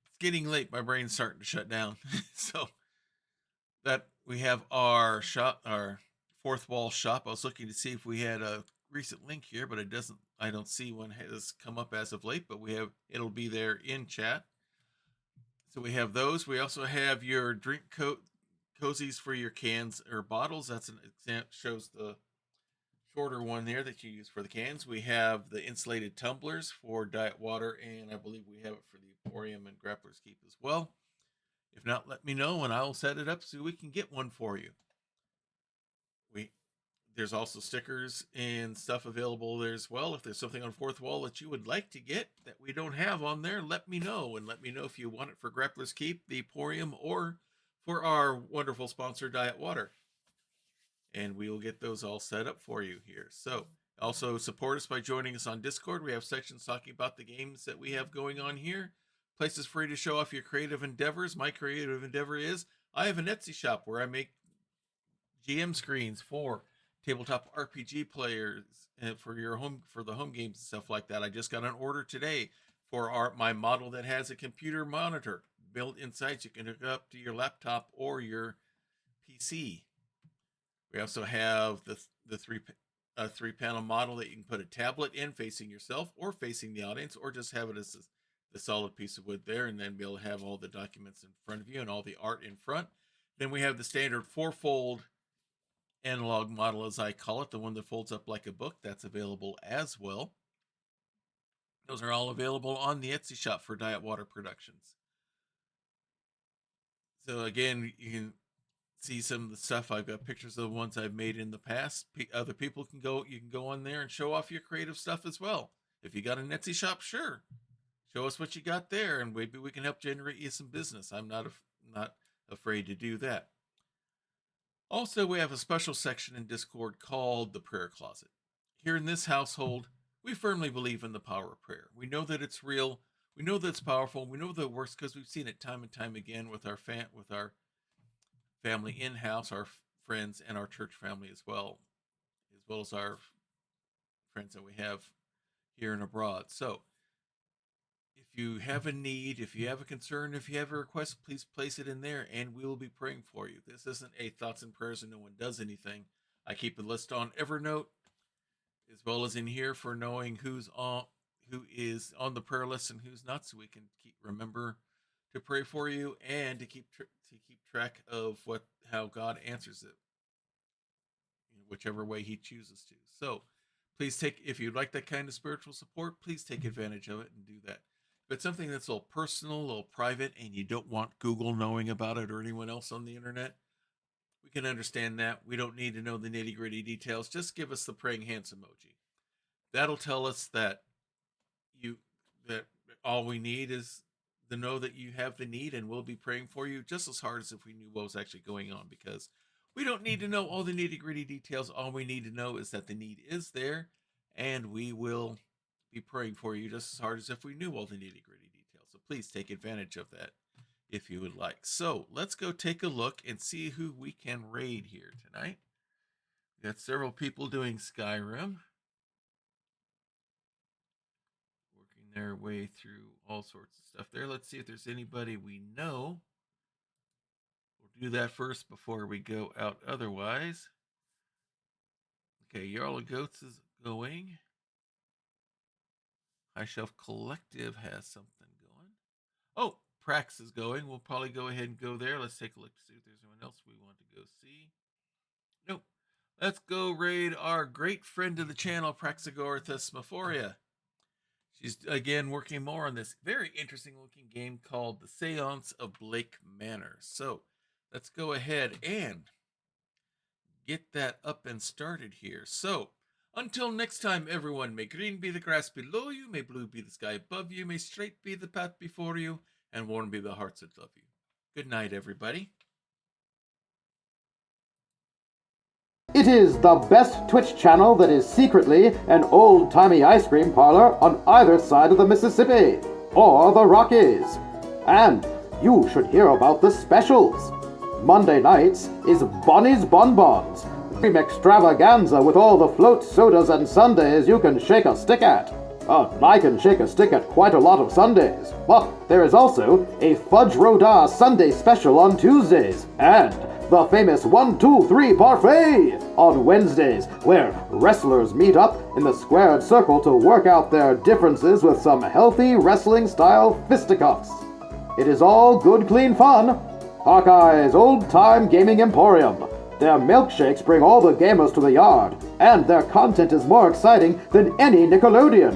It's getting late. My brain's starting to shut down. So that we have our shop, our fourth wall shop. I was looking to see if we had a recent link here, but I don't see one has come up as of late, but it'll be there in chat. So we have those. We also have your drink cozies for your cans or bottles. That's an example, shows the shorter one there that you use for the cans. We have the insulated tumblers for Diet Water, and I believe we have it for the Emporium and Grappler's Keep as well. If not, let me know and I'll set it up so we can get one for you. There's also stickers and stuff available there as well. If there's something on fourth wall that you would like to get that we don't have on there, let me know. And let me know if you want it for Grappler's Keep, the Emporium, or for our wonderful sponsor, Diet Water. And we will get those all set up for you here. So also support us by joining us on Discord. We have sections talking about the games that we have going on here. Places for you to show off your creative endeavors. My creative endeavor is I have an Etsy shop where I make GM screens for tabletop RPG players and for the home games and stuff like that. I just got an order today for my model that has a computer monitor built inside, so you can hook it up to your laptop or your PC. We also have the three panel model that you can put a tablet in facing yourself or facing the audience, or just have it as the solid piece of wood there, and then be able to have all the documents in front of you and all the art in front. Then we have the standard 4-fold analog model, as I call it, the one that folds up like a book. That's available as well. Those are all available on the Etsy shop for Diet Water Productions. So again, you can see some of the stuff. I've got pictures of the ones I've made in the past. Other people you can go on there and show off your creative stuff as well. If you got an Etsy shop, sure, show us what you got there, and maybe we can help generate you some business. I'm not afraid to do that. Also, we have a special section in Discord called the Prayer Closet. Here in this household, we firmly believe in the power of prayer. We know that it's real. We know that it's powerful. We know that it works because we've seen it time and time again with our family in-house, our friends, and our church family as well as our friends that we have here and abroad. So, if you have a need, if you have a concern, if you have a request, please place it in there and we will be praying for you. This isn't a thoughts and prayers and no one does anything. I keep a list on Evernote as well as in here for knowing who is on the prayer list and who's not, so we can remember to pray for you and to keep track of how God answers it, whichever way he chooses to. So Please if you'd like that kind of spiritual support, please take advantage of it and do that. If it's something that's a little personal, a little private, and you don't want Google knowing about it or anyone else on the internet, we can understand that. We don't need to know the nitty-gritty details. Just give us the praying hands emoji. That'll tell us that all we need is to know that you have the need, and we'll be praying for you just as hard as if we knew what was actually going on, because we don't need to know all the nitty-gritty details. All we need to know is that the need is there, and we will be praying for you just as hard as if we knew all the nitty-gritty details. So please take advantage of that if you would like. So let's go take a look and see who we can raid here tonight. We got several people doing Skyrim, working their way through all sorts of stuff there. Let's see if there's anybody we know. We'll do that first before we go out otherwise. Okay, Jarl of Goats is going. High Shelf Collective has something going. Oh, Prax is going. We'll probably go ahead and go there. Let's take a look to see if there's anyone else we want to go see. Nope. Let's go raid our great friend of the channel, Praxagorthus Mephoria. She's, again, working more on this very interesting-looking game called The Seance of Blake Manor. So, let's go ahead and get that up and started here. So, until next time, everyone, may green be the grass below you, may blue be the sky above you, may straight be the path before you, and warm be the hearts that love you. Good night, everybody. It is the best Twitch channel that is secretly an old-timey ice cream parlor on either side of the Mississippi, or the Rockies. And you should hear about the specials. Monday nights is Bonnie's Bonbons, cream extravaganza with all the float sodas and sundaes you can shake a stick at. I can shake a stick at quite a lot of Sundays. But there is also a Fudge Rodin Sunday special on Tuesdays, and the famous 1, 2, 3 parfait on Wednesdays, where wrestlers meet up in the squared circle to work out their differences with some healthy wrestling-style fisticuffs. It is all good, clean fun. Hawkeye's old-time gaming emporium. Their milkshakes bring all the gamers to the yard, and their content is more exciting than any Nickelodeon.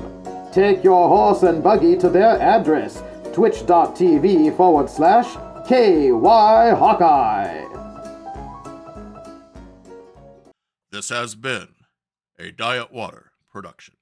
Take your horse and buggy to their address, twitch.tv/KY Hawkeye. This has been a Diet Water production.